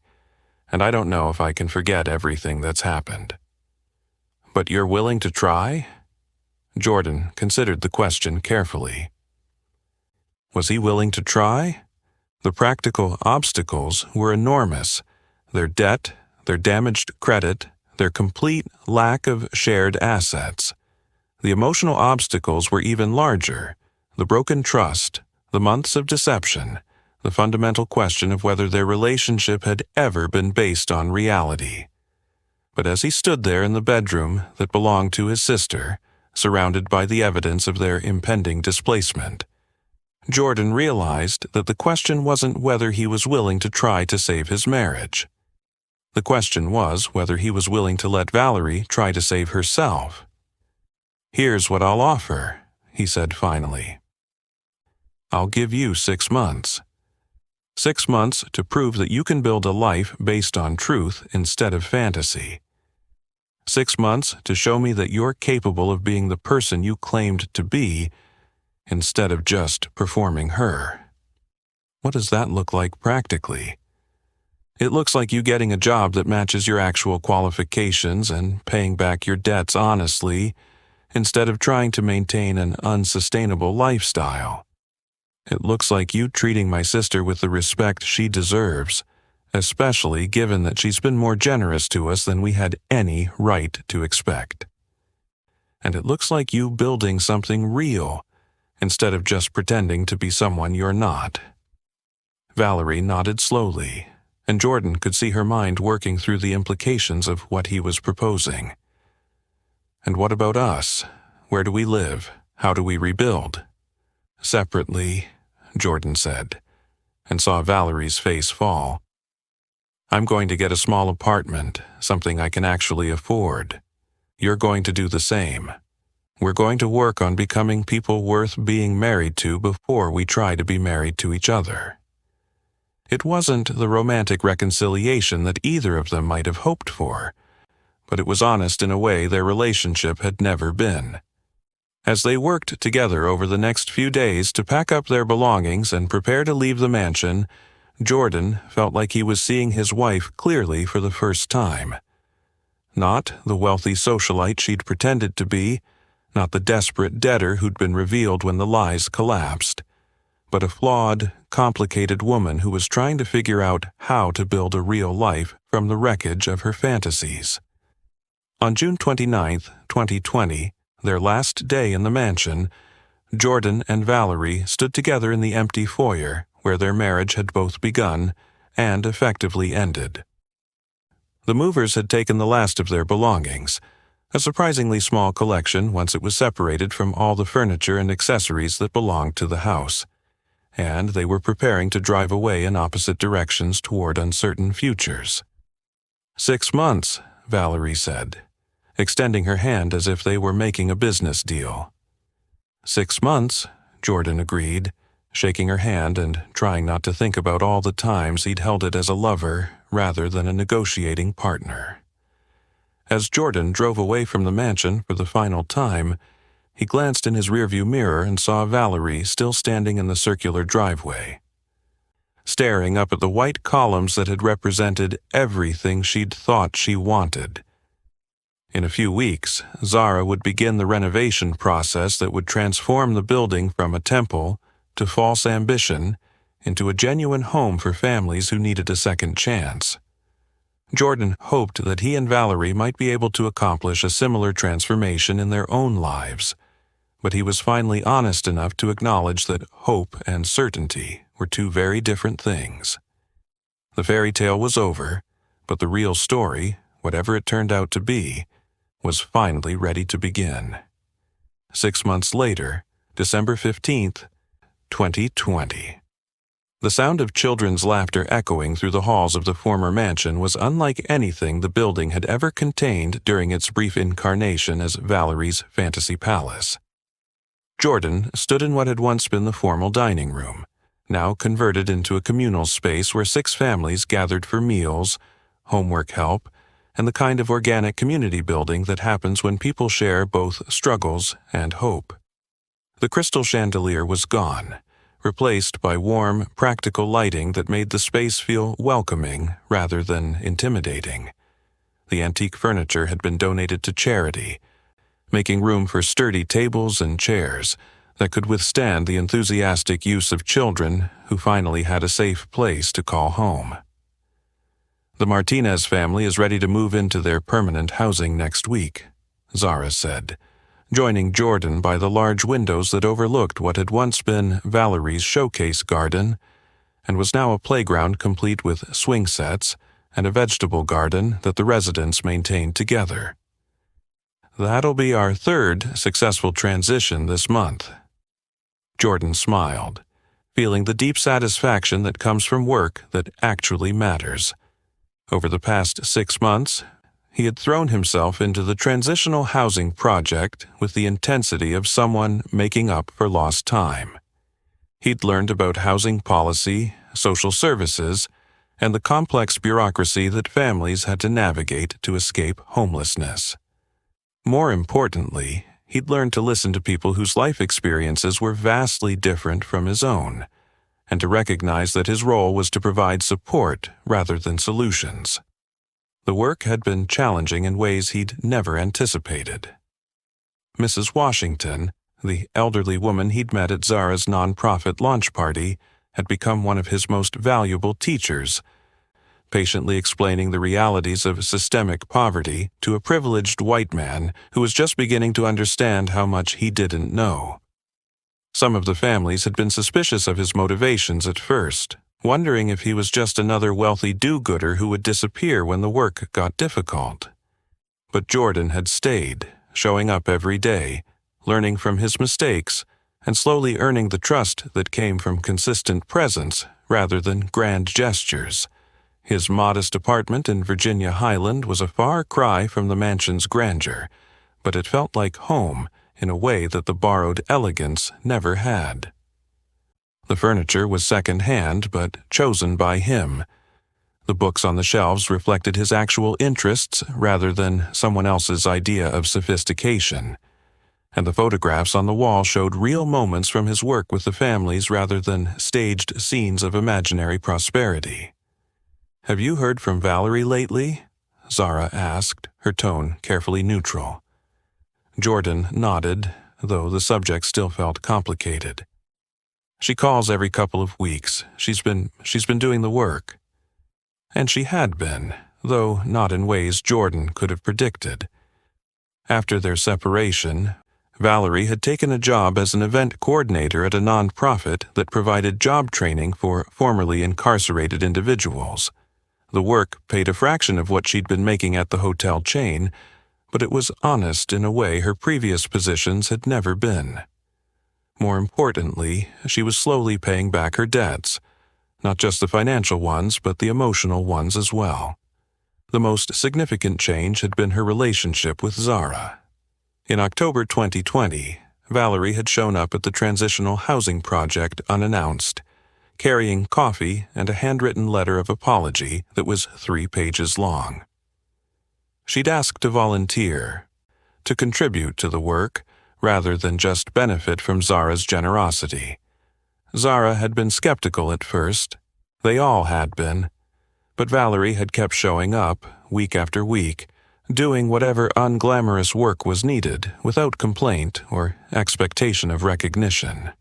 and I don't know if I can forget everything that's happened." "But you're willing to try?" Jordan considered the question carefully. Was he willing to try? The practical obstacles were enormous. Their debt, their damaged credit, their complete lack of shared assets. The emotional obstacles were even larger. The broken trust, the months of deception, the fundamental question of whether their relationship had ever been based on reality. But as he stood there in the bedroom that belonged to his sister, surrounded by the evidence of their impending displacement, Jordan realized that the question wasn't whether he was willing to try to save his marriage. The question was whether he was willing to let Valerie try to save herself. "Here's what I'll offer," he said finally. "I'll give you 6 months. 6 months to prove that you can build a life based on truth instead of fantasy. 6 months to show me that you're capable of being the person you claimed to be instead of just performing her." What does that look like practically? It looks like you getting a job that matches your actual qualifications and paying back your debts honestly, instead of trying to maintain an unsustainable lifestyle. It looks like you treating my sister with the respect she deserves, especially given that she's been more generous to us than we had any right to expect. And it looks like you building something real, instead of just pretending to be someone you're not. Valerie nodded slowly, and Jordan could see her mind working through the implications of what he was proposing. "And what about us? Where do we live? How do we rebuild?" "Separately," Jordan said, and saw Valerie's face fall. "I'm going to get a small apartment, something I can actually afford. You're going to do the same. We're going to work on becoming people worth being married to before we try to be married to each other." It wasn't the romantic reconciliation that either of them might have hoped for, but it was honest in a way their relationship had never been. As they worked together over the next few days to pack up their belongings and prepare to leave the mansion, Jordan felt like he was seeing his wife clearly for the first time. Not the wealthy socialite she'd pretended to be, not the desperate debtor who'd been revealed when the lies collapsed, but a flawed, complicated woman who was trying to figure out how to build a real life from the wreckage of her fantasies. On June 29, 2020, their last day in the mansion, Jordan and Valerie stood together in the empty foyer where their marriage had both begun and effectively ended. The movers had taken the last of their belongings, a surprisingly small collection once it was separated from all the furniture and accessories that belonged to the house, and they were preparing to drive away in opposite directions toward uncertain futures. 6 months, Valerie said, extending her hand as if they were making a business deal. 6 months, Jordan agreed, shaking her hand and trying not to think about all the times he'd held it as a lover rather than a negotiating partner. As Jordan drove away from the mansion for the final time, he glanced in his rearview mirror and saw Valerie still standing in the circular driveway, staring up at the white columns that had represented everything she'd thought she wanted. In a few weeks, Zara would begin the renovation process that would transform the building from a temple to false ambition into a genuine home for families who needed a second chance. Jordan hoped that he and Valerie might be able to accomplish a similar transformation in their own lives, but he was finally honest enough to acknowledge that hope and certainty were two very different things. The fairy tale was over, but the real story, whatever it turned out to be, was finally ready to begin. 6 months later, December 15th, 2020. The sound of children's laughter echoing through the halls of the former mansion was unlike anything the building had ever contained during its brief incarnation as Valerie's fantasy palace. Jordan stood in what had once been the formal dining room, now converted into a communal space where 6 families gathered for meals, homework help, and the kind of organic community building that happens when people share both struggles and hope. The crystal chandelier was gone, replaced by warm, practical lighting that made the space feel welcoming rather than intimidating. The antique furniture had been donated to charity, making room for sturdy tables and chairs that could withstand the enthusiastic use of children who finally had a safe place to call home. "The Martinez family is ready to move into their permanent housing next week," Zara said, joining Jordan by the large windows that overlooked what had once been Valerie's showcase garden and was now a playground complete with swing sets and a vegetable garden that the residents maintained together. "That'll be our third successful transition this month." Jordan smiled, feeling the deep satisfaction that comes from work that actually matters. Over the past 6 months, he had thrown himself into the transitional housing project with the intensity of someone making up for lost time. He'd learned about housing policy, social services, and the complex bureaucracy that families had to navigate to escape homelessness. More importantly, he'd learned to listen to people whose life experiences were vastly different from his own, and to recognize that his role was to provide support rather than solutions. The work had been challenging in ways he'd never anticipated. Mrs. Washington, the elderly woman he'd met at Zara's nonprofit launch party, had become one of his most valuable teachers, patiently explaining the realities of systemic poverty to a privileged white man who was just beginning to understand how much he didn't know. Some of the families had been suspicious of his motivations at first, wondering if he was just another wealthy do-gooder who would disappear when the work got difficult. But Jordan had stayed, showing up every day, learning from his mistakes, and slowly earning the trust that came from consistent presence rather than grand gestures. His modest apartment in Virginia Highland was a far cry from the mansion's grandeur, but it felt like home in a way that the borrowed elegance never had. The furniture was second-hand, but chosen by him. The books on the shelves reflected his actual interests rather than someone else's idea of sophistication, and the photographs on the wall showed real moments from his work with the families rather than staged scenes of imaginary prosperity. "Have you heard from Valerie lately?" Zara asked, her tone carefully neutral. Jordan nodded, though the subject still felt complicated. "She calls every couple of weeks. She's been doing the work." And she had been, though not in ways Jordan could have predicted. After their separation, Valerie had taken a job as an event coordinator at a nonprofit that provided job training for formerly incarcerated individuals. The work paid a fraction of what she'd been making at the hotel chain, but it was honest in a way her previous positions had never been. More importantly, she was slowly paying back her debts, not just the financial ones, but the emotional ones as well. The most significant change had been her relationship with Zara. In October 2020, Valerie had shown up at the transitional housing project unannounced, carrying coffee and a handwritten letter of apology that was 3 pages long. She'd asked to volunteer, to contribute to the work, rather than just benefit from Zara's generosity. Zara had been skeptical at first. They all had been. But Valerie had kept showing up, week after week, doing whatever unglamorous work was needed without complaint or expectation of recognition.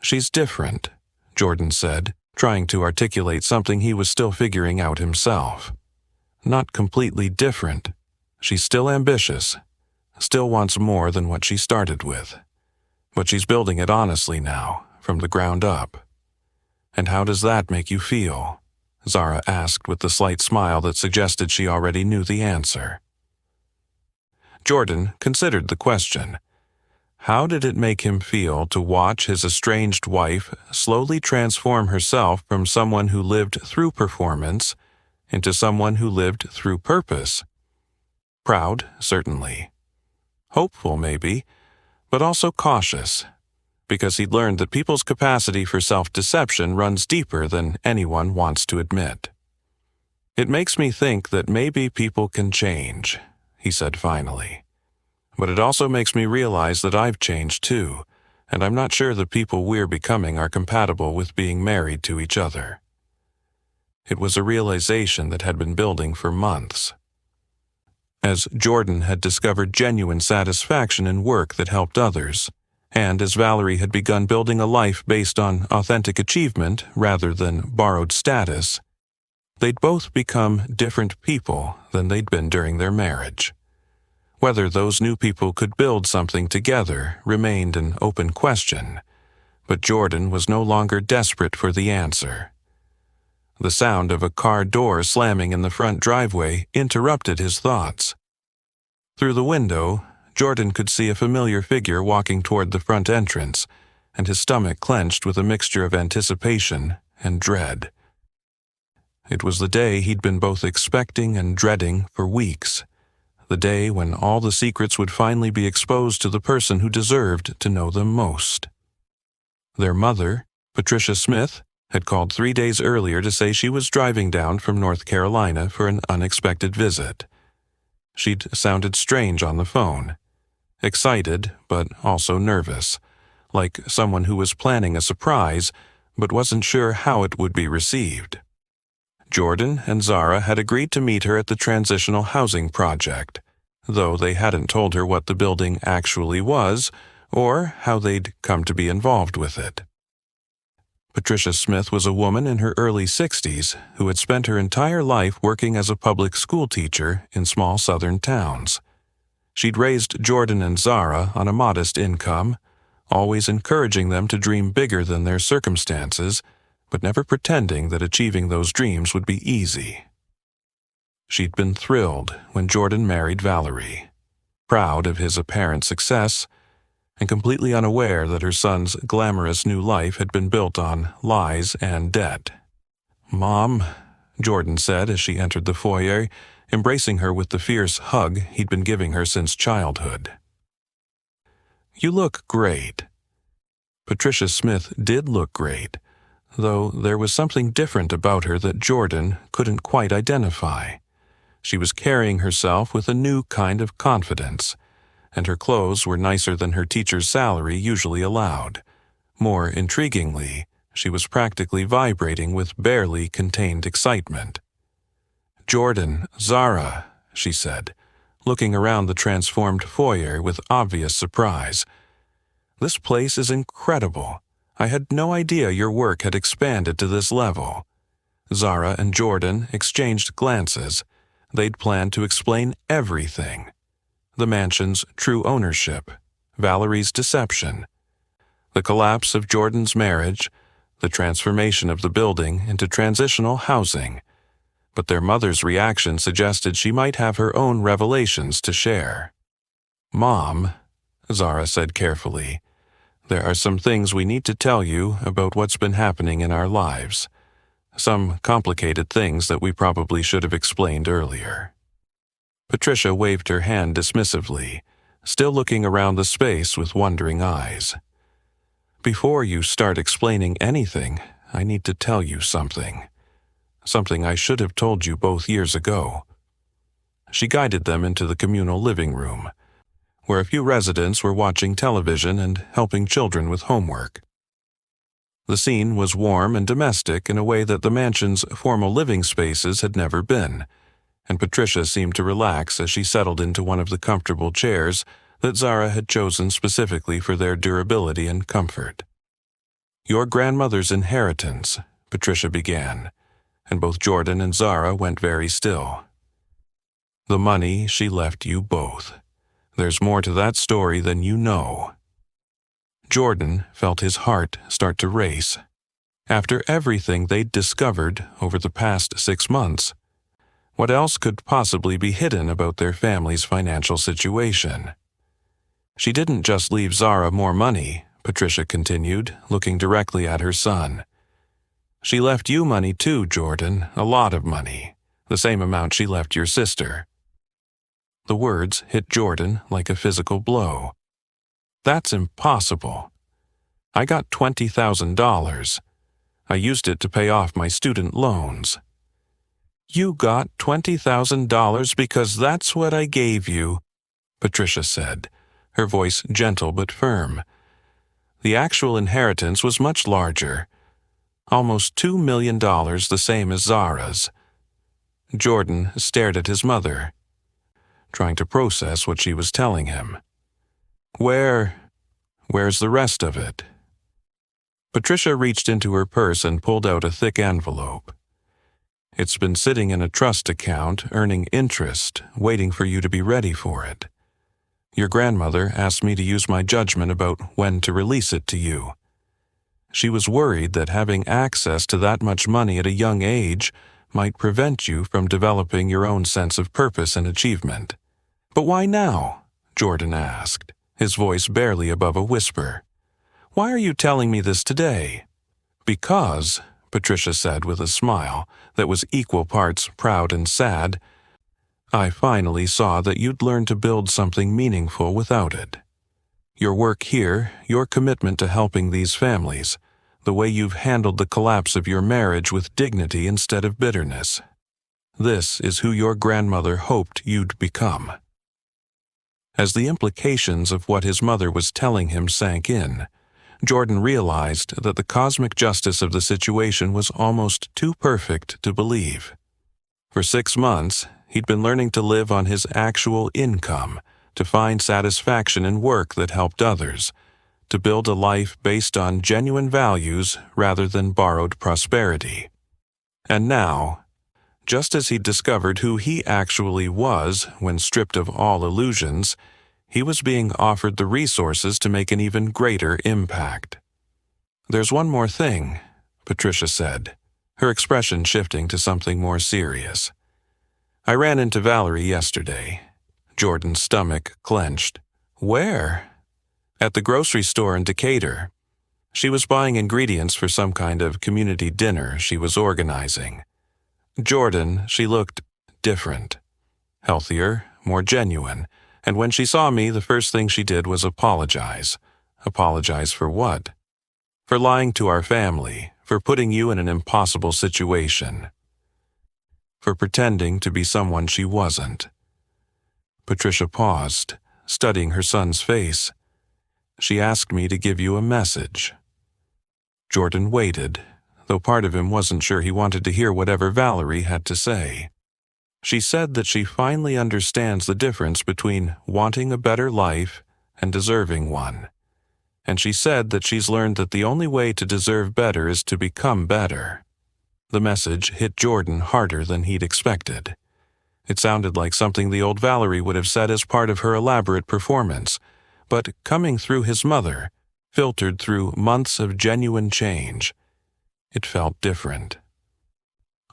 "She's different," Jordan said, trying to articulate something he was still figuring out himself. "Not completely different. She's still ambitious, still wants more than what she started with. But she's building it honestly now, from the ground up." "And how does that make you feel?" Zara asked with the slight smile that suggested she already knew the answer. Jordan considered the question. How did it make him feel to watch his estranged wife slowly transform herself from someone who lived through performance into someone who lived through purpose? Proud, certainly. Hopeful, maybe, but also cautious, because he'd learned that people's capacity for self-deception runs deeper than anyone wants to admit. "It makes me think that maybe people can change," he said finally. "But it also makes me realize that I've changed too, and I'm not sure the people we're becoming are compatible with being married to each other." It was a realization that had been building for months. As Jordan had discovered genuine satisfaction in work that helped others, and as Valerie had begun building a life based on authentic achievement rather than borrowed status, they'd both become different people than they'd been during their marriage. Whether those new people could build something together remained an open question, but Jordan was no longer desperate for the answer. The sound of a car door slamming in the front driveway interrupted his thoughts. Through the window, Jordan could see a familiar figure walking toward the front entrance, and his stomach clenched with a mixture of anticipation and dread. It was the day he'd been both expecting and dreading for weeks, the day when all the secrets would finally be exposed to the person who deserved to know them most. Their mother, Patricia Smith, had called 3 days earlier to say she was driving down from North Carolina for an unexpected visit. She'd sounded strange on the phone, excited but also nervous, like someone who was planning a surprise but wasn't sure how it would be received. Jordan and Zara had agreed to meet her at the transitional housing project, though they hadn't told her what the building actually was or how they'd come to be involved with it. Patricia Smith was a woman in her early 60s who had spent her entire life working as a public school teacher in small southern towns. She'd raised Jordan and Zara on a modest income, always encouraging them to dream bigger than their circumstances, but never pretending that achieving those dreams would be easy. She'd been thrilled when Jordan married Valerie, proud of his apparent success, and completely unaware that her son's glamorous new life had been built on lies and debt. "Mom," Jordan said as she entered the foyer, embracing her with the fierce hug he'd been giving her since childhood. "You look great." Patricia Smith did look great, though there was something different about her that Jordan couldn't quite identify. She was carrying herself with a new kind of confidence, and her clothes were nicer than her teacher's salary usually allowed. More intriguingly, she was practically vibrating with barely contained excitement. "Jordan, Zara," she said, looking around the transformed foyer with obvious surprise. "This place is incredible. I had no idea your work had expanded to this level." Zara and Jordan exchanged glances. They'd planned to explain everything. The mansion's true ownership, Valerie's deception, the collapse of Jordan's marriage, the transformation of the building into transitional housing. But their mother's reaction suggested she might have her own revelations to share. "Mom," Zara said carefully, "there are some things we need to tell you about what's been happening in our lives. Some complicated things that we probably should have explained earlier." Patricia waved her hand dismissively, still looking around the space with wondering eyes. "Before you start explaining anything, I need to tell you something. Something I should have told you both years ago." She guided them into the communal living room, where a few residents were watching television and helping children with homework. The scene was warm and domestic in a way that the mansion's formal living spaces had never been, and Patricia seemed to relax as she settled into one of the comfortable chairs that Zara had chosen specifically for their durability and comfort. "Your grandmother's inheritance," Patricia began, and both Jordan and Zara went very still. "The money she left you both. There's more to that story than you know." Jordan felt his heart start to race. After everything they'd discovered over the past 6 months, what else could possibly be hidden about their family's financial situation? "She didn't just leave Zara more money," Patricia continued, looking directly at her son. "She left you money too, Jordan, a lot of money, the same amount she left your sister." The words hit Jordan like a physical blow. "That's impossible. I got $20,000. I used it to pay off my student loans." "You got $20,000 because that's what I gave you," Patricia said, her voice gentle but firm. The actual inheritance was much larger, almost $2 million, the same as Zara's. Jordan stared at his mother, trying to process what she was telling him. Where's the rest of it? Patricia reached into her purse and pulled out a thick envelope. It's been sitting in a trust account, earning interest, waiting for you to be ready for it. Your grandmother asked me to use my judgment about when to release it to you. She was worried that having access to that much money at a young age might prevent you from developing your own sense of purpose and achievement. But why now? Jordan asked, his voice barely above a whisper. Why are you telling me this today? Because, Patricia said with a smile that was equal parts proud and sad, I finally saw that you'd learn to build something meaningful without it. Your work here, your commitment to helping these families, the way you've handled the collapse of your marriage with dignity instead of bitterness. This is who your grandmother hoped you'd become. As the implications of what his mother was telling him sank in, Jordan realized that the cosmic justice of the situation was almost too perfect to believe. For 6 months, he'd been learning to live on his actual income, to find satisfaction in work that helped others, to build a life based on genuine values rather than borrowed prosperity. And now, just as he'd discovered who he actually was when stripped of all illusions, he was being offered the resources to make an even greater impact. There's one more thing, Patricia said, her expression shifting to something more serious. I ran into Valerie yesterday. Jordan's stomach clenched. Where? At the grocery store in Decatur. She was buying ingredients for some kind of community dinner she was organizing. Jordan, she looked different, healthier, more genuine, and when she saw me, the first thing she did was apologize. Apologize for what? For lying to our family, for putting you in an impossible situation, for pretending to be someone she wasn't. Patricia paused, studying her son's face. She asked me to give you a message. Jordan waited, though part of him wasn't sure he wanted to hear whatever Valerie had to say. She said that she finally understands the difference between wanting a better life and deserving one. And she said that she's learned that the only way to deserve better is to become better. The message hit Jordan harder than he'd expected. It sounded like something the old Valerie would have said as part of her elaborate performance, but coming through his mother, filtered through months of genuine change, it felt different.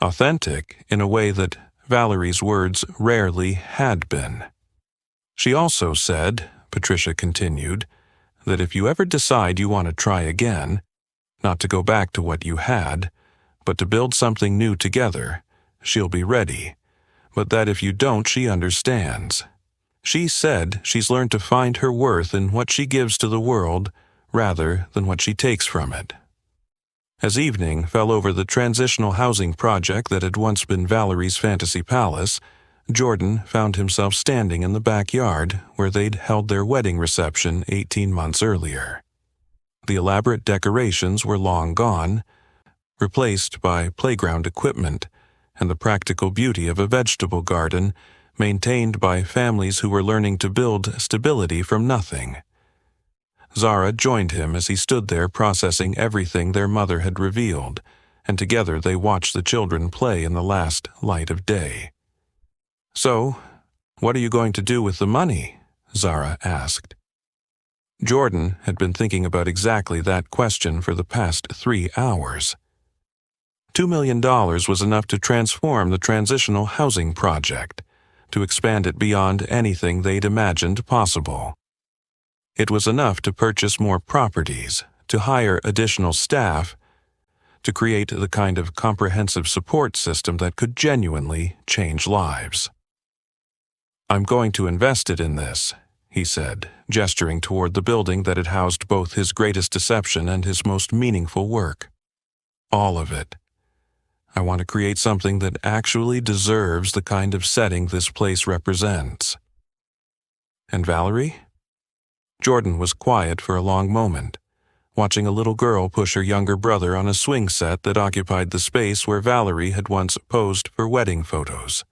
Authentic in a way that Valerie's words rarely had been. She also said, Patricia continued, that if you ever decide you want to try again, not to go back to what you had, but to build something new together, she'll be ready. But that if you don't, she understands. She said she's learned to find her worth in what she gives to the world rather than what she takes from it. As evening fell over the transitional housing project that had once been Valerie's fantasy palace, Jordan found himself standing in the backyard where they'd held their wedding reception 18 months earlier. The elaborate decorations were long gone, replaced by playground equipment and the practical beauty of a vegetable garden maintained by families who were learning to build stability from nothing. Zara joined him as he stood there processing everything their mother had revealed, and together they watched the children play in the last light of day. So, what are you going to do with the money? Zara asked. Jordan had been thinking about exactly that question for the past 3 hours. $2 million was enough to transform the transitional housing project, to expand it beyond anything they'd imagined possible. It was enough to purchase more properties, to hire additional staff, to create the kind of comprehensive support system that could genuinely change lives. I'm going to invest it in this, he said, gesturing toward the building that had housed both his greatest deception and his most meaningful work. All of it. I want to create something that actually deserves the kind of setting this place represents. And Valerie? Jordan was quiet for a long moment, watching a little girl push her younger brother on a swing set that occupied the space where Valerie had once posed for wedding photos.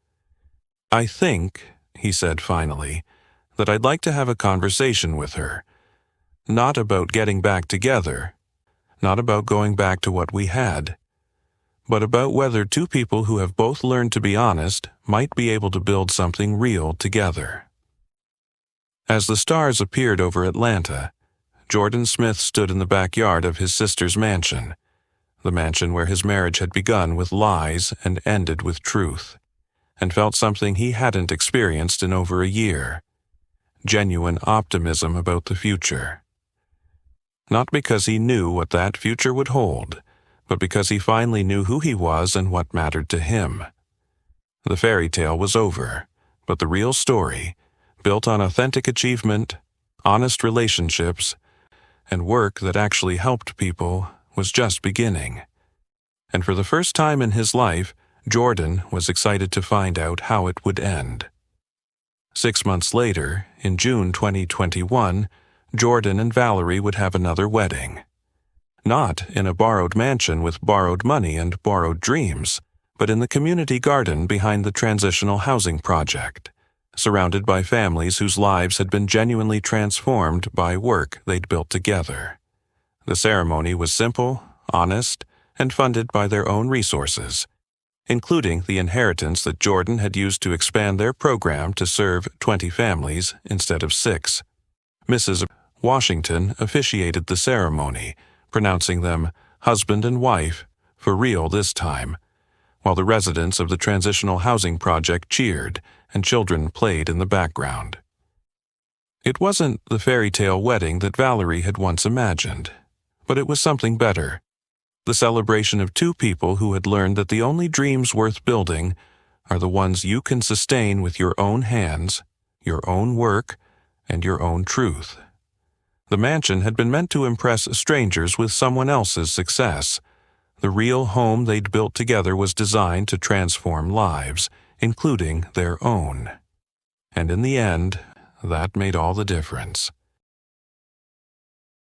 "I think," he said finally, "that I'd like to have a conversation with her. Not about getting back together, not about going back to what we had, but about whether two people who have both learned to be honest might be able to build something real together." As the stars appeared over Atlanta, Jordan Smith stood in the backyard of his sister's mansion, the mansion where his marriage had begun with lies and ended with truth, and felt something he hadn't experienced in over a year: genuine optimism about the future. Not because he knew what that future would hold, but because he finally knew who he was and what mattered to him. The fairy tale was over, but the real story, built on authentic achievement, honest relationships, and work that actually helped people, was just beginning. And for the first time in his life, Jordan was excited to find out how it would end. 6 months later, in June 2021, Jordan and Valerie would have another wedding. Not in a borrowed mansion with borrowed money and borrowed dreams, but in the community garden behind the transitional housing project, surrounded by families whose lives had been genuinely transformed by work they'd built together. The ceremony was simple, honest, and funded by their own resources, including the inheritance that Jordan had used to expand their program to serve 20 families instead of 6. Mrs. Washington officiated the ceremony, pronouncing them husband and wife, for real this time, while the residents of the transitional housing project cheered and children played in the background. It wasn't the fairy tale wedding that Valerie had once imagined, but it was something better: the celebration of two people who had learned that the only dreams worth building are the ones you can sustain with your own hands, your own work, and your own truth. The mansion had been meant to impress strangers with someone else's success. The real home they'd built together was designed to transform lives, including their own. And in the end, that made all the difference.